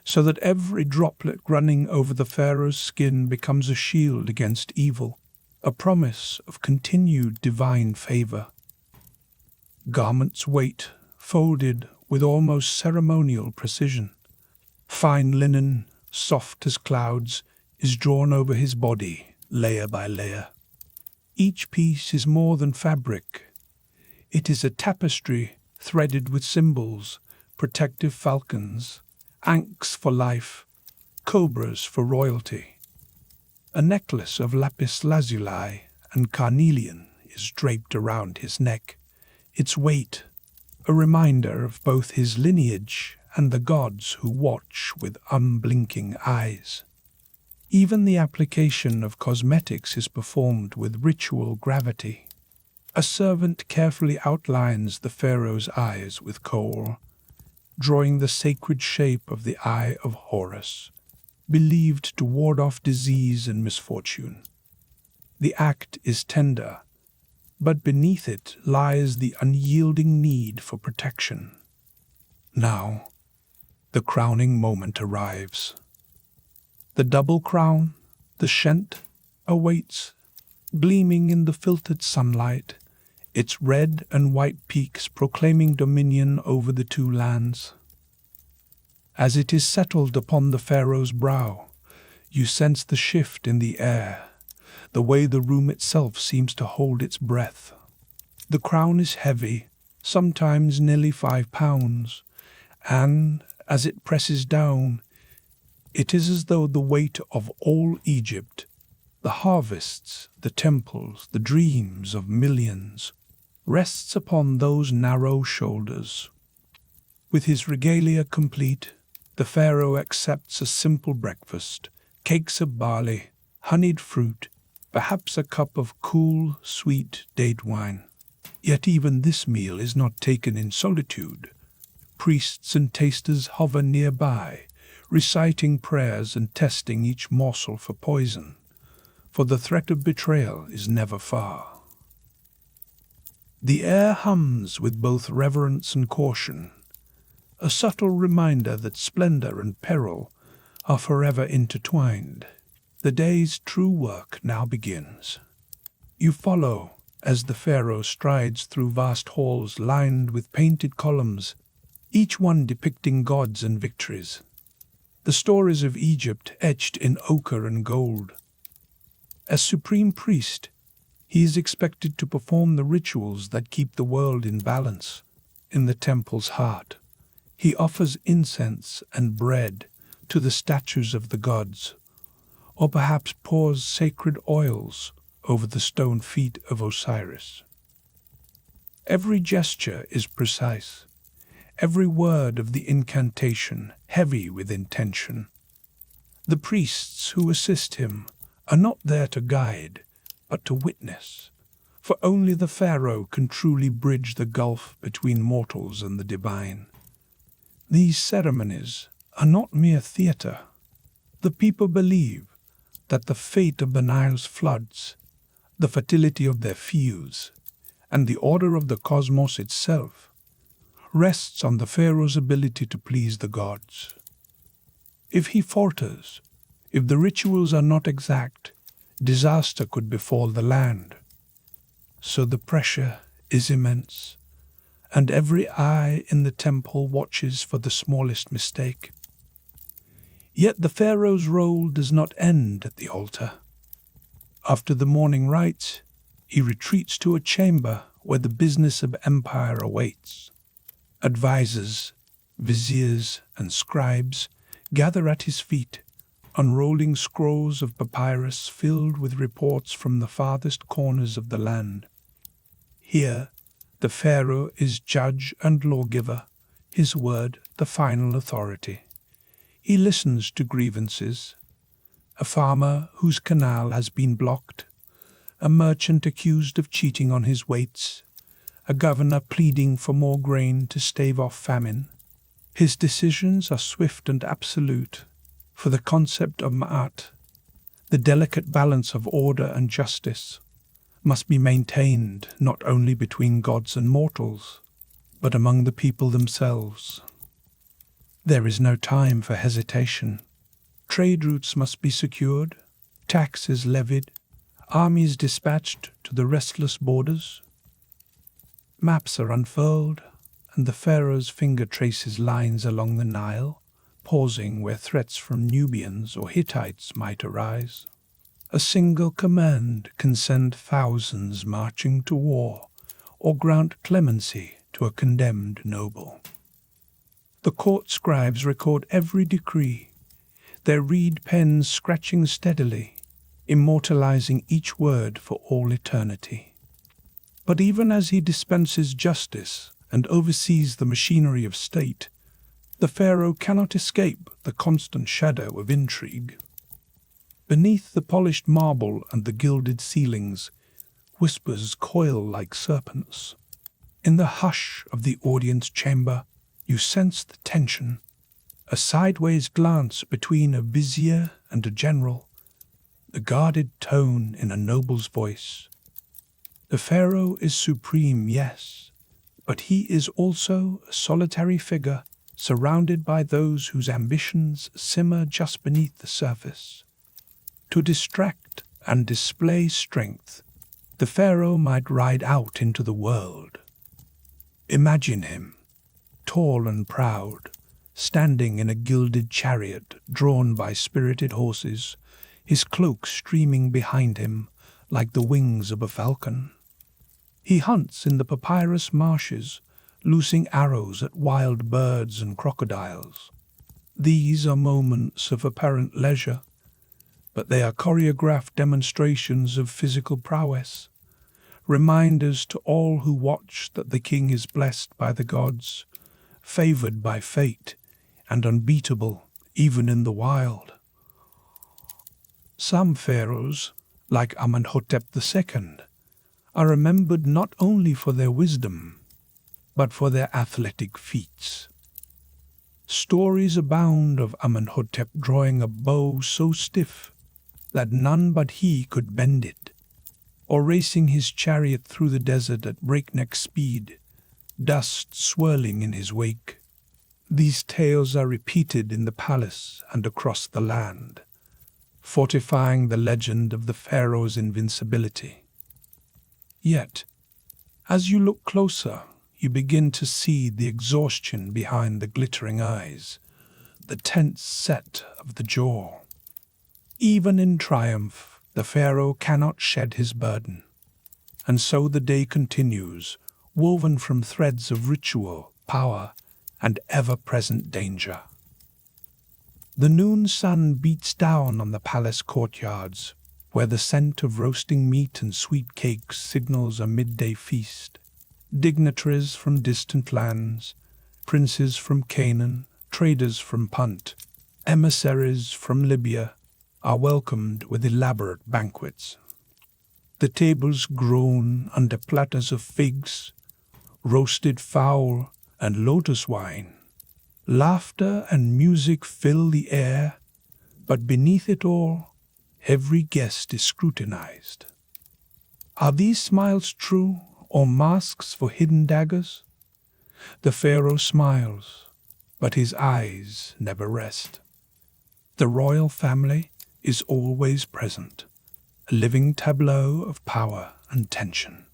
so that every droplet running over the pharaoh's skin becomes a shield against evil, a promise of continued divine favor. Garments wait, folded with almost ceremonial precision. Fine linen, soft as clouds, is drawn over his body, layer by layer. Each piece is more than fabric. It is a tapestry threaded with symbols, protective falcons, ankhs for life, cobras for royalty. A necklace of lapis lazuli and carnelian is draped around his neck, its weight a reminder of both his lineage and the gods who watch with unblinking eyes. Even the application of cosmetics is performed with ritual gravity. A servant carefully outlines the pharaoh's eyes with kohl, drawing the sacred shape of the eye of Horus, believed to ward off disease and misfortune. The act is tender, but beneath it lies the unyielding need for protection. Now, the crowning moment arrives. The double crown, the Shent, awaits, gleaming in the filtered sunlight, its red and white peaks proclaiming dominion over the two lands. As it is settled upon the pharaoh's brow, you sense the shift in the air, the way the room itself seems to hold its breath. The crown is heavy, sometimes nearly 5 pounds, and, as it presses down, it is as though the weight of all Egypt, the harvests, the temples, the dreams of millions, rests upon those narrow shoulders. With his regalia complete, the pharaoh accepts a simple breakfast, cakes of barley, honeyed fruit, perhaps a cup of cool, sweet date wine. Yet even this meal is not taken in solitude. Priests and tasters hover nearby, reciting prayers and testing each morsel for poison, for the threat of betrayal is never far. The air hums with both reverence and caution, a subtle reminder that splendor and peril are forever intertwined. The day's true work now begins. You follow as the pharaoh strides through vast halls lined with painted columns, each one depicting gods and victories. The stories of Egypt etched in ochre and gold. As supreme priest, he is expected to perform the rituals that keep the world in balance. In the temple's heart, he offers incense and bread to the statues of the gods, or perhaps pours sacred oils over the stone feet of Osiris. Every gesture is precise, every word of the incantation heavy with intention. The priests who assist him are not there to guide, but to witness, for only the pharaoh can truly bridge the gulf between mortals and the divine. These ceremonies are not mere theater. The people believe that the fate of the Nile's floods, the fertility of their fields, and the order of the cosmos itself rests on the pharaoh's ability to please the gods. If he falters, if the rituals are not exact, disaster could befall the land. So the pressure is immense, and every eye in the temple watches for the smallest mistake. Yet the pharaoh's role does not end at the altar. After the morning rites, he retreats to a chamber where the business of empire awaits. Advisors, viziers, and scribes gather at his feet, unrolling scrolls of papyrus filled with reports from the farthest corners of the land. Here, the pharaoh is judge and lawgiver, his word the final authority. He listens to grievances. A farmer whose canal has been blocked, a merchant accused of cheating on his weights, a governor pleading for more grain to stave off famine. His decisions are swift and absolute, for the concept of ma'at, the delicate balance of order and justice, must be maintained not only between gods and mortals, but among the people themselves. There is no time for hesitation. Trade routes must be secured, taxes levied, armies dispatched to the restless borders. Maps are unfurled, and the pharaoh's finger traces lines along the Nile, pausing where threats from Nubians or Hittites might arise. A single command can send thousands marching to war, or grant clemency to a condemned noble. The court scribes record every decree, their reed pens scratching steadily, immortalizing each word for all eternity. But even as he dispenses justice and oversees the machinery of state, the pharaoh cannot escape the constant shadow of intrigue. Beneath the polished marble and the gilded ceilings, whispers coil like serpents. In the hush of the audience chamber, you sense the tension, a sideways glance between a vizier and a general, the guarded tone in a noble's voice. The pharaoh is supreme, yes, but he is also a solitary figure surrounded by those whose ambitions simmer just beneath the surface. To distract and display strength, the pharaoh might ride out into the world. Imagine him, tall and proud, standing in a gilded chariot drawn by spirited horses, his cloak streaming behind him like the wings of a falcon. He hunts in the papyrus marshes, loosing arrows at wild birds and crocodiles. These are moments of apparent leisure, but they are choreographed demonstrations of physical prowess, reminders to all who watch that the king is blessed by the gods, favored by fate, and unbeatable even in the wild. Some pharaohs, like Amenhotep II, are remembered not only for their wisdom, but for their athletic feats. Stories abound of Amenhotep drawing a bow so stiff that none but he could bend it, or racing his chariot through the desert at breakneck speed, dust swirling in his wake. These tales are repeated in the palace and across the land, fortifying the legend of the pharaoh's invincibility. Yet, as you look closer, you begin to see the exhaustion behind the glittering eyes, the tense set of the jaw. Even in triumph, the pharaoh cannot shed his burden. And so the day continues, woven from threads of ritual, power, and ever-present danger. The noon sun beats down on the palace courtyards, where the scent of roasting meat and sweet cakes signals a midday feast. Dignitaries from distant lands, princes from Canaan, traders from Punt, emissaries from Libya, are welcomed with elaborate banquets. The tables groan under platters of figs, roasted fowl, and lotus wine. Laughter and music fill the air, but beneath it all, every guest is scrutinized. Are these smiles true, or masks for hidden daggers? The pharaoh smiles, but his eyes never rest. The royal family is always present, a living tableau of power and tension.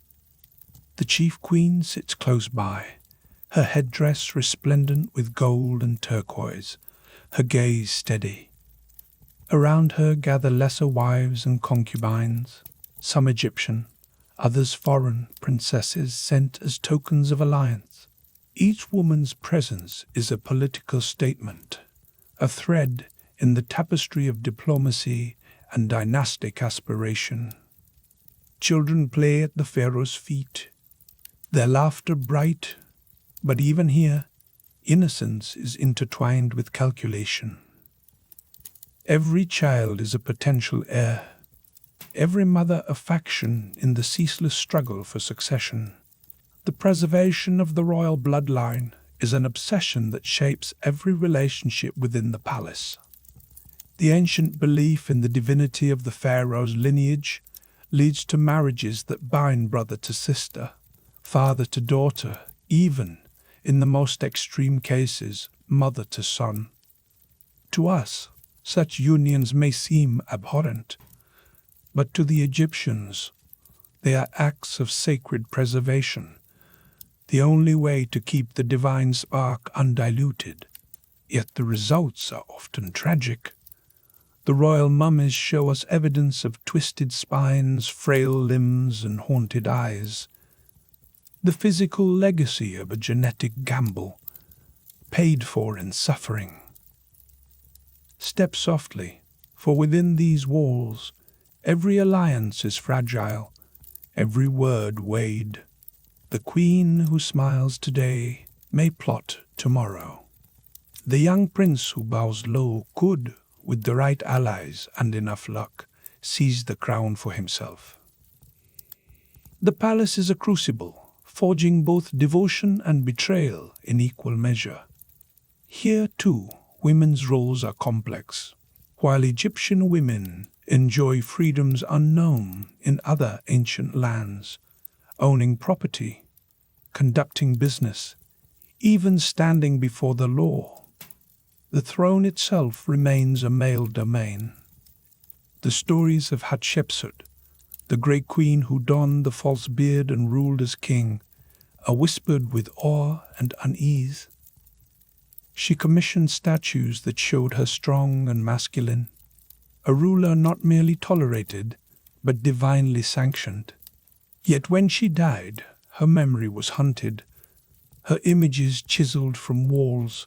The chief queen sits close by, her headdress resplendent with gold and turquoise, her gaze steady. Around her gather lesser wives and concubines, some Egyptian, others foreign princesses sent as tokens of alliance. Each woman's presence is a political statement, a thread in the tapestry of diplomacy and dynastic aspiration. Children play at the pharaoh's feet, their laughter bright, but even here, innocence is intertwined with calculation. Every child is a potential heir, every mother a faction in the ceaseless struggle for succession. The preservation of the royal bloodline is an obsession that shapes every relationship within the palace. The ancient belief in the divinity of the pharaoh's lineage leads to marriages that bind brother to sister, father to daughter, even, in the most extreme cases, mother to son. To us, such unions may seem abhorrent, but to the Egyptians, they are acts of sacred preservation, the only way to keep the divine spark undiluted. Yet the results are often tragic. The royal mummies show us evidence of twisted spines, frail limbs, and haunted eyes. The physical legacy of a genetic gamble, paid for in suffering. Step softly, for within these walls, every alliance is fragile, every word weighed. The queen who smiles today may plot tomorrow. The young prince who bows low could, with the right allies and enough luck, seize the crown for himself. The palace is a crucible, forging both devotion and betrayal in equal measure. Here, too, women's roles are complex. While Egyptian women enjoy freedoms unknown in other ancient lands, owning property, conducting business, even standing before the law, the throne itself remains a male domain. The stories of Hatshepsut, the great queen who donned the false beard and ruled as king, are whispered with awe and unease. She commissioned statues that showed her strong and masculine, a ruler not merely tolerated, but divinely sanctioned. Yet when she died, her memory was hunted, her images chiseled from walls,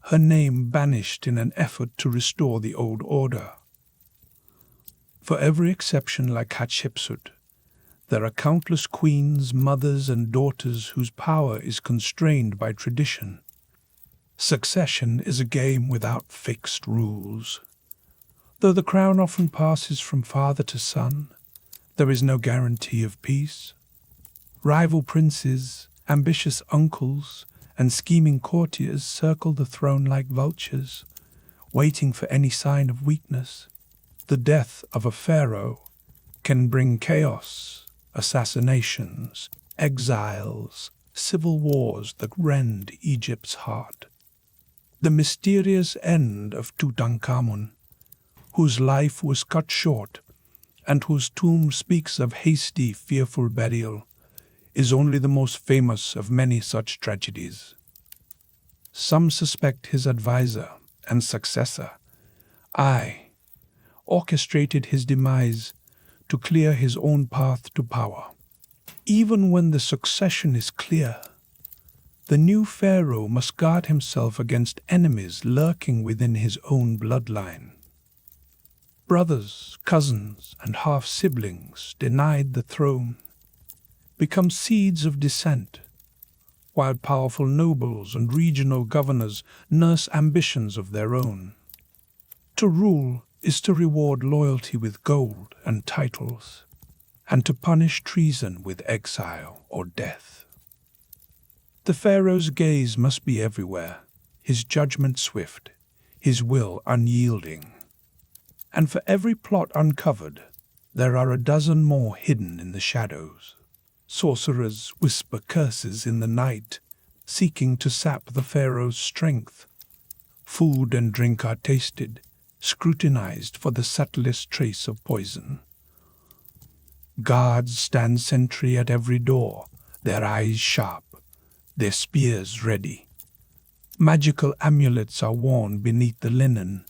her name banished in an effort to restore the old order. For every exception like Hatshepsut, there are countless queens, mothers, and daughters whose power is constrained by tradition. Succession is a game without fixed rules. Though the crown often passes from father to son, there is no guarantee of peace. Rival princes, ambitious uncles, and scheming courtiers circle the throne like vultures, waiting for any sign of weakness. The death of a pharaoh can bring chaos, assassinations, exiles, civil wars that rend Egypt's heart. The mysterious end of Tutankhamun, whose life was cut short and whose tomb speaks of hasty, fearful burial, is only the most famous of many such tragedies. Some suspect his advisor and successor, orchestrated his demise to clear his own path to power. Even when the succession is clear, the new pharaoh must guard himself against enemies lurking within his own bloodline. Brothers, cousins, and half-siblings denied the throne become seeds of dissent, while powerful nobles and regional governors nurse ambitions of their own. To rule is to reward loyalty with gold and titles, and to punish treason with exile or death. The pharaoh's gaze must be everywhere, his judgment swift, his will unyielding. And for every plot uncovered, there are a dozen more hidden in the shadows. Sorcerers whisper curses in the night, seeking to sap the pharaoh's strength. Food and drink are tasted, scrutinized for the subtlest trace of poison. Guards stand sentry at every door, their eyes sharp, their spears ready. Magical amulets are worn beneath the linen,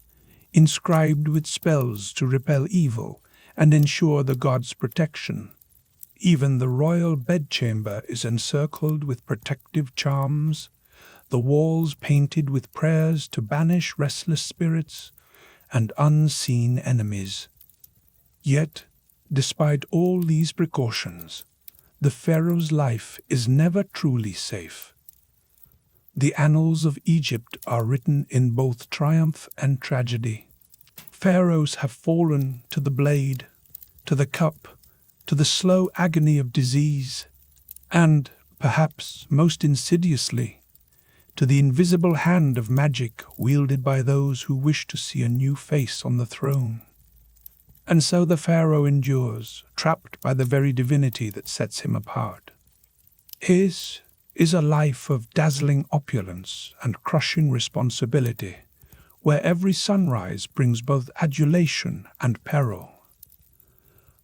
inscribed with spells to repel evil and ensure the god's protection. Even the royal bedchamber is encircled with protective charms, the walls painted with prayers to banish restless spirits and unseen enemies. Yet, despite all these precautions, the pharaoh's life is never truly safe. The annals of Egypt are written in both triumph and tragedy. Pharaohs have fallen to the blade, to the cup, to the slow agony of disease, and, perhaps most insidiously, to the invisible hand of magic wielded by those who wish to see a new face on the throne. And so the pharaoh endures, trapped by the very divinity that sets him apart. His is a life of dazzling opulence and crushing responsibility, where every sunrise brings both adulation and peril.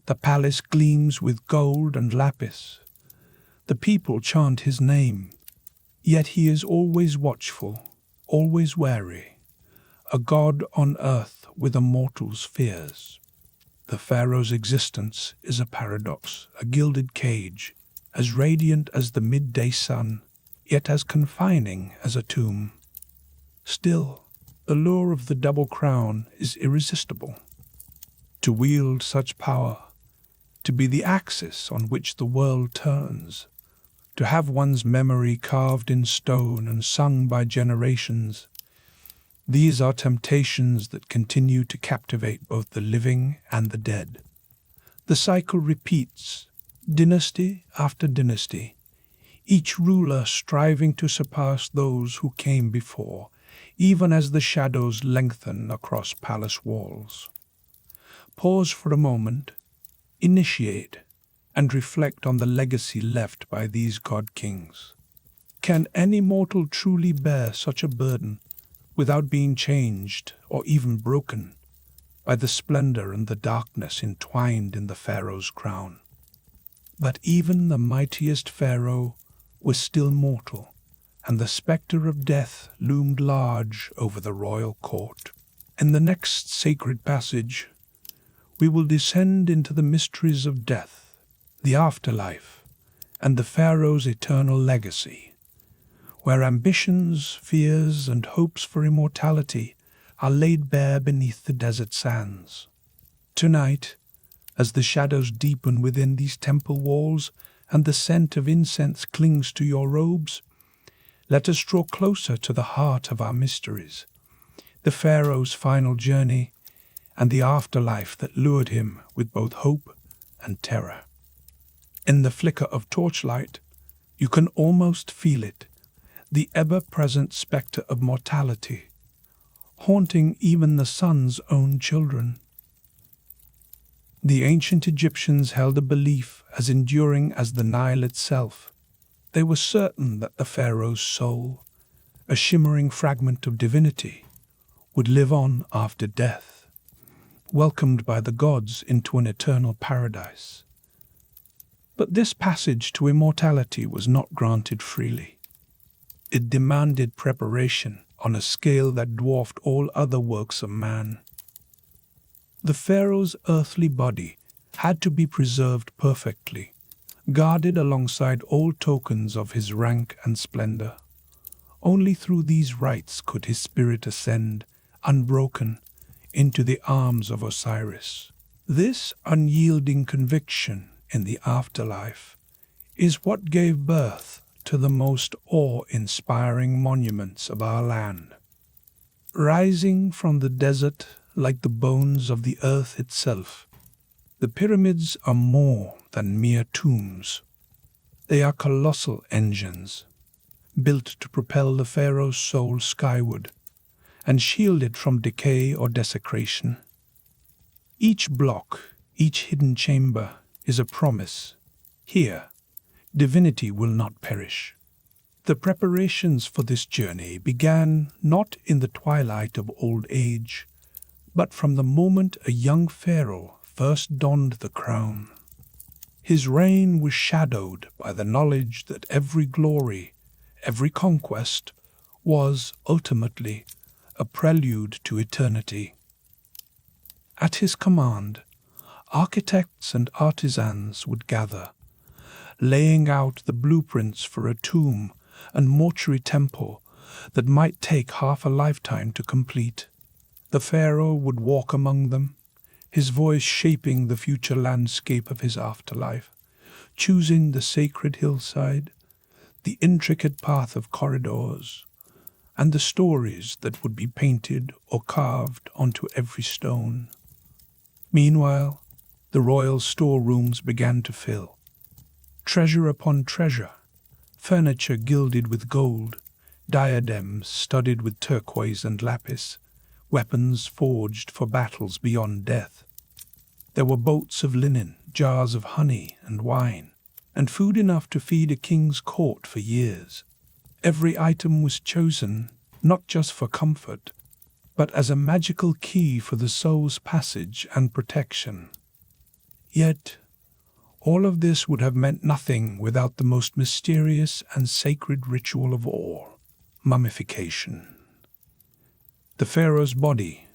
The palace gleams with gold and lapis. The people chant his name, yet he is always watchful, always wary, a god on earth with a mortal's fears. The pharaoh's existence is a paradox, a gilded cage, as radiant as the midday sun, yet as confining as a tomb. Still, the lure of the double crown is irresistible. To wield such power, to be the axis on which the world turns, to have one's memory carved in stone and sung by generations, these are temptations that continue to captivate both the living and the dead. The cycle repeats, dynasty after dynasty, each ruler striving to surpass those who came before, even as the shadows lengthen across palace walls. Pause for a moment, initiate, and reflect on the legacy left by these god-kings. Can any mortal truly bear such a burden without being changed or even broken by the splendor and the darkness entwined in the pharaoh's crown? But even the mightiest pharaoh was still mortal, and the specter of death loomed large over the royal court. In the next sacred passage, we will descend into the mysteries of death, the afterlife, and the pharaoh's eternal legacy, where ambitions, fears, and hopes for immortality are laid bare beneath the desert sands. Tonight, as the shadows deepen within these temple walls and the scent of incense clings to your robes, let us draw closer to the heart of our mysteries, the pharaoh's final journey, and the afterlife that lured him with both hope and terror. In the flicker of torchlight, you can almost feel it, the ever-present specter of mortality, haunting even the sun's own children. The ancient Egyptians held a belief as enduring as the Nile itself. They were certain that the pharaoh's soul, a shimmering fragment of divinity, would live on after death, welcomed by the gods into an eternal paradise. But this passage to immortality was not granted freely. It demanded preparation on a scale that dwarfed all other works of man. The pharaoh's earthly body had to be preserved perfectly, guarded alongside all tokens of his rank and splendor. Only through these rites could his spirit ascend, unbroken, into the arms of Osiris. This unyielding conviction in the afterlife is what gave birth to the most awe-inspiring monuments of our land. Rising from the desert like the bones of the earth itself, the pyramids are more than mere tombs. They are colossal engines, built to propel the pharaoh's soul skyward and shield it from decay or desecration. Each block, each hidden chamber is a promise. Here, divinity will not perish. The preparations for this journey began not in the twilight of old age, but from the moment a young pharaoh first donned the crown. His reign was shadowed by the knowledge that every glory, every conquest, was ultimately a prelude to eternity. At his command, architects and artisans would gather, laying out the blueprints for a tomb and mortuary temple that might take half a lifetime to complete. The pharaoh would walk among them, his voice shaping the future landscape of his afterlife, choosing the sacred hillside, the intricate path of corridors, and the stories that would be painted or carved onto every stone. Meanwhile, the royal storerooms began to fill. Treasure upon treasure, furniture gilded with gold, diadems studded with turquoise and lapis, weapons forged for battles beyond death. There were boats of linen, jars of honey and wine, and food enough to feed a king's court for years. Every item was chosen not just for comfort, but as a magical key for the soul's passage and protection. Yet, all of this would have meant nothing without the most mysterious and sacred ritual of all, mummification. The pharaoh's body,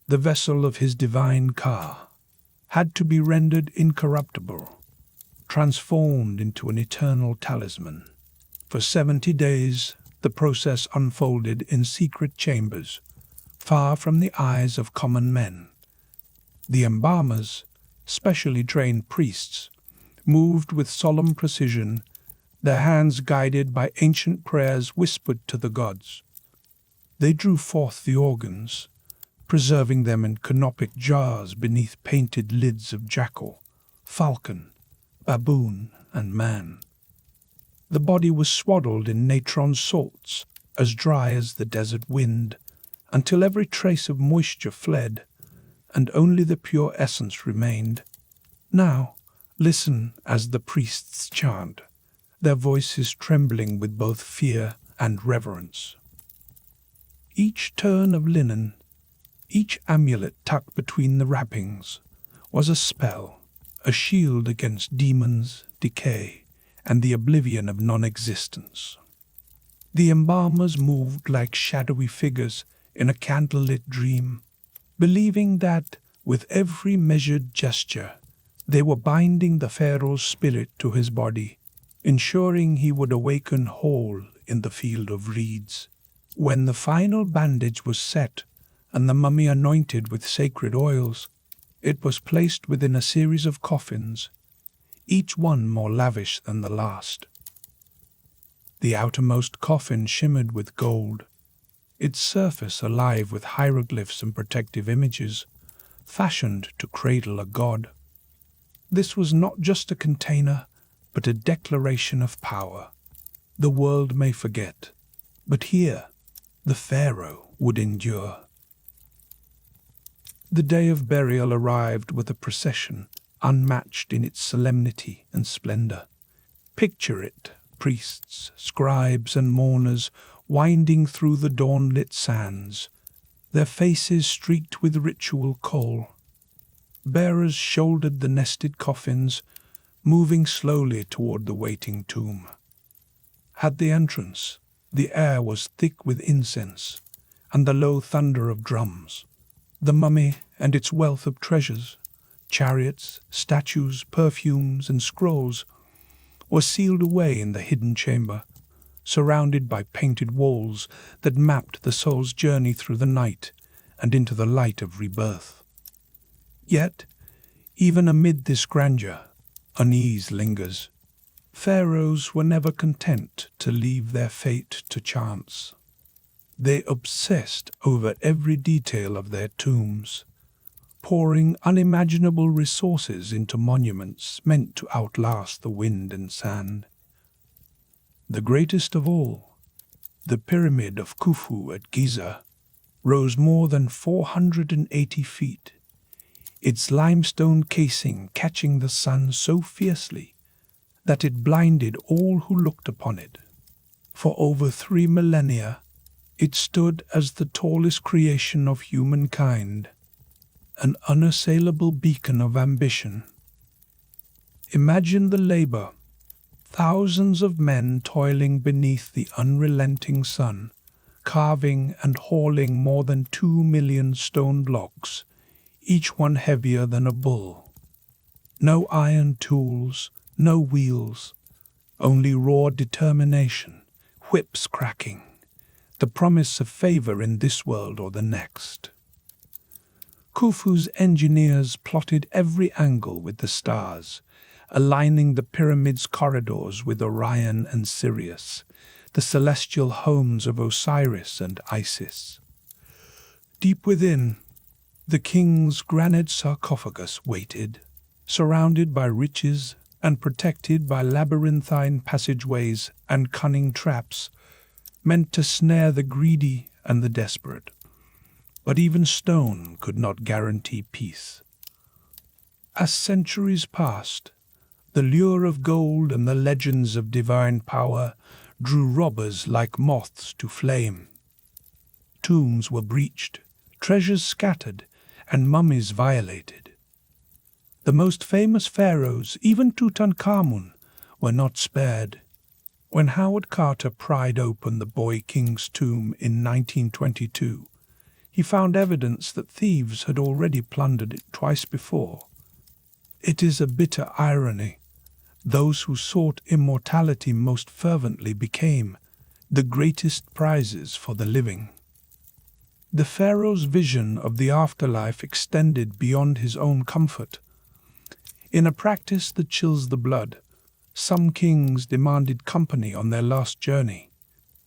the vessel of his divine Ka, had to be rendered incorruptible, transformed into an eternal talisman. For 70 days, the process unfolded in secret chambers, far from the eyes of common men. The embalmers, specially trained priests, moved with solemn precision, their hands guided by ancient prayers whispered to the gods. They drew forth the organs, preserving them in canopic jars beneath painted lids of jackal, falcon, baboon, and man. The body was swaddled in natron salts, as dry as the desert wind, until every trace of moisture fled, and only the pure essence remained. Now, listen as the priests chant, their voices trembling with both fear and reverence. Each turn of linen, each amulet tucked between the wrappings, was a spell, a shield against demons, decay, and the oblivion of non-existence. The embalmers moved like shadowy figures in a candlelit dream, believing that, with every measured gesture, they were binding the pharaoh's spirit to his body, ensuring he would awaken whole in the field of reeds. When the final bandage was set and the mummy anointed with sacred oils, it was placed within a series of coffins, each one more lavish than the last. The outermost coffin shimmered with gold, its surface alive with hieroglyphs and protective images, fashioned to cradle a god. This was not just a container, but a declaration of power. The world may forget, but here, the pharaoh would endure. The day of burial arrived with a procession unmatched in its solemnity and splendor. Picture it, priests, scribes, and mourners winding through the dawn-lit sands, their faces streaked with ritual kohl. Bearers shouldered the nested coffins, moving slowly toward the waiting tomb. At the entrance, the air was thick with incense and the low thunder of drums. The mummy and its wealth of treasures, chariots, statues, perfumes, and scrolls, were sealed away in the hidden chamber, surrounded by painted walls that mapped the soul's journey through the night and into the light of rebirth. Yet, even amid this grandeur, unease lingers. Pharaohs were never content to leave their fate to chance. They obsessed over every detail of their tombs, pouring unimaginable resources into monuments meant to outlast the wind and sand. The greatest of all, the Pyramid of Khufu at Giza, rose more than 480 feet, its limestone casing catching the sun so fiercely that it blinded all who looked upon it. For over 3 millennia, it stood as the tallest creation of humankind, an unassailable beacon of ambition. Imagine the labor, thousands of men toiling beneath the unrelenting sun, carving and hauling more than 2 million stone blocks, each one heavier than a bull. No iron tools, no wheels, only raw determination, whips cracking, the promise of favor in this world or the next. Khufu's engineers plotted every angle with the stars, aligning the pyramid's corridors with Orion and Sirius, the celestial homes of Osiris and Isis. Deep within, the king's granite sarcophagus waited, surrounded by riches, and protected by labyrinthine passageways and cunning traps meant to snare the greedy and the desperate. But even stone could not guarantee peace. As centuries passed, the lure of gold and the legends of divine power drew robbers like moths to flame. Tombs were breached, treasures scattered, and mummies violated. The most famous pharaohs, even Tutankhamun, were not spared. When Howard Carter pried open the boy king's tomb in 1922, he found evidence that thieves had already plundered it twice before. It is a bitter irony. Those who sought immortality most fervently became the greatest prizes for the living. The pharaoh's vision of the afterlife extended beyond his own comfort. In a practice that chills the blood, some kings demanded company on their last journey.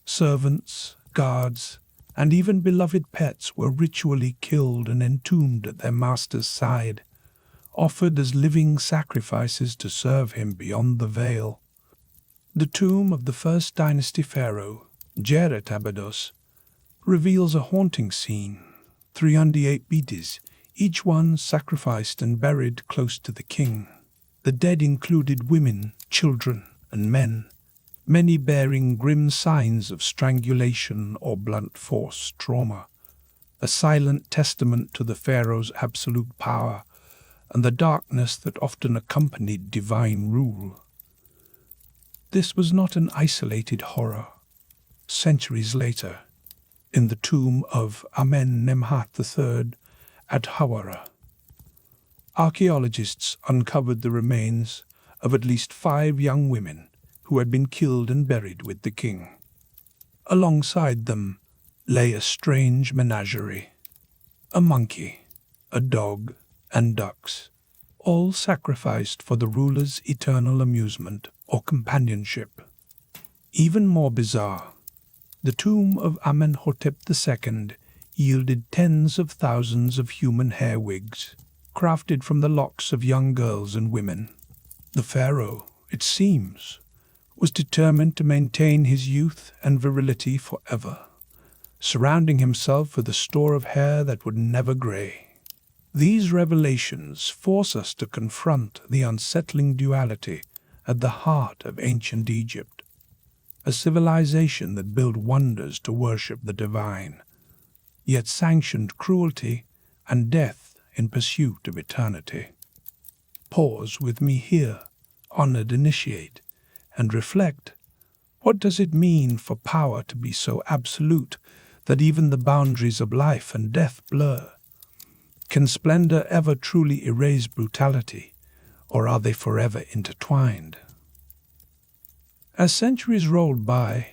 Servants, guards, and even beloved pets were ritually killed and entombed at their master's side, offered as living sacrifices to serve him beyond the veil. The tomb of the first dynasty pharaoh, Djeret-Abydos, reveals a haunting scene, 308 beaties, each one sacrificed and buried close to the king. The dead included women, children, and men, many bearing grim signs of strangulation or blunt force trauma, a silent testament to the pharaoh's absolute power and the darkness that often accompanied divine rule. This was not an isolated horror. Centuries later, in the tomb of Amenemhat III at Hawara, archaeologists uncovered the remains of at least 5 young women who had been killed and buried with the king. Alongside them lay a strange menagerie, a monkey, a dog, and ducks, all sacrificed for the ruler's eternal amusement or companionship. Even more bizarre, the tomb of Amenhotep II yielded tens of thousands of human hair wigs, crafted from the locks of young girls and women. The pharaoh, it seems, was determined to maintain his youth and virility forever, surrounding himself with a store of hair that would never gray. These revelations force us to confront the unsettling duality at the heart of ancient Egypt, a civilization that built wonders to worship the divine, yet sanctioned cruelty and death in pursuit of eternity. Pause with me here, honored initiate, and reflect. What does it mean for power to be so absolute that even the boundaries of life and death blur? Can splendor ever truly erase brutality, or are they forever intertwined? As centuries rolled by,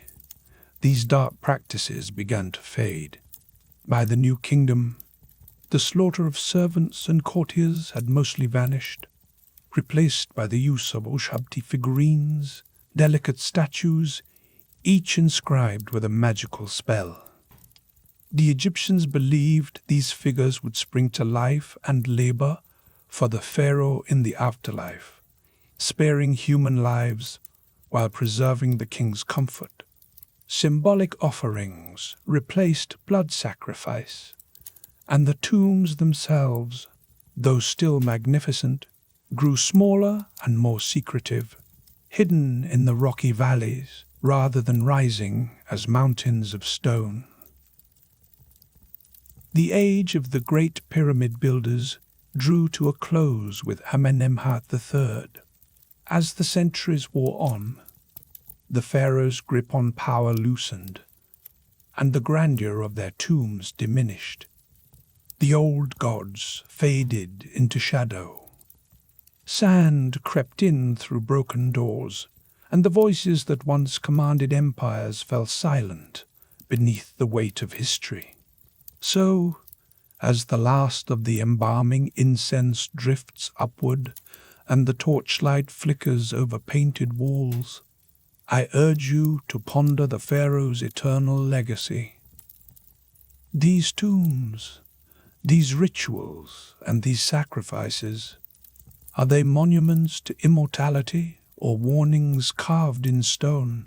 these dark practices began to fade. By the New Kingdom, the slaughter of servants and courtiers had mostly vanished, replaced by the use of Ushabti figurines, delicate statues, each inscribed with a magical spell. The Egyptians believed these figures would spring to life and labor for the pharaoh in the afterlife, sparing human lives while preserving the king's comfort. Symbolic offerings replaced blood sacrifice, and the tombs themselves, though still magnificent, grew smaller and more secretive, hidden in the rocky valleys rather than rising as mountains of stone. The age of the great pyramid builders drew to a close with Amenemhat III. As the centuries wore on, the pharaoh's grip on power loosened, and the grandeur of their tombs diminished. The old gods faded into shadow. Sand crept in through broken doors, and the voices that once commanded empires fell silent beneath the weight of history. So, as the last of the embalming incense drifts upward and the torchlight flickers over painted walls, I urge you to ponder the pharaoh's eternal legacy. These tombs, these rituals, and these sacrifices Are they monuments to immortality or warnings carved in stone?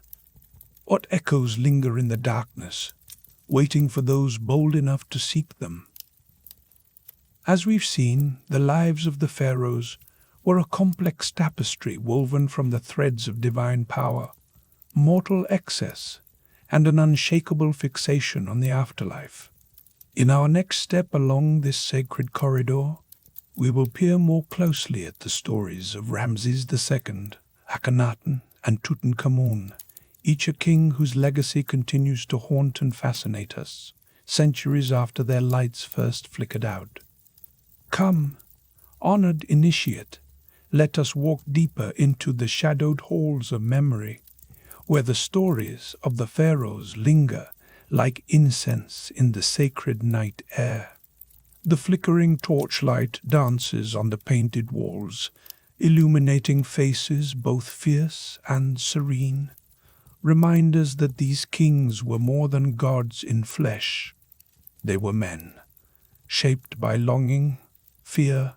What echoes linger in the darkness, waiting for those bold enough to seek them? As we've seen, the lives of the pharaohs were a complex tapestry woven from the threads of divine power, mortal excess, and an unshakable fixation on the afterlife. In our next step along this sacred corridor, we will peer more closely at the stories of Ramses II, Akhenaten, and Tutankhamun, each a king whose legacy continues to haunt and fascinate us, centuries after their lights first flickered out. Come, honored initiate, let us walk deeper into the shadowed halls of memory, where the stories of the pharaohs linger like incense in the sacred night air. The flickering torchlight dances on the painted walls, illuminating faces both fierce and serene, reminders that these kings were more than gods in flesh. They were men, shaped by longing, fear,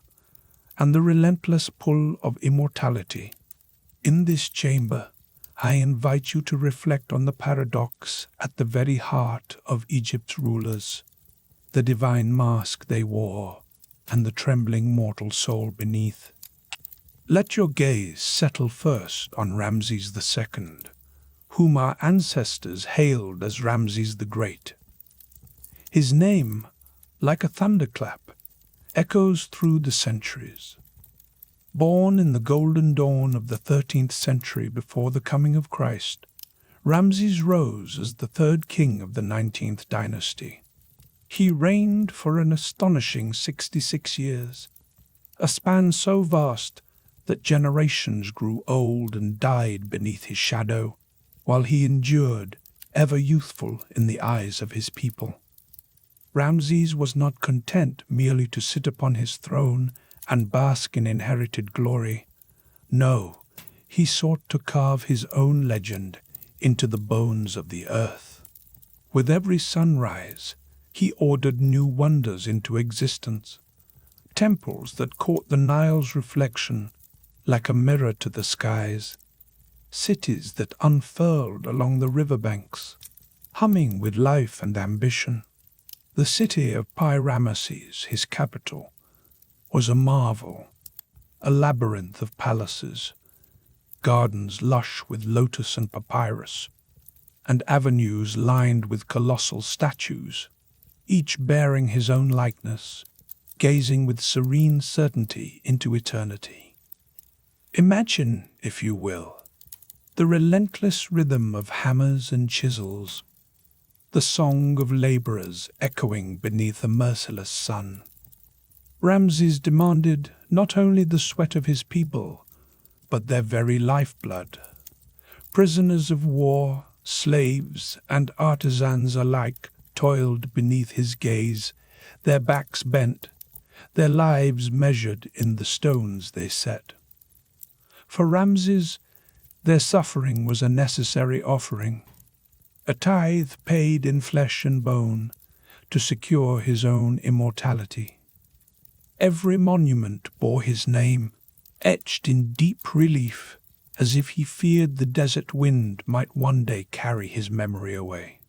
and the relentless pull of immortality. In this chamber, I invite you to reflect on the paradox at the very heart of Egypt's rulers, the divine mask they wore, and the trembling mortal soul beneath. Let your gaze settle first on Ramses II, whom our ancestors hailed as Ramses the Great. His name, like a thunderclap, echoes through the centuries. Born in the golden dawn of the 13th century before the coming of Christ, Ramses rose as the third king of the 19th dynasty. He reigned for an astonishing 66 years, a span so vast that generations grew old and died beneath his shadow, while he endured, ever youthful in the eyes of his people. Ramses was not content merely to sit upon his throne and bask in inherited glory. No, he sought to carve his own legend into the bones of the earth. With every sunrise, he ordered new wonders into existence, temples that caught the Nile's reflection like a mirror to the skies, cities that unfurled along the riverbanks, humming with life and ambition. The city of Pi-Ramesses, his capital, was a marvel, a labyrinth of palaces, gardens lush with lotus and papyrus, and avenues lined with colossal statues, each bearing his own likeness, gazing with serene certainty into eternity. Imagine, if you will, the relentless rhythm of hammers and chisels, the song of laborers echoing beneath a merciless sun. Ramses demanded not only the sweat of his people, but their very lifeblood. Prisoners of war, slaves, and artisans alike toiled beneath his gaze, their backs bent, their lives measured in the stones they set. For Ramses, their suffering was a necessary offering, a tithe paid in flesh and bone to secure his own immortality. Every monument bore his name, etched in deep relief, as if he feared the desert wind might one day carry his memory away.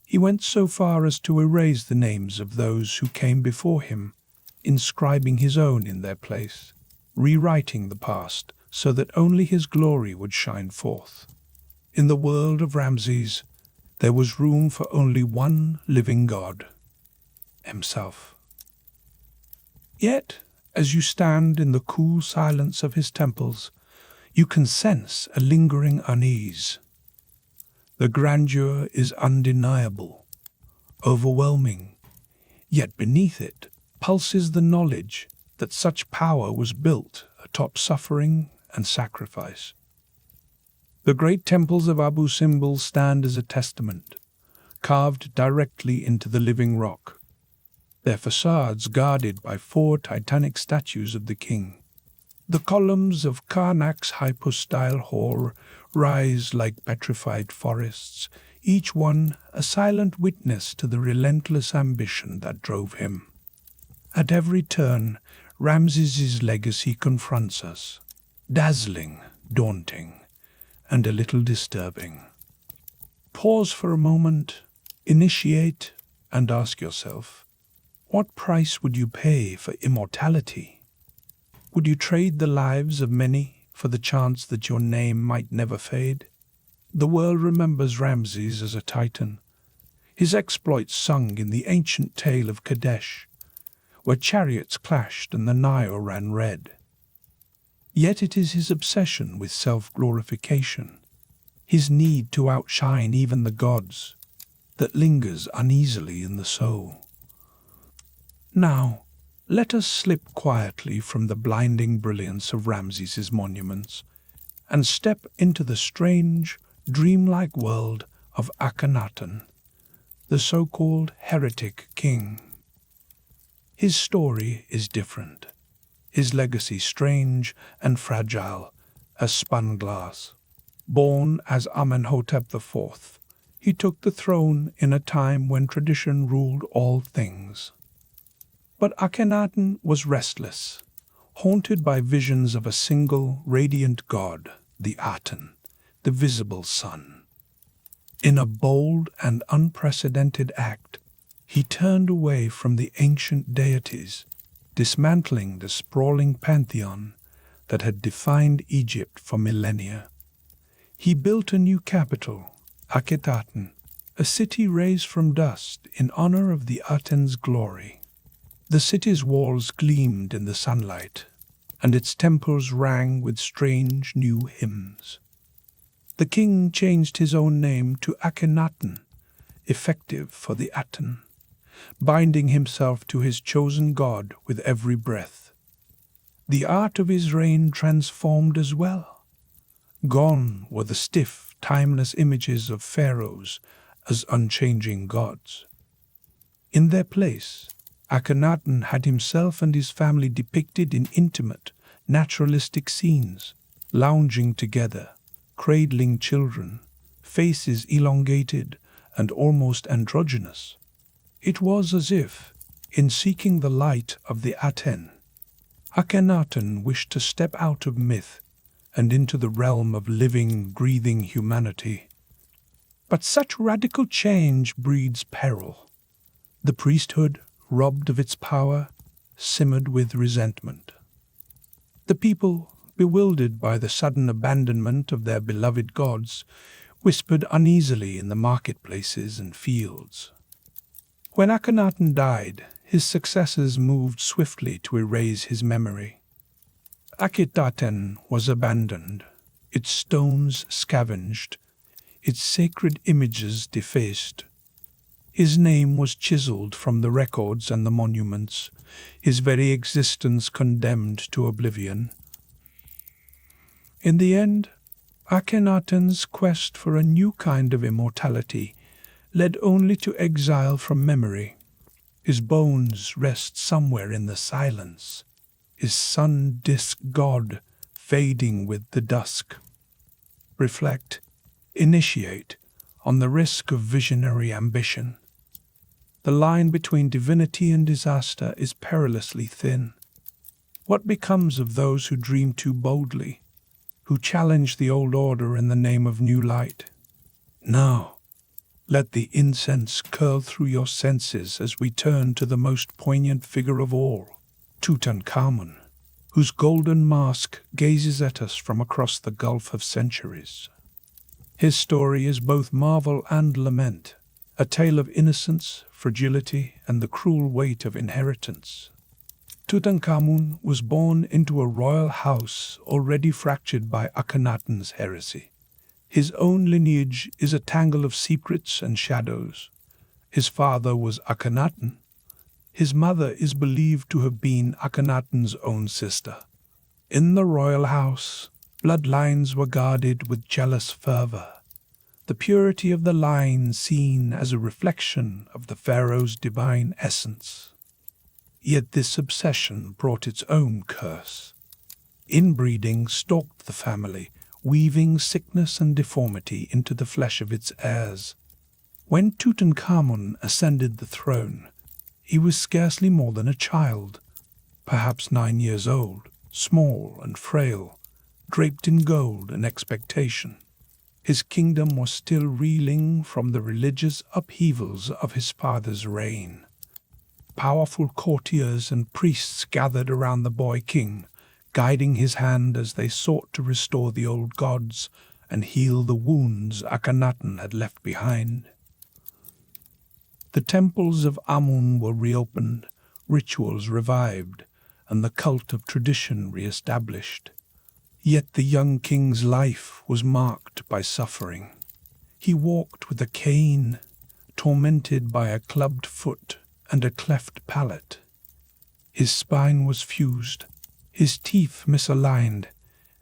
He went so far as to erase the names of those who came before him, inscribing his own in their place, rewriting the past so that only his glory would shine forth. In the world of Ramses, there was room for only one living god, himself. Yet, as you stand in the cool silence of his temples, you can sense a lingering unease. The grandeur is undeniable, overwhelming, yet beneath it pulses the knowledge that such power was built atop suffering and sacrifice. The great temples of Abu Simbel stand as a testament, carved directly into the living rock, their facades guarded by 4 titanic statues of the king. The columns of Karnak's hypostyle hall rise like petrified forests, each one a silent witness to the relentless ambition that drove him. At every turn, Ramses's legacy confronts us. Dazzling, daunting, and a little disturbing. Pause for a moment, initiate, and ask yourself, what price would you pay for immortality? Would you trade the lives of many for the chance that your name might never fade? The world remembers Ramses as a titan, his exploits sung in the ancient tale of Kadesh, where chariots clashed and the Nile ran red. Yet it is his obsession with self-glorification, his need to outshine even the gods, that lingers uneasily in the soul. Now, let us slip quietly from the blinding brilliance of Ramses's monuments and step into the strange, dreamlike world of Akhenaten, the so-called heretic king. His story is different, his legacy strange and fragile as spun glass. Born as Amenhotep IV, he took the throne in a time when tradition ruled all things. But Akhenaten was restless, haunted by visions of a single, radiant god, the Aten, the visible sun. In a bold and unprecedented act, he turned away from the ancient deities, dismantling the sprawling pantheon that had defined Egypt for millennia. He built a new capital, Akhetaten, a city raised from dust in honor of the Aten's glory. The city's walls gleamed in the sunlight, and its temples rang with strange new hymns. The king changed his own name to Akhenaten, effective for the Aten, binding himself to his chosen god with every breath. The art of his reign transformed as well. Gone were the stiff, timeless images of pharaohs as unchanging gods. In their place, Akhenaten had himself and his family depicted in intimate, naturalistic scenes, lounging together, cradling children, faces elongated and almost androgynous. It was as if, in seeking the light of the Aten, Akhenaten wished to step out of myth and into the realm of living, breathing humanity. But such radical change breeds peril. The priesthood, robbed of its power, simmered with resentment. The people, bewildered by the sudden abandonment of their beloved gods, whispered uneasily in the marketplaces and fields. When Akhenaten died, his successors moved swiftly to erase his memory. Akhetaten was abandoned, its stones scavenged, its sacred images defaced. His name was chiseled from the records and the monuments, his very existence condemned to oblivion. In the end, Akhenaten's quest for a new kind of immortality led only to exile from memory. His bones rest somewhere in the silence, his sun-disk god fading with the dusk. Reflect, initiate on the risk of visionary ambition. The line between divinity and disaster is perilously thin. What becomes of those who dream too boldly, who challenge the old order in the name of new light? Now, let the incense curl through your senses as we turn to the most poignant figure of all, Tutankhamun, whose golden mask gazes at us from across the gulf of centuries. His story is both marvel and lament, a tale of innocence, fragility, and the cruel weight of inheritance. Tutankhamun was born into a royal house already fractured by Akhenaten's heresy. His own lineage is a tangle of secrets and shadows. His father was Akhenaten. His mother is believed to have been Akhenaten's own sister. In the royal house, bloodlines were guarded with jealous fervor, the purity of the line seen as a reflection of the pharaoh's divine essence. Yet this obsession brought its own curse. Inbreeding stalked the family, weaving sickness and deformity into the flesh of its heirs. When Tutankhamun ascended the throne, he was scarcely more than a child. perhaps 9 years old, small and frail, draped in gold and expectation. His kingdom was still reeling from the religious upheavals of his father's reign. Powerful courtiers and priests gathered around the boy king, guiding his hand as they sought to restore the old gods and heal the wounds Akhenaten had left behind. The temples of Amun were reopened, rituals revived, and the cult of tradition re-established. Yet the young king's life was marked by suffering. He walked with a cane, tormented by a clubbed foot and a cleft palate. His spine was fused, his teeth misaligned,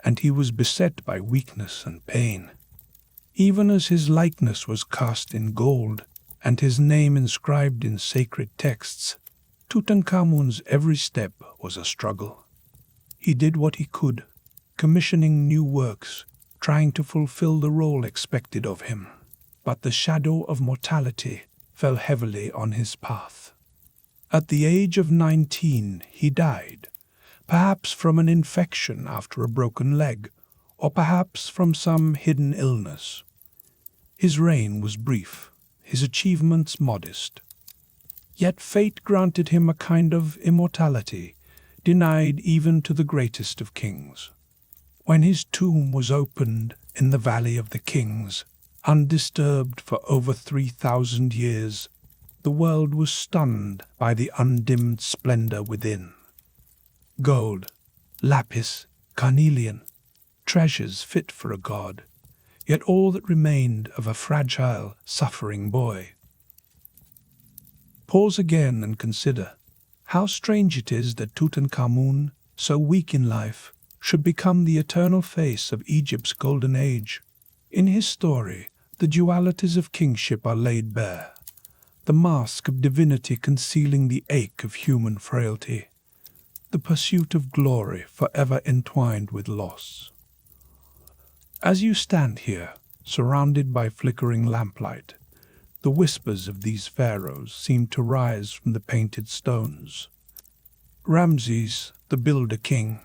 and he was beset by weakness and pain. Even as his likeness was cast in gold and his name inscribed in sacred texts, Tutankhamun's every step was a struggle. He did what he could, commissioning new works, trying to fulfill the role expected of him. But the shadow of mortality fell heavily on his path. At the age of 19, he died, perhaps from an infection after a broken leg, or perhaps from some hidden illness. His reign was brief, his achievements modest. Yet fate granted him a kind of immortality, denied even to the greatest of kings. When his tomb was opened in the Valley of the Kings, undisturbed for over 3,000 years, the world was stunned by the undimmed splendor within. Gold, lapis, carnelian, treasures fit for a god, yet all that remained of a fragile, suffering boy. Pause again and consider how strange it is that Tutankhamun, so weak in life, should become the eternal face of Egypt's golden age. In his story, the dualities of kingship are laid bare, the mask of divinity concealing the ache of human frailty, the pursuit of glory forever entwined with loss. As you stand here, surrounded by flickering lamplight, the whispers of these pharaohs seem to rise from the painted stones. Ramses, the builder king,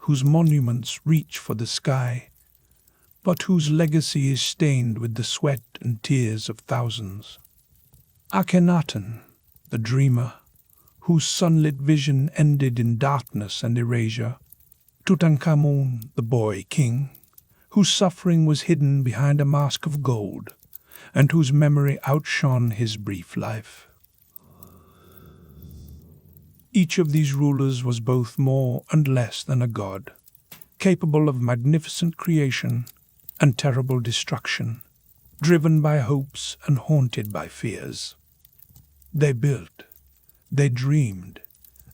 whose monuments reach for the sky, but whose legacy is stained with the sweat and tears of thousands. Akhenaten, the dreamer, whose sunlit vision ended in darkness and erasure. Tutankhamun, the boy king, whose suffering was hidden behind a mask of gold, and whose memory outshone his brief life. Each of these rulers was both more and less than a god, capable of magnificent creation and terrible destruction, driven by hopes and haunted by fears. They built, they dreamed,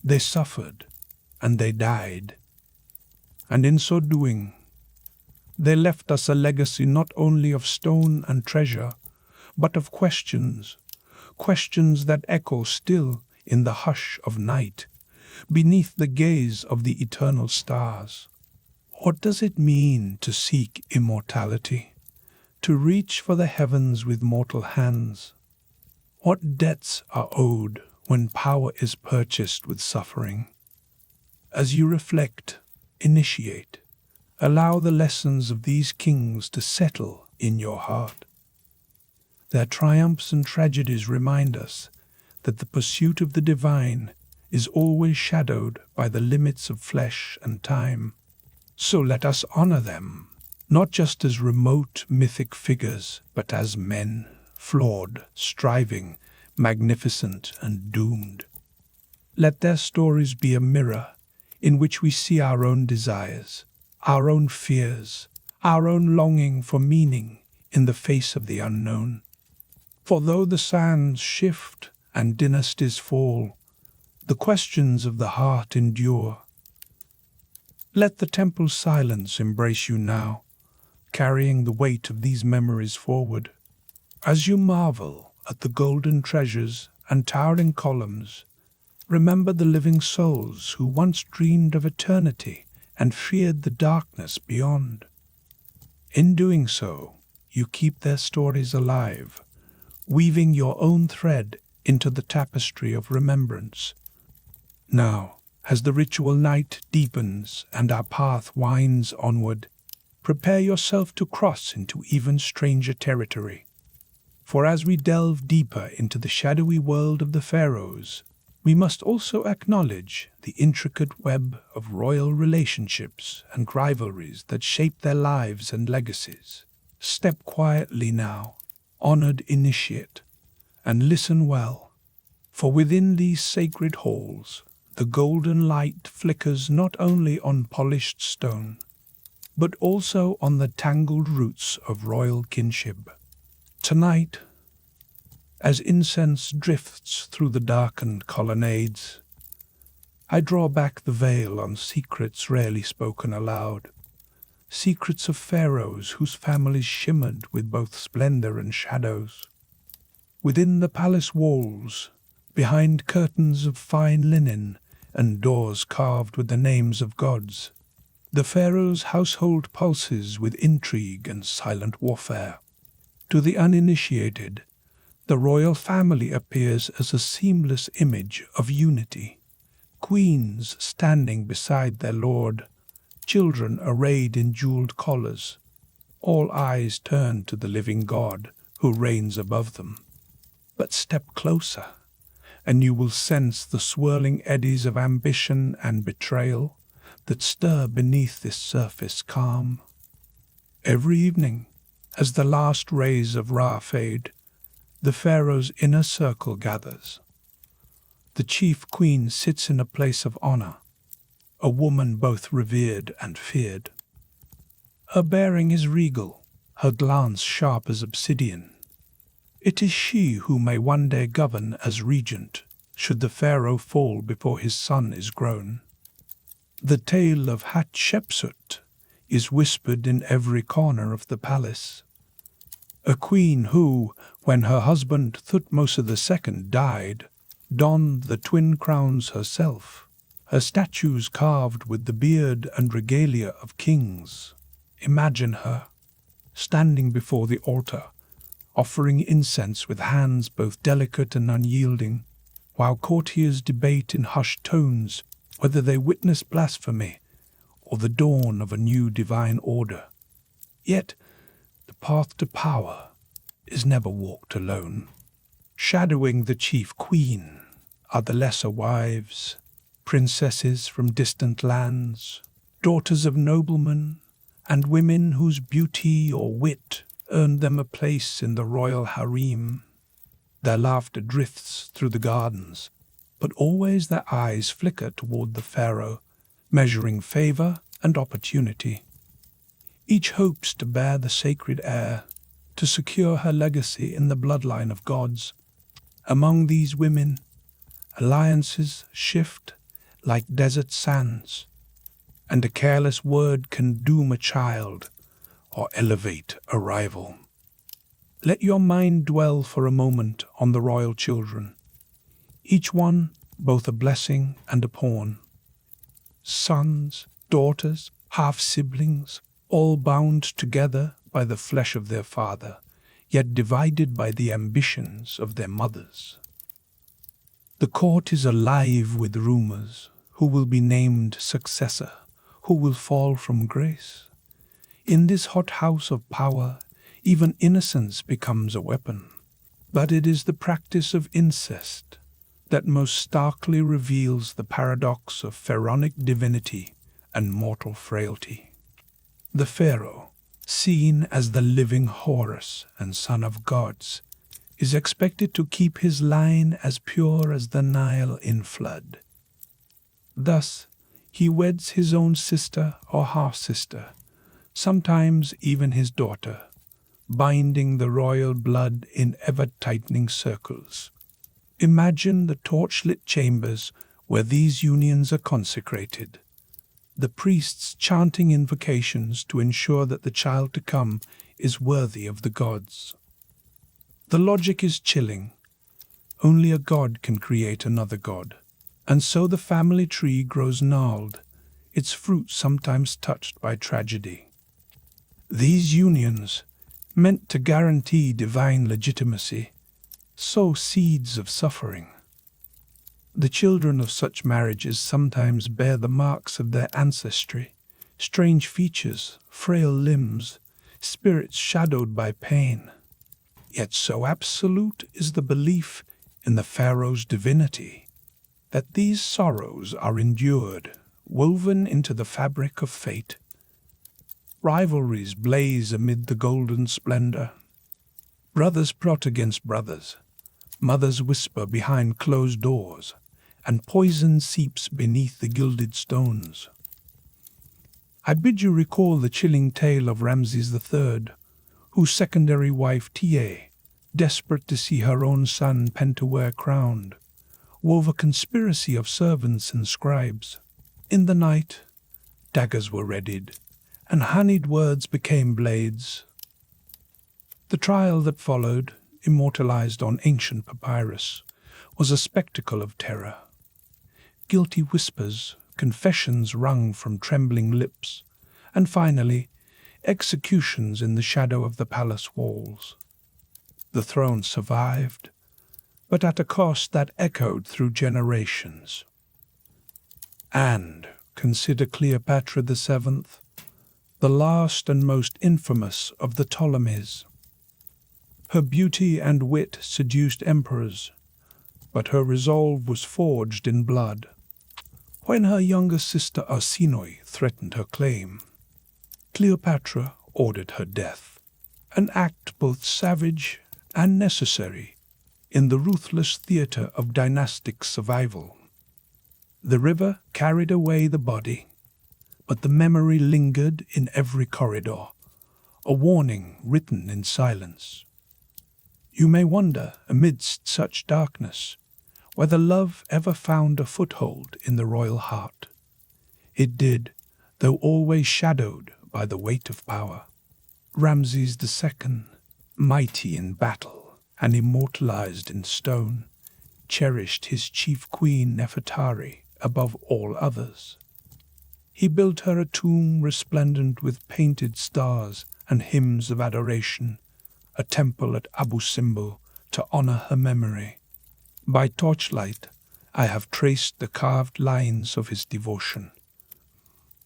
they suffered, and they died. And in so doing, they left us a legacy not only of stone and treasure, but of questions that echo still in the hush of night, beneath the gaze of the eternal stars. What does it mean to seek immortality, to reach for the heavens with mortal hands? What debts are owed when power is purchased with suffering? As you reflect, initiate, allow the lessons of these kings to settle in your heart. Their triumphs and tragedies remind us that the pursuit of the divine is always shadowed by the limits of flesh and time. So let us honor them, not just as remote mythic figures, but as men, flawed, striving, magnificent, and doomed. Let their stories be a mirror in which we see our own desires, our own fears, our own longing for meaning in the face of the unknown. For though the sands shift and dynasties fall, the questions of the heart endure. Let the temple's silence embrace you now, carrying the weight of these memories forward. As you marvel at the golden treasures and towering columns, remember the living souls who once dreamed of eternity and feared the darkness beyond. In doing so, you keep their stories alive, weaving your own thread into the tapestry of remembrance. Now, As the ritual night deepens and our path winds onward, prepare yourself to cross into even stranger territory. For as we delve deeper into the shadowy world of the pharaohs, we must also acknowledge the intricate web of royal relationships and rivalries that shape their lives and legacies. Step quietly now, honored initiate, and listen well, for within these sacred halls, the golden light flickers not only on polished stone, but also on the tangled roots of royal kinship. Tonight, as incense drifts through the darkened colonnades, I draw back the veil on secrets rarely spoken aloud, secrets of pharaohs whose families shimmered with both splendor and shadows. Within the palace walls, behind curtains of fine linen and doors carved with the names of gods, the pharaoh's household pulses with intrigue and silent warfare. To the uninitiated, the royal family appears as a seamless image of unity. Queens standing beside their lord, children arrayed in jeweled collars, all eyes turned to the living God who reigns above them. But step closer, and you will sense the swirling eddies of ambition and betrayal that stir beneath this surface calm. Every evening, as the last rays of Ra fade, the pharaoh's inner circle gathers. The chief queen sits in a place of honor, a woman both revered and feared. Her bearing is regal, her glance sharp as obsidian. It is she who may one day govern as regent, should the pharaoh fall before his son is grown. The tale of Hatshepsut is whispered in every corner of the palace. A queen who, when her husband Thutmose II died, donned the twin crowns herself, her statues carved with the beard and regalia of kings. Imagine her, standing before the altar, offering incense with hands both delicate and unyielding, while courtiers debate in hushed tones whether they witness blasphemy or the dawn of a new divine order. Yet, the path to power is never walked alone. Shadowing the chief queen are the lesser wives, princesses from distant lands, daughters of noblemen, and women whose beauty or wit earned them a place in the royal harem. Their laughter drifts through the gardens, but always their eyes flicker toward the pharaoh, measuring favor and opportunity. Each hopes to bear the sacred heir, to secure her legacy in the bloodline of gods. Among these women, alliances shift like desert sands, and a careless word can doom a child or elevate a rival. Let your mind dwell for a moment on the royal children, each one both a blessing and a pawn. Sons, daughters, half-siblings, all bound together by the flesh of their father, yet divided by the ambitions of their mothers. The court is alive with rumors. Who will be named successor? Who will fall from grace? In this hothouse of power, even innocence becomes a weapon. But it is the practice of incest that most starkly reveals the paradox of pharaonic divinity and mortal frailty. The pharaoh, seen as the living Horus and son of gods, is expected to keep his line as pure as the Nile in flood. Thus, he weds his own sister or half-sister, sometimes even his daughter, binding the royal blood in ever-tightening circles. Imagine the torchlit chambers where these unions are consecrated, the priests chanting invocations to ensure that the child to come is worthy of the gods. The logic is chilling. Only a god can create another god, and so the family tree grows gnarled, its fruit sometimes touched by tragedy. These unions, meant to guarantee divine legitimacy, sow seeds of suffering. The children of such marriages sometimes bear the marks of their ancestry, strange features, frail limbs, spirits shadowed by pain. Yet so absolute is the belief in the pharaoh's divinity that these sorrows are endured, woven into the fabric of fate. Rivalries blaze amid the golden splendor. Brothers plot against brothers, mothers whisper behind closed doors, and poison seeps beneath the gilded stones. I bid you recall the chilling tale of Ramses III, whose secondary wife Tia, desperate to see her own son Pentuer crowned, wove a conspiracy of servants and scribes. In the night, daggers were readied, and honeyed words became blades. The trial that followed, immortalized on ancient papyrus, was a spectacle of terror. Guilty whispers, confessions wrung from trembling lips, and finally, executions in the shadow of the palace walls. The throne survived, but at a cost that echoed through generations. And consider Cleopatra VII, the last and most infamous of the Ptolemies. Her beauty and wit seduced emperors, but her resolve was forged in blood. When her younger sister Arsinoe threatened her claim, Cleopatra ordered her death, an act both savage and necessary in the ruthless theater of dynastic survival. The river carried away the body, but the memory lingered in every corridor, a warning written in silence. You may wonder, amidst such darkness, whether love ever found a foothold in the royal heart. It did, though always shadowed by the weight of power. Ramses II, mighty in battle and immortalized in stone, cherished his chief queen Nefertari above all others. He built her a tomb resplendent with painted stars and hymns of adoration, a temple at Abu Simbel to honor her memory. By torchlight, I have traced the carved lines of his devotion.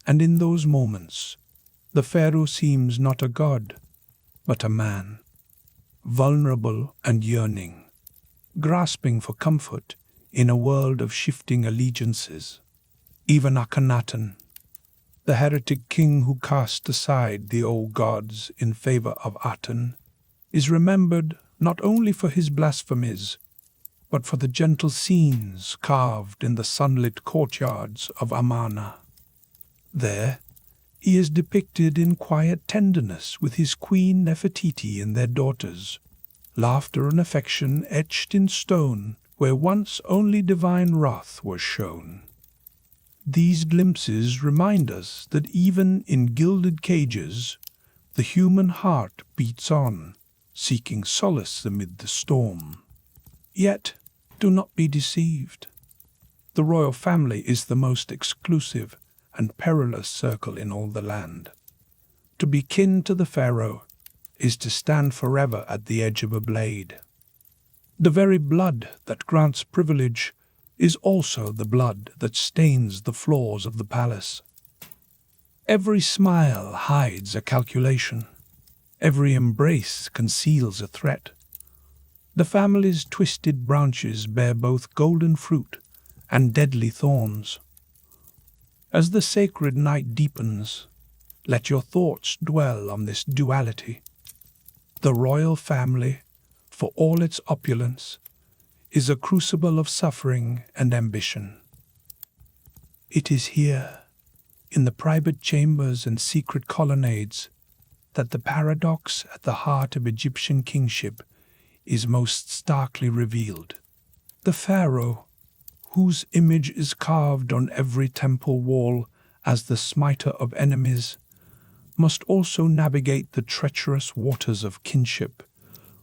And in those moments, the pharaoh seems not a god, but a man, vulnerable and yearning, grasping for comfort in a world of shifting allegiances. Even Akhenaten, the heretic king who cast aside the old gods in favor of Aten, is remembered not only for his blasphemies, but for the gentle scenes carved in the sunlit courtyards of Amarna. There, he is depicted in quiet tenderness with his queen Nefertiti and their daughters, laughter and affection etched in stone where once only divine wrath was shown. These glimpses remind us that even in gilded cages, the human heart beats on, seeking solace amid the storm. Yet, do not be deceived. The royal family is the most exclusive and perilous circle in all the land. To be kin to the pharaoh is to stand forever at the edge of a blade. The very blood that grants privilege is also the blood that stains the floors of the palace. Every smile hides a calculation. Every embrace conceals a threat. The family's twisted branches bear both golden fruit and deadly thorns. As the sacred night deepens, let your thoughts dwell on this duality. The royal family, for all its opulence, is a crucible of suffering and ambition. It is here, in the private chambers and secret colonnades, that the paradox at the heart of Egyptian kingship is most starkly revealed. The pharaoh, whose image is carved on every temple wall as the smiter of enemies, must also navigate the treacherous waters of kinship,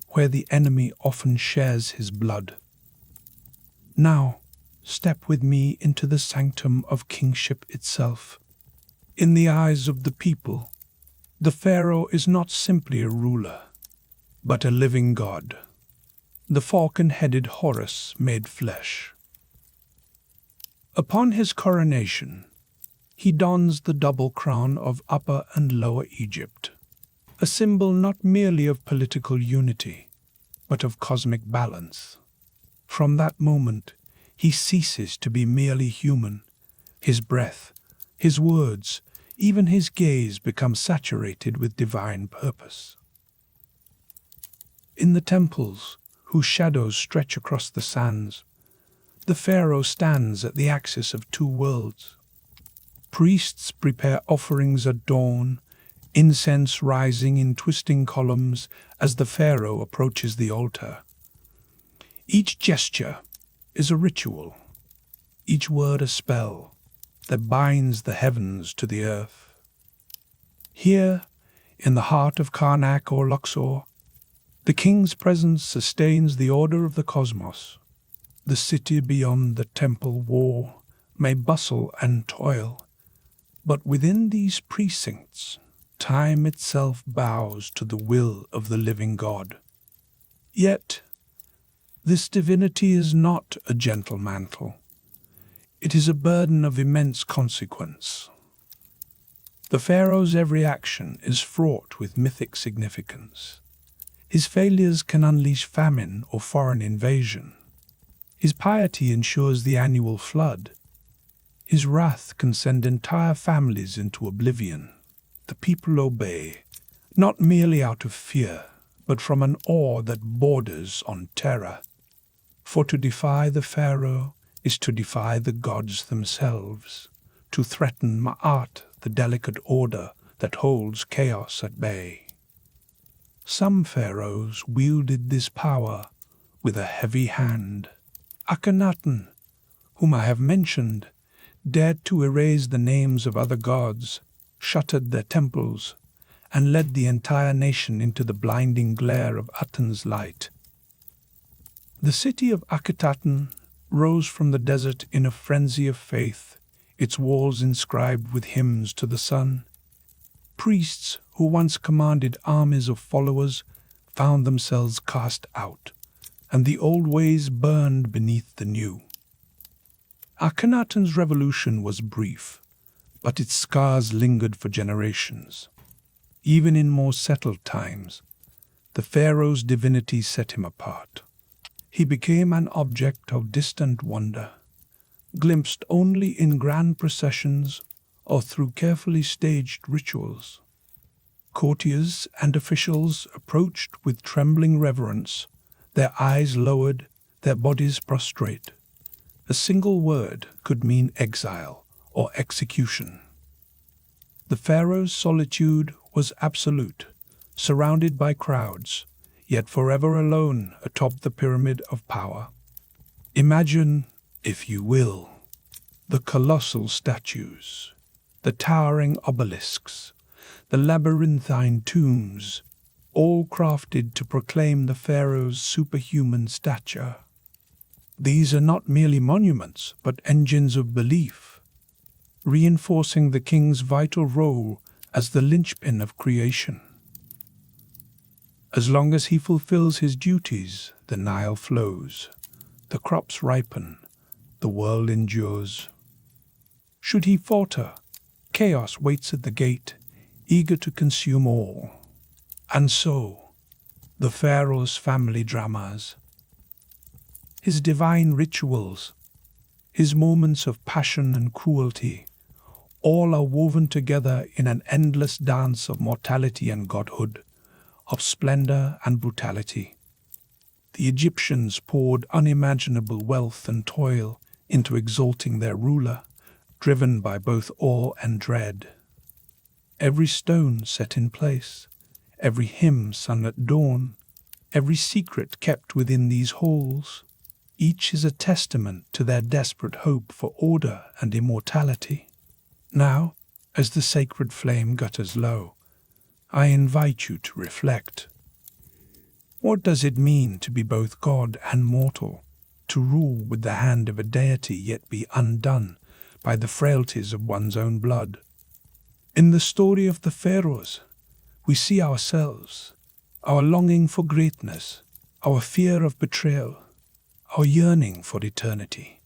where the enemy often shares his blood. Now, step with me into the sanctum of kingship itself. In the eyes of the people, the pharaoh is not simply a ruler, but a living god, the falcon-headed Horus made flesh. Upon his coronation, he dons the double crown of Upper and Lower Egypt, a symbol not merely of political unity, but of cosmic balance. From that moment, he ceases to be merely human. His breath, his words, even his gaze become saturated with divine purpose. In the temples, whose shadows stretch across the sands, the pharaoh stands at the axis of two worlds. Priests prepare offerings at dawn, incense rising in twisting columns as the pharaoh approaches the altar. Each gesture is a ritual, each word a spell that binds the heavens to the earth. Here, in the heart of Karnak or Luxor, the king's presence sustains the order of the cosmos. The city beyond the temple wall may bustle and toil, but within these precincts, time itself bows to the will of the living God. Yet, this divinity is not a gentle mantle. It is a burden of immense consequence. The pharaoh's every action is fraught with mythic significance. His failures can unleash famine or foreign invasion. His piety ensures the annual flood. His wrath can send entire families into oblivion. The people obey, not merely out of fear, but from an awe that borders on terror. For to defy the pharaoh is to defy the gods themselves, to threaten Ma'at, the delicate order that holds chaos at bay. Some pharaohs wielded this power with a heavy hand. Akhenaten, whom I have mentioned, dared to erase the names of other gods, shuttered their temples, and led the entire nation into the blinding glare of Aten's light. The city of Akhetaten rose from the desert in a frenzy of faith, its walls inscribed with hymns to the sun. Priests who once commanded armies of followers found themselves cast out, and the old ways burned beneath the new. Akhenaten's revolution was brief, but its scars lingered for generations. Even in more settled times, the pharaoh's divinity set him apart. He became an object of distant wonder, glimpsed only in grand processions or through carefully staged rituals. Courtiers and officials approached with trembling reverence, their eyes lowered, their bodies prostrate. A single word could mean exile or execution. The pharaoh's solitude was absolute, surrounded by crowds, yet forever alone atop the pyramid of power. Imagine, if you will, the colossal statues, the towering obelisks, the labyrinthine tombs, all crafted to proclaim the pharaoh's superhuman stature. These are not merely monuments, but engines of belief, reinforcing the king's vital role as the linchpin of creation. As long as he fulfills his duties, the Nile flows, the crops ripen, the world endures. Should he falter, chaos waits at the gate, eager to consume all. And so, the pharaoh's family dramas, his divine rituals, his moments of passion and cruelty, all are woven together in an endless dance of mortality and godhood, of splendor and brutality. The Egyptians poured unimaginable wealth and toil into exalting their ruler, driven by both awe and dread. Every stone set in place, every hymn sung at dawn, every secret kept within these halls, each is a testament to their desperate hope for order and immortality. Now, as the sacred flame gutters low, I invite you to reflect. What does it mean to be both God and mortal, to rule with the hand of a deity yet be undone by the frailties of one's own blood? In the story of the pharaohs, we see ourselves, our longing for greatness, our fear of betrayal, our yearning for eternity.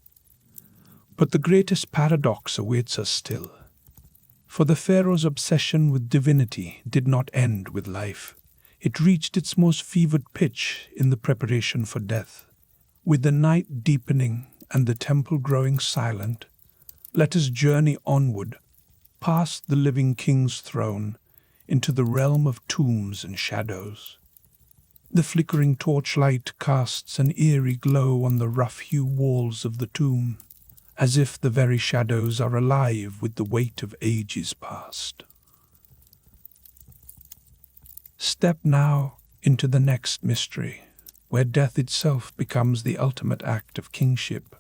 But the greatest paradox awaits us still. For the pharaoh's obsession with divinity did not end with life. It reached its most fevered pitch in the preparation for death. With the night deepening and the temple growing silent, let us journey onward, past the living king's throne, into the realm of tombs and shadows. The flickering torchlight casts an eerie glow on the rough-hewn walls of the tomb, as if the very shadows are alive with the weight of ages past. Step now into the next mystery, where death itself becomes the ultimate act of kingship.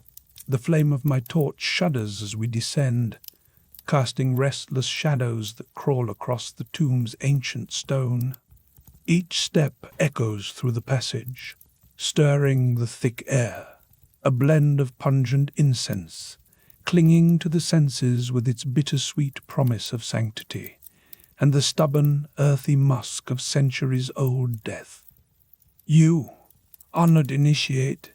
The flame of my torch shudders as we descend, casting restless shadows that crawl across the tomb's ancient stone. Each step echoes through the passage, stirring the thick air, a blend of pungent incense, clinging to the senses with its bittersweet promise of sanctity, and the stubborn, earthy musk of centuries-old death. You, honored initiate,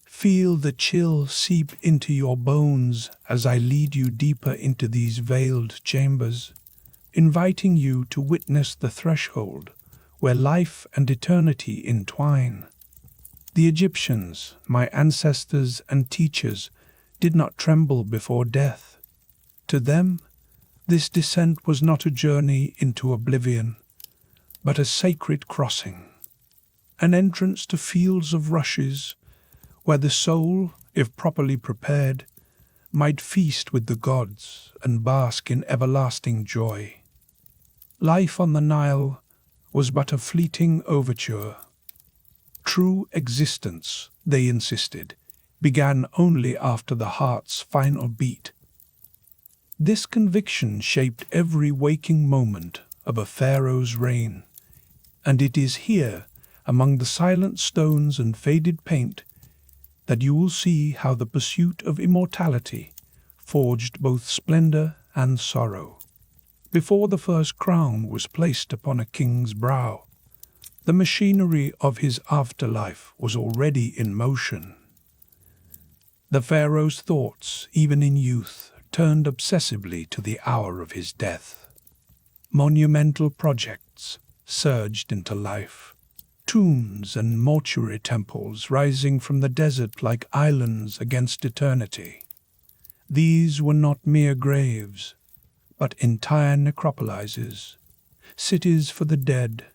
feel the chill seep into your bones as I lead you deeper into these veiled chambers, inviting you to witness the threshold where life and eternity entwine. The Egyptians, my ancestors and teachers, did not tremble before death. To them, this descent was not a journey into oblivion, but a sacred crossing, an entrance to fields of rushes where the soul, if properly prepared, might feast with the gods and bask in everlasting joy. Life on the Nile was but a fleeting overture. True existence, they insisted, began only after the heart's final beat. This conviction shaped every waking moment of a pharaoh's reign, and it is here, among the silent stones and faded paint, that you will see how the pursuit of immortality forged both splendor and sorrow. Before the first crown was placed upon a king's brow, the machinery of his afterlife was already in motion. The pharaoh's thoughts, even in youth, turned obsessively to the hour of his death. Monumental projects surged into life, tombs and mortuary temples rising from the desert like islands against eternity. These were not mere graves, but entire necropolises, cities for the dead,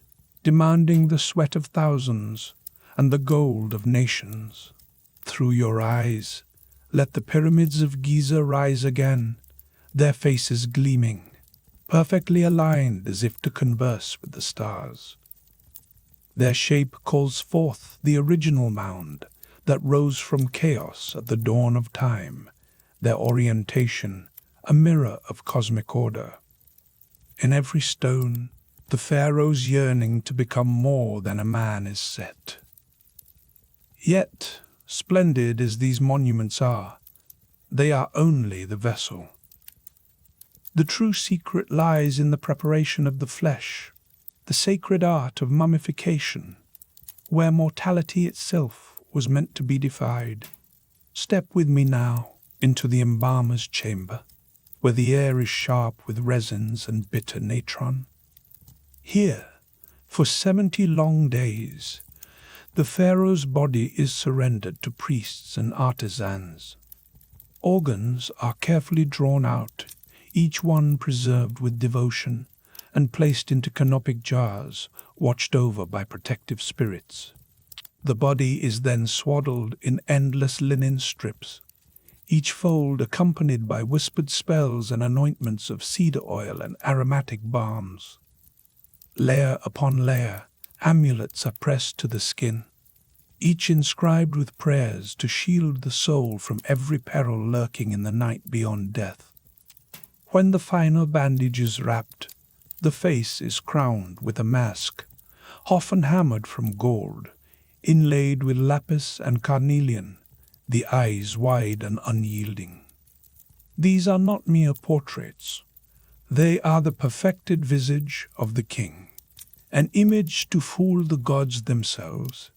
demanding the sweat of thousands and the gold of nations. Through your eyes, let the pyramids of Giza rise again, their faces gleaming, perfectly aligned as if to converse with the stars. Their shape calls forth the original mound that rose from chaos at the dawn of time, their orientation a mirror of cosmic order. In every stone, the pharaoh's yearning to become more than a man is set. Yet, splendid as these monuments are, they are only the vessel. The true secret lies in the preparation of the flesh, the sacred art of mummification, where mortality itself was meant to be defied. Step with me now into the embalmer's chamber, where the air is sharp with resins and bitter natron. Here, for 70 long days, the pharaoh's body is surrendered to priests and artisans. Organs are carefully drawn out, each one preserved with devotion, and placed into canopic jars, watched over by protective spirits. The body is then swaddled in endless linen strips, each fold accompanied by whispered spells and anointments of cedar oil and aromatic balms. Layer upon layer, amulets are pressed to the skin, each inscribed with prayers to shield the soul from every peril lurking in the night beyond death. When the final bandage is wrapped, the face is crowned with a mask, often hammered from gold, inlaid with lapis and carnelian, the eyes wide and unyielding. These are not mere portraits. They are the perfected visage of the king, an image to fool the gods themselves,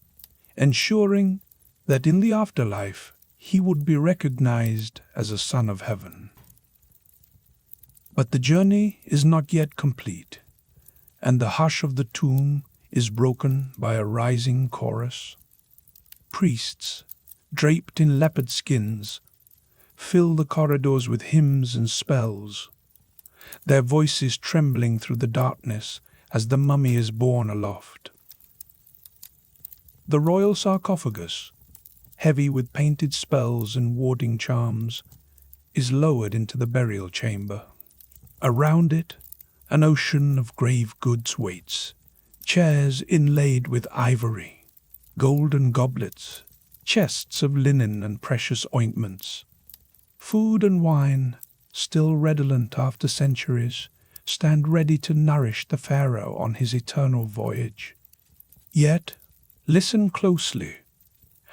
ensuring that in the afterlife he would be recognized as a son of heaven. But the journey is not yet complete, and the hush of the tomb is broken by a rising chorus. Priests, draped in leopard skins, fill the corridors with hymns and spells, their voices trembling through the darkness as the mummy is borne aloft. The royal sarcophagus, heavy with painted spells and warding charms, is lowered into the burial chamber. Around it, an ocean of grave goods waits, chairs inlaid with ivory, golden goblets, chests of linen and precious ointments. Food and wine, still redolent after centuries, stand ready to nourish the pharaoh on his eternal voyage. Yet, listen closely,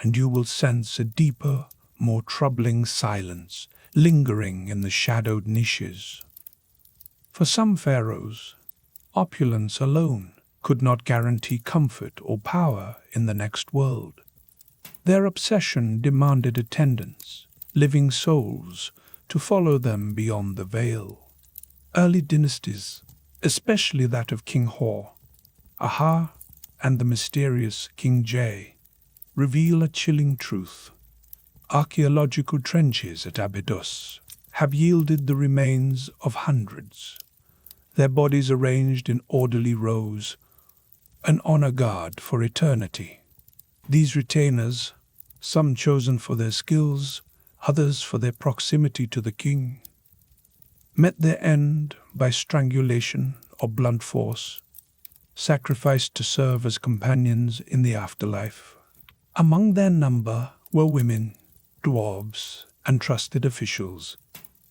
and you will sense a deeper, more troubling silence lingering in the shadowed niches. For some pharaohs, opulence alone could not guarantee comfort or power in the next world. Their obsession demanded attendants, living souls, to follow them beyond the veil. Early dynasties, especially that of King Hor, Aha, and the mysterious King J, reveal a chilling truth. Archaeological trenches at Abydos have yielded the remains of hundreds, their bodies arranged in orderly rows, an honor guard for eternity. These retainers, some chosen for their skills, others for their proximity to the king, met their end by strangulation or blunt force, sacrificed to serve as companions in the afterlife. Among their number were women, dwarves, and trusted officials,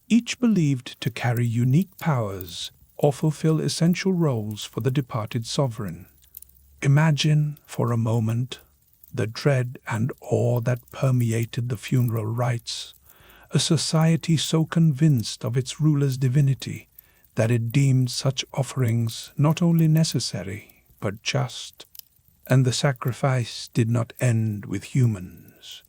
each believed to carry unique powers or fulfill essential roles for the departed sovereign. Imagine, for a moment, the dread and awe that permeated the funeral rites, a society so convinced of its ruler's divinity that it deemed such offerings not only necessary, but just, and the sacrifice did not end with humans.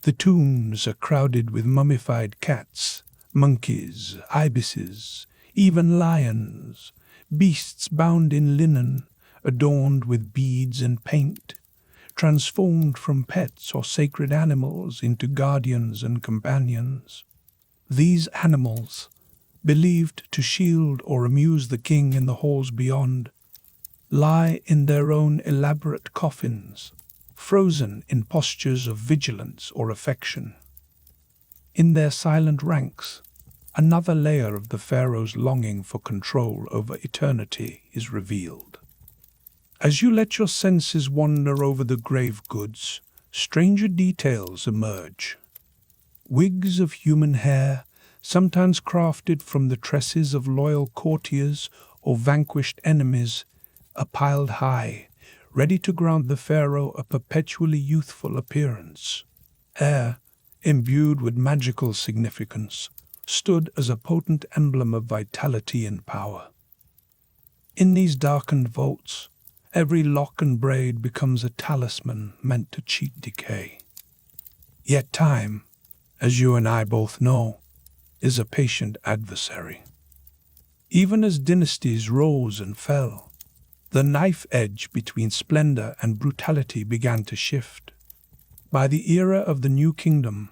The tombs are crowded with mummified cats, monkeys, ibises, even lions, beasts bound in linen, adorned with beads and paint, transformed from pets or sacred animals into guardians and companions. These animals, believed to shield or amuse the king in the halls beyond, lie in their own elaborate coffins, frozen in postures of vigilance or affection. In their silent ranks, another layer of the pharaoh's longing for control over eternity is revealed. As you let your senses wander over the grave goods, stranger details emerge. Wigs of human hair, sometimes crafted from the tresses of loyal courtiers or vanquished enemies, are piled high, ready to grant the pharaoh a perpetually youthful appearance. Hair, imbued with magical significance, stood as a potent emblem of vitality and power. In these darkened vaults, every lock and braid becomes a talisman meant to cheat decay. Yet time, as you and I both know, is a patient adversary. Even as dynasties rose and fell, the knife edge between splendor and brutality began to shift. By the era of the New Kingdom,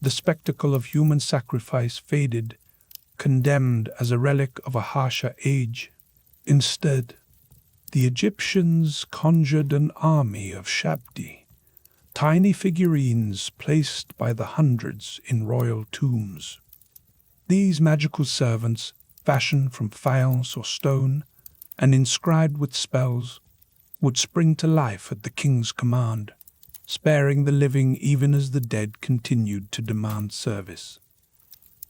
the spectacle of human sacrifice faded, condemned as a relic of a harsher age. Instead, the Egyptians conjured an army of shabdi, tiny figurines placed by the hundreds in royal tombs. These magical servants, fashioned from faience or stone and inscribed with spells, would spring to life at the king's command, sparing the living even as the dead continued to demand service.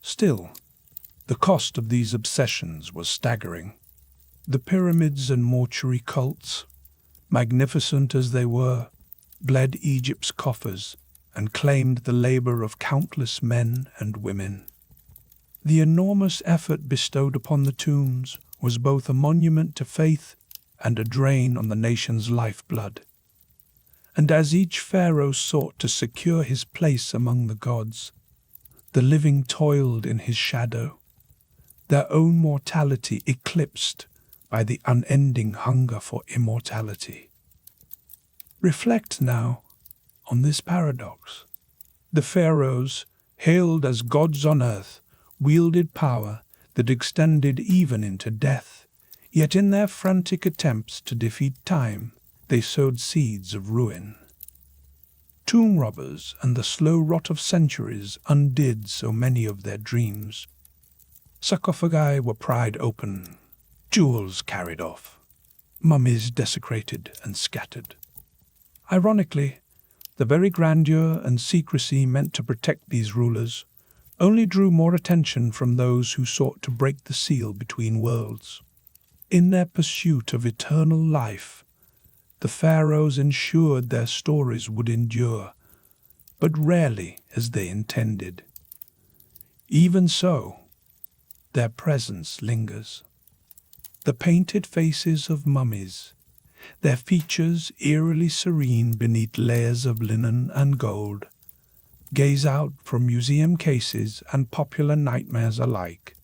Still, the cost of these obsessions was staggering. The pyramids and mortuary cults, magnificent as they were, bled Egypt's coffers and claimed the labor of countless men and women. The enormous effort bestowed upon the tombs was both a monument to faith and a drain on the nation's lifeblood. And as each pharaoh sought to secure his place among the gods, the living toiled in his shadow, their own mortality eclipsed by the unending hunger for immortality. Reflect now on this paradox. The pharaohs, hailed as gods on earth, wielded power that extended even into death, yet in their frantic attempts to defeat time, they sowed seeds of ruin. Tomb robbers and the slow rot of centuries undid so many of their dreams. Sarcophagi were pried open, jewels carried off, mummies desecrated and scattered. Ironically, the very grandeur and secrecy meant to protect these rulers only drew more attention from those who sought to break the seal between worlds. In their pursuit of eternal life, the pharaohs ensured their stories would endure, but rarely as they intended. Even so, their presence lingers. The painted faces of mummies, their features eerily serene beneath layers of linen and gold, gaze out from museum cases and popular nightmares alike.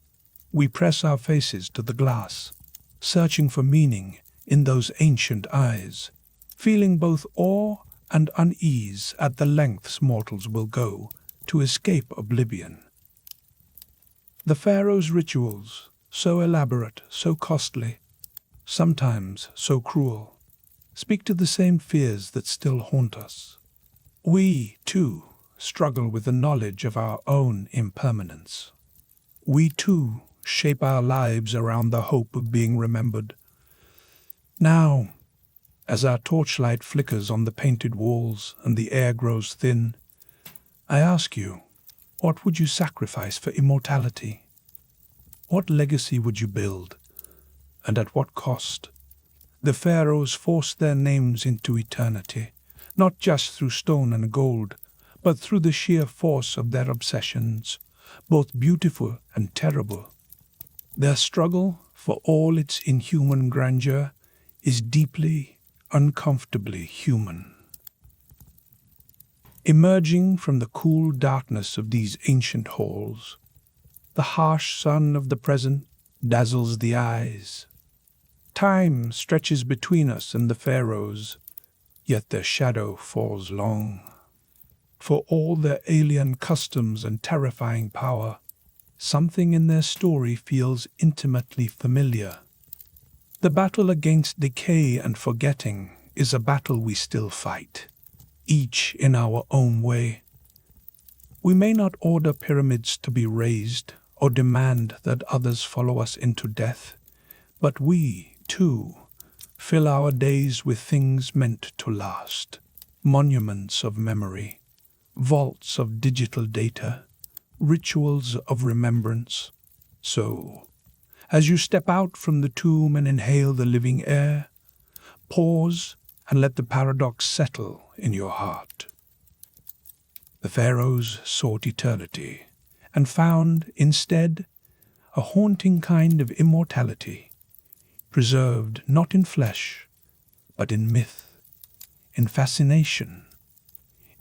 We press our faces to the glass, searching for meaning in those ancient eyes, feeling both awe and unease at the lengths mortals will go to escape oblivion. The pharaoh's rituals, so elaborate, so costly, sometimes so cruel, speak to the same fears that still haunt us. We, too, struggle with the knowledge of our own impermanence. We, too, shape our lives around the hope of being remembered. Now, as our torchlight flickers on the painted walls and the air grows thin, I ask you, what would you sacrifice for immortality? What legacy would you build, and at what cost? The pharaohs forced their names into eternity, not just through stone and gold, but through the sheer force of their obsessions, both beautiful and terrible. Their struggle, for all its inhuman grandeur, is deeply, uncomfortably human. Emerging from the cool darkness of these ancient halls, the harsh sun of the present dazzles the eyes. Time stretches between us and the pharaohs, yet their shadow falls long. For all their alien customs and terrifying power, something in their story feels intimately familiar. The battle against decay and forgetting is a battle we still fight, each in our own way. We may not order pyramids to be raised or demand that others follow us into death, but we, too, fill our days with things meant to last, monuments of memory, vaults of digital data, rituals of remembrance. So, as you step out from the tomb and inhale the living air, pause and let the paradox settle in your heart. The pharaohs sought eternity and found, instead, a haunting kind of immortality, preserved not in flesh, but in myth, in fascination,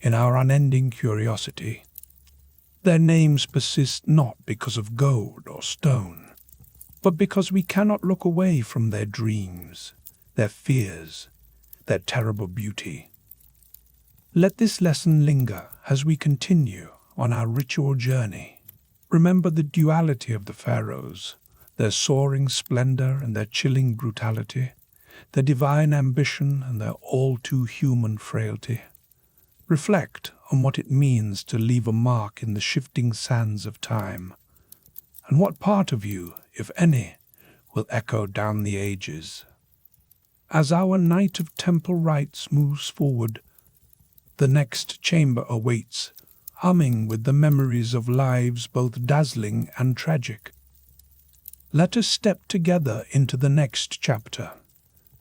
in our unending curiosity. Their names persist not because of gold or stone, but because we cannot look away from their dreams, their fears, their terrible beauty. Let this lesson linger as we continue on our ritual journey. Remember the duality of the pharaohs, their soaring splendor and their chilling brutality, their divine ambition and their all-too-human frailty. Reflect on what it means to leave a mark in the shifting sands of time, and what part of you, if any, will echo down the ages. As our night of temple rites moves forward, the next chamber awaits, humming with the memories of lives both dazzling and tragic. Let us step together into the next chapter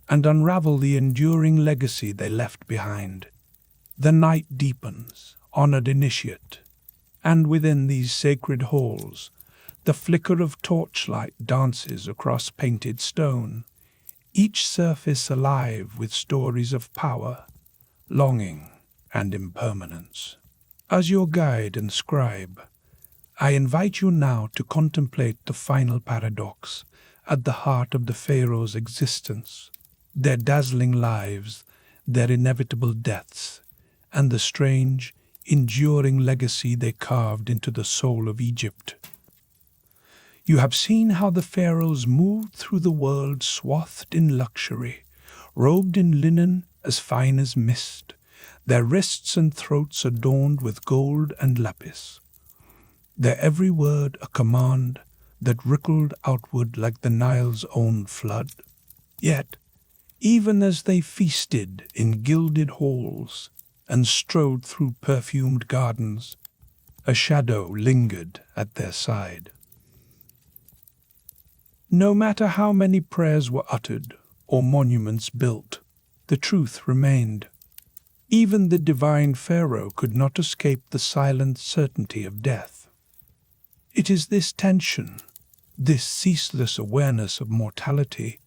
and unravel the enduring legacy they left behind. The night deepens, honored initiate, and within these sacred halls, the flicker of torchlight dances across painted stone, each surface alive with stories of power, longing, and impermanence. As your guide and scribe, I invite you now to contemplate the final paradox at the heart of the pharaoh's existence, their dazzling lives, their inevitable deaths, and the strange, enduring legacy they carved into the soul of Egypt. You have seen how the pharaohs moved through the world swathed in luxury, robed in linen as fine as mist, their wrists and throats adorned with gold and lapis, their every word a command that rippled outward like the Nile's own flood. Yet, even as they feasted in gilded halls and strode through perfumed gardens, a shadow lingered at their side. No matter how many prayers were uttered or monuments built, the truth remained. Even the divine pharaoh could not escape the silent certainty of death. It is this tension, this ceaseless awareness of mortality,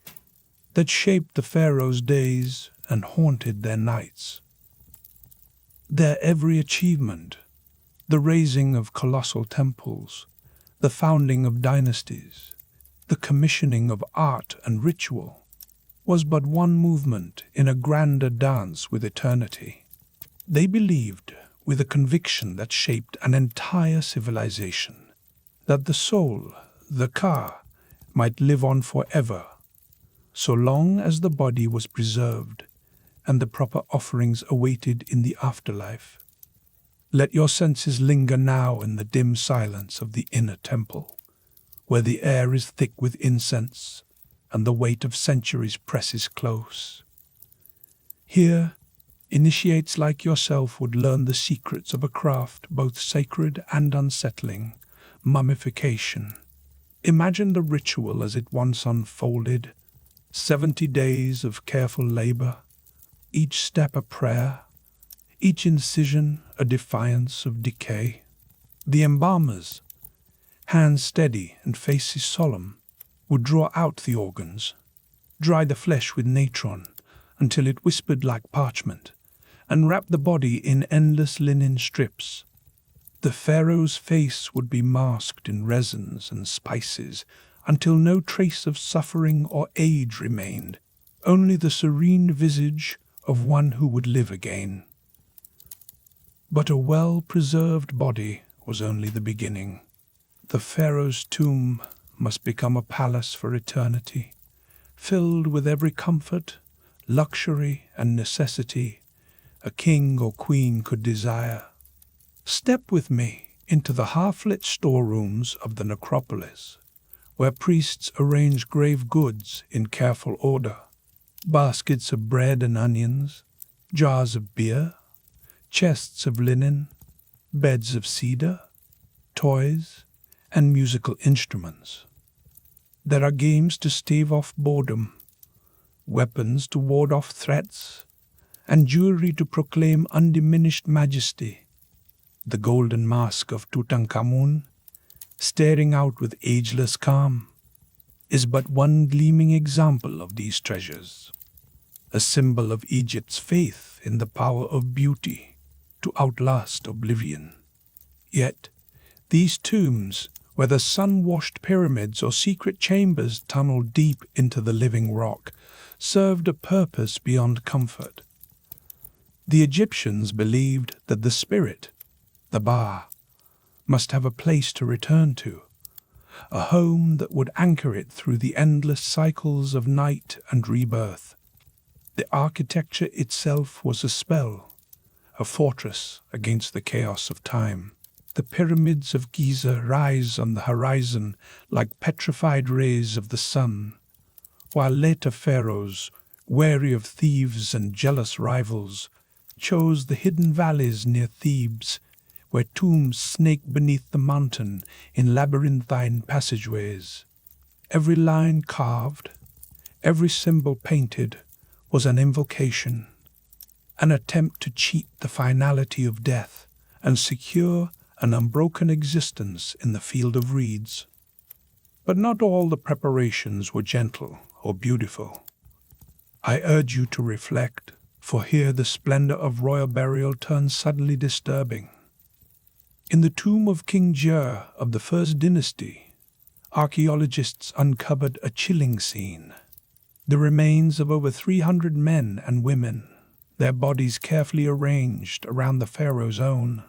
that shaped the pharaoh's days and haunted their nights. Their every achievement, the raising of colossal temples, the founding of dynasties, the commissioning of art and ritual, was but one movement in a grander dance with eternity. They believed, with a conviction that shaped an entire civilization, that the soul, the Ka, might live on forever, so long as the body was preserved and the proper offerings awaited in the afterlife. Let your senses linger now in the dim silence of the inner temple, where the air is thick with incense and the weight of centuries presses close. Here, initiates like yourself would learn the secrets of a craft both sacred and unsettling, mummification. Imagine the ritual as it once unfolded, 70 days of careful labor, each step a prayer, each incision a defiance of decay. The embalmers, hands steady and faces solemn, would draw out the organs, dry the flesh with natron until it whispered like parchment, and wrap the body in endless linen strips. The pharaoh's face would be masked in resins and spices until no trace of suffering or age remained, only the serene visage of one who would live again. But a well-preserved body was only the beginning. The pharaoh's tomb must become a palace for eternity, filled with every comfort, luxury, and necessity a king or queen could desire. Step with me into the half-lit storerooms of the necropolis, where priests arrange grave goods in careful order, baskets of bread and onions, jars of beer, chests of linen, beds of cedar, toys, and musical instruments. There are games to stave off boredom, weapons to ward off threats, and jewelry to proclaim undiminished majesty. The golden mask of Tutankhamun, staring out with ageless calm, is but one gleaming example of these treasures, a symbol of Egypt's faith in the power of beauty to outlast oblivion. Yet, these tombs, whether sun-washed pyramids or secret chambers tunneled deep into the living rock, served a purpose beyond comfort. The Egyptians believed that the spirit, the Ba, must have a place to return to, a home that would anchor it through the endless cycles of night and rebirth. The architecture itself was a spell, a fortress against the chaos of time. The pyramids of Giza rise on the horizon like petrified rays of the sun, while later pharaohs, wary of thieves and jealous rivals, chose the hidden valleys near Thebes, where tombs snake beneath the mountain in labyrinthine passageways. Every line carved, every symbol painted, was an invocation, an attempt to cheat the finality of death and secure an unbroken existence in the field of reeds. But not all the preparations were gentle or beautiful. I urge you to reflect, for here the splendor of royal burial turns suddenly disturbing. In the tomb of King Jer of the First Dynasty, archaeologists uncovered a chilling scene. The remains of over 300 men and women, their bodies carefully arranged around the pharaoh's own.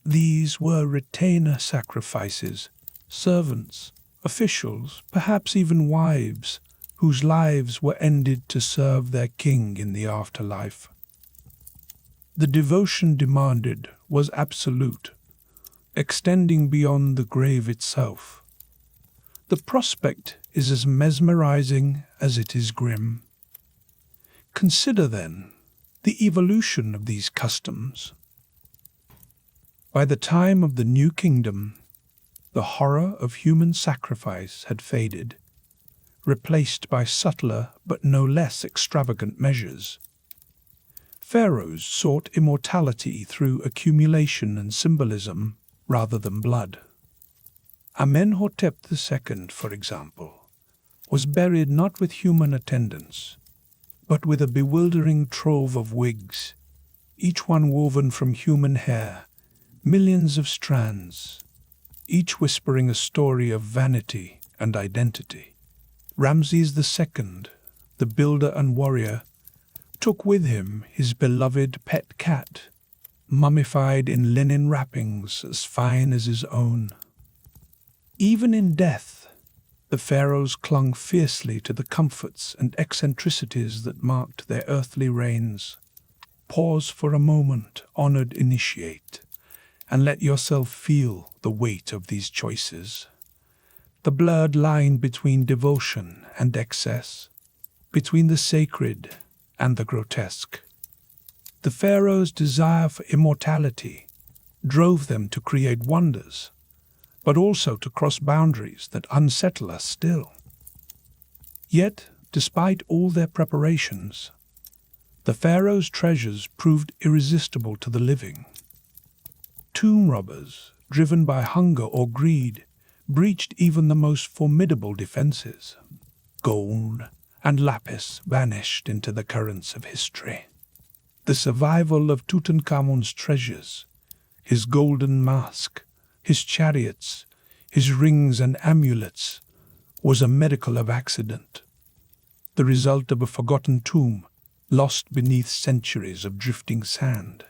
These were retainer sacrifices, servants, officials, perhaps even wives, whose lives were ended to serve their king in the afterlife. The devotion demanded was absolute, extending beyond the grave itself. The prospect is as mesmerizing as it is grim. Consider, then, the evolution of these customs. By the time of the New Kingdom, the horror of human sacrifice had faded, replaced by subtler but no less extravagant measures. Pharaohs sought immortality through accumulation and symbolism rather than blood. Amenhotep II, for example, was buried not with human attendants, but with a bewildering trove of wigs, each one woven from human hair, millions of strands, each whispering a story of vanity and identity. Ramses II, the builder and warrior, took with him his beloved pet cat, mummified in linen wrappings as fine as his own. Even in death, the pharaohs clung fiercely to the comforts and eccentricities that marked their earthly reigns. Pause for a moment, honored initiate, and let yourself feel the weight of these choices. The blurred line between devotion and excess, between the sacred and the grotesque. The pharaoh's desire for immortality drove them to create wonders, but also to cross boundaries that unsettle us still. Yet, despite all their preparations, the pharaoh's treasures proved irresistible to the living. Tomb robbers, driven by hunger or greed, breached even the most formidable defenses. Gold and lapis vanished into the currents of history. The survival of Tutankhamun's treasures, his golden mask, his chariots, his rings and amulets, was a miracle of accident, the result of a forgotten tomb lost beneath centuries of drifting sand.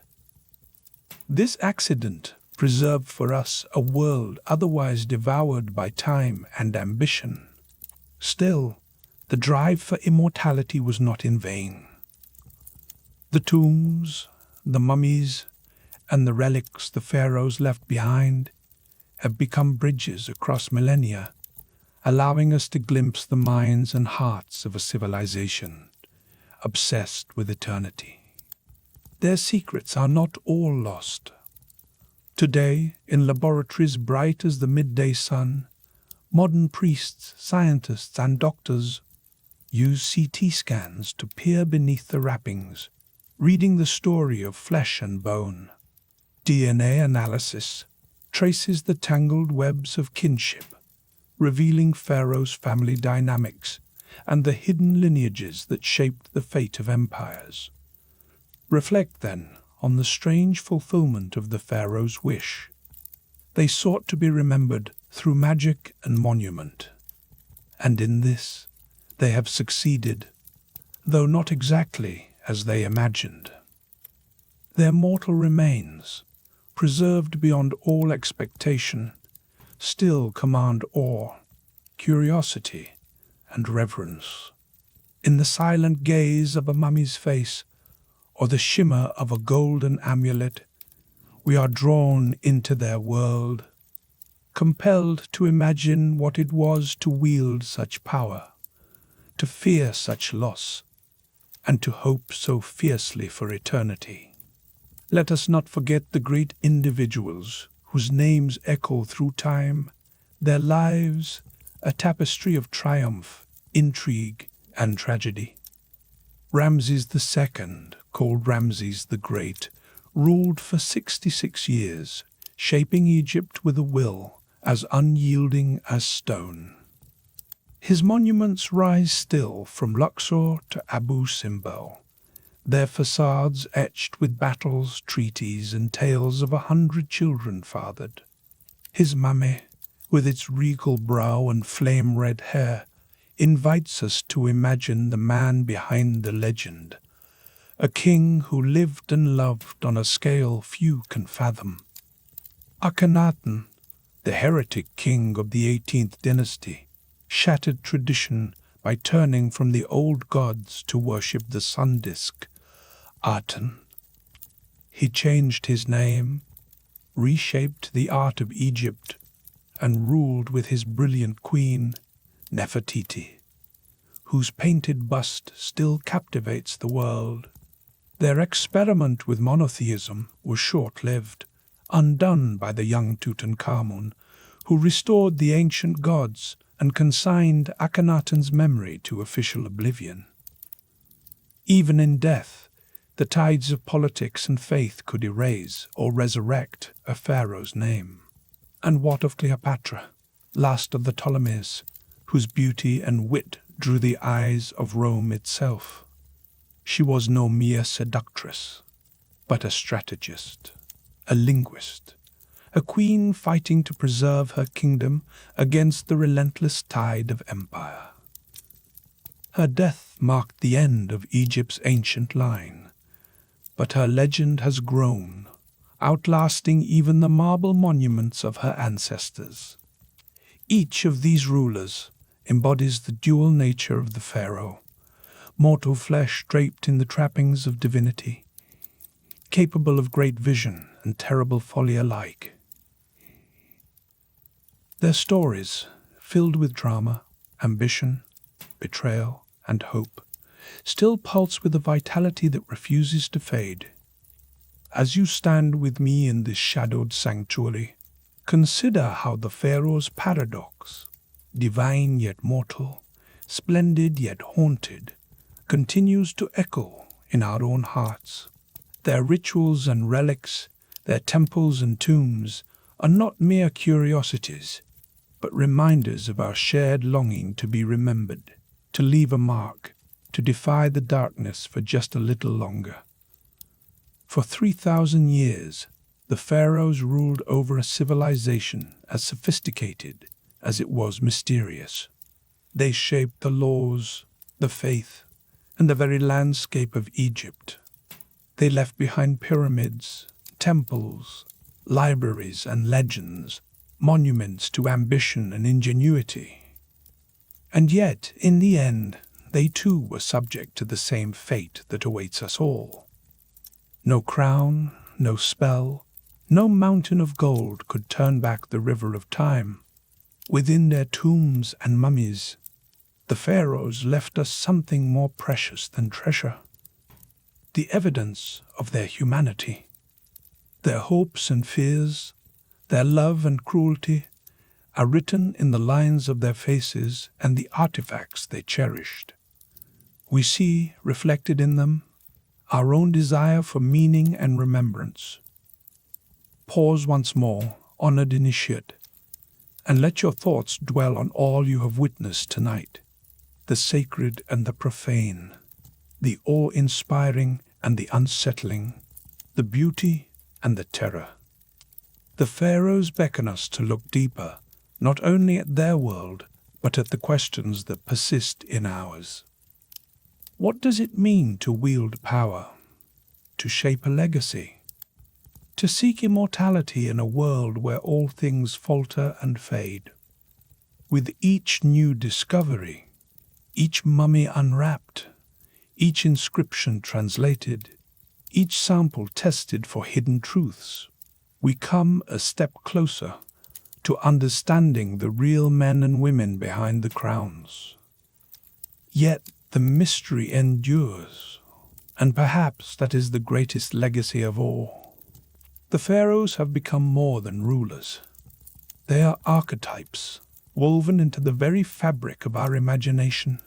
This accident preserved for us a world otherwise devoured by time and ambition. Still, the drive for immortality was not in vain. The tombs, the mummies, and the relics the pharaohs left behind have become bridges across millennia, allowing us to glimpse the minds and hearts of a civilization obsessed with eternity. Their secrets are not all lost. Today, in laboratories bright as the midday sun, modern priests, scientists, and doctors use CT scans to peer beneath the wrappings, reading the story of flesh and bone. DNA analysis traces the tangled webs of kinship, revealing Pharaoh's family dynamics and the hidden lineages that shaped the fate of empires. Reflect, then, on the strange fulfillment of the Pharaoh's wish. They sought to be remembered through magic and monument, and in this they have succeeded, though not exactly as they imagined. Their mortal remains, preserved beyond all expectation, still command awe, curiosity, and reverence. In the silent gaze of a mummy's face, or the shimmer of a golden amulet, we are drawn into their world, compelled to imagine what it was to wield such power, to fear such loss, and to hope so fiercely for eternity. Let us not forget the great individuals whose names echo through time, their lives a tapestry of triumph, intrigue, and tragedy. Ramses II, called Ramses the Great, ruled for 66 years, shaping Egypt with a will as unyielding as stone. His monuments rise still from Luxor to Abu Simbel, their facades etched with battles, treaties, and tales of 100 children fathered. His mummy, with its regal brow and flame-red hair, invites us to imagine the man behind the legend, a king who lived and loved on a scale few can fathom. Akhenaten, the heretic king of the 18th dynasty, shattered tradition by turning from the old gods to worship the sun disk, Aten. He changed his name, reshaped the art of Egypt, and ruled with his brilliant queen, Nefertiti, whose painted bust still captivates the world. Their experiment with monotheism was short-lived, undone by the young Tutankhamun, who restored the ancient gods and consigned Akhenaten's memory to official oblivion. Even in death, the tides of politics and faith could erase or resurrect a pharaoh's name. And what of Cleopatra, last of the Ptolemies, whose beauty and wit drew the eyes of Rome itself? She was no mere seductress, but a strategist, a linguist, a queen fighting to preserve her kingdom against the relentless tide of empire. Her death marked the end of Egypt's ancient line, but her legend has grown, outlasting even the marble monuments of her ancestors. Each of these rulers embodies the dual nature of the pharaoh, mortal flesh draped in the trappings of divinity, capable of great vision and terrible folly alike. Their stories, filled with drama, ambition, betrayal, and hope, still pulse with a vitality that refuses to fade. As you stand with me in this shadowed sanctuary, consider how the pharaoh's paradox, divine yet mortal, splendid yet haunted, continues to echo in our own hearts. Their rituals and relics, their temples and tombs, are not mere curiosities, but reminders of our shared longing to be remembered, to leave a mark, to defy the darkness for just a little longer. For 3,000 years, the pharaohs ruled over a civilization as sophisticated as it was mysterious. They shaped the laws, the faith, and the very landscape of Egypt. They left behind pyramids, temples, libraries, and legends, monuments to ambition and ingenuity. And yet, in the end, they too were subject to the same fate that awaits us all. No crown, no spell, no mountain of gold could turn back the river of time. Within their tombs and mummies, the pharaohs left us something more precious than treasure: the evidence of their humanity. Their hopes and fears, their love and cruelty, are written in the lines of their faces and the artifacts they cherished. We see, reflected in them, our own desire for meaning and remembrance. Pause once more, honored initiate, and let your thoughts dwell on all you have witnessed tonight, the sacred and the profane, the awe-inspiring and the unsettling, the beauty and the terror. The pharaohs beckon us to look deeper, not only at their world, but at the questions that persist in ours. What does it mean to wield power, to shape a legacy, to seek immortality in a world where all things falter and fade? With each new discovery, each mummy unwrapped, each inscription translated, each sample tested for hidden truths, we come a step closer to understanding the real men and women behind the crowns. Yet the mystery endures, and perhaps that is the greatest legacy of all. The pharaohs have become more than rulers. They are archetypes, woven into the very fabric of our imagination.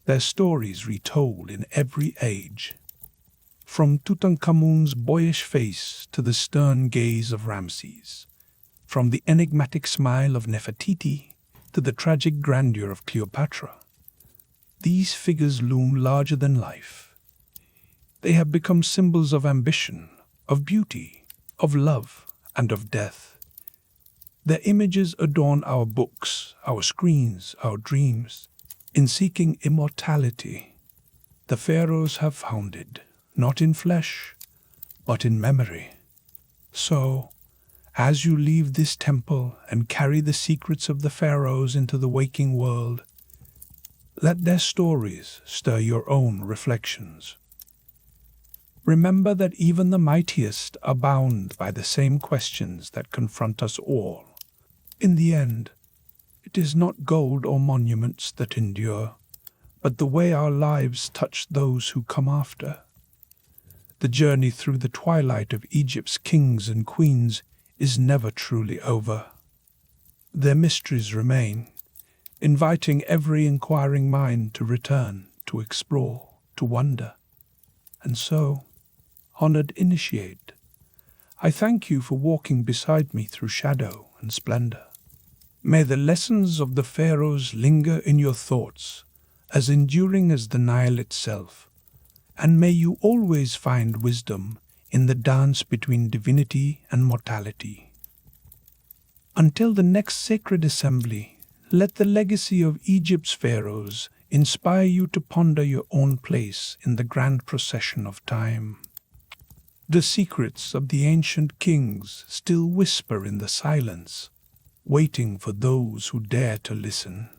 Their stories retold in every age, from Tutankhamun's boyish face to the stern gaze of Ramses, from the enigmatic smile of Nefertiti to the tragic grandeur of Cleopatra. These figures loom larger than life, They have become symbols of ambition, of beauty, of love, and of death. Their images adorn our books, our screens, our dreams. In seeking immortality, the pharaohs have found it, not in flesh, but in memory. So, as you leave this temple and carry the secrets of the pharaohs into the waking world, let their stories stir your own reflections. Remember that even the mightiest are bound by the same questions that confront us all. In the end, it is not gold or monuments that endure, but the way our lives touch those who come after. The journey through the twilight of Egypt's kings and queens is never truly over. Their mysteries remain, inviting every inquiring mind to return, to explore, to wonder. And so, honored initiate, I thank you for walking beside me through shadow and splendor. May the lessons of the pharaohs linger in your thoughts, as enduring as the Nile itself, and may you always find wisdom in the dance between divinity and mortality. Until the next sacred assembly, let the legacy of Egypt's pharaohs inspire you to ponder your own place in the grand procession of time. The secrets of the ancient kings still whisper in the silence, waiting for those who dare to listen.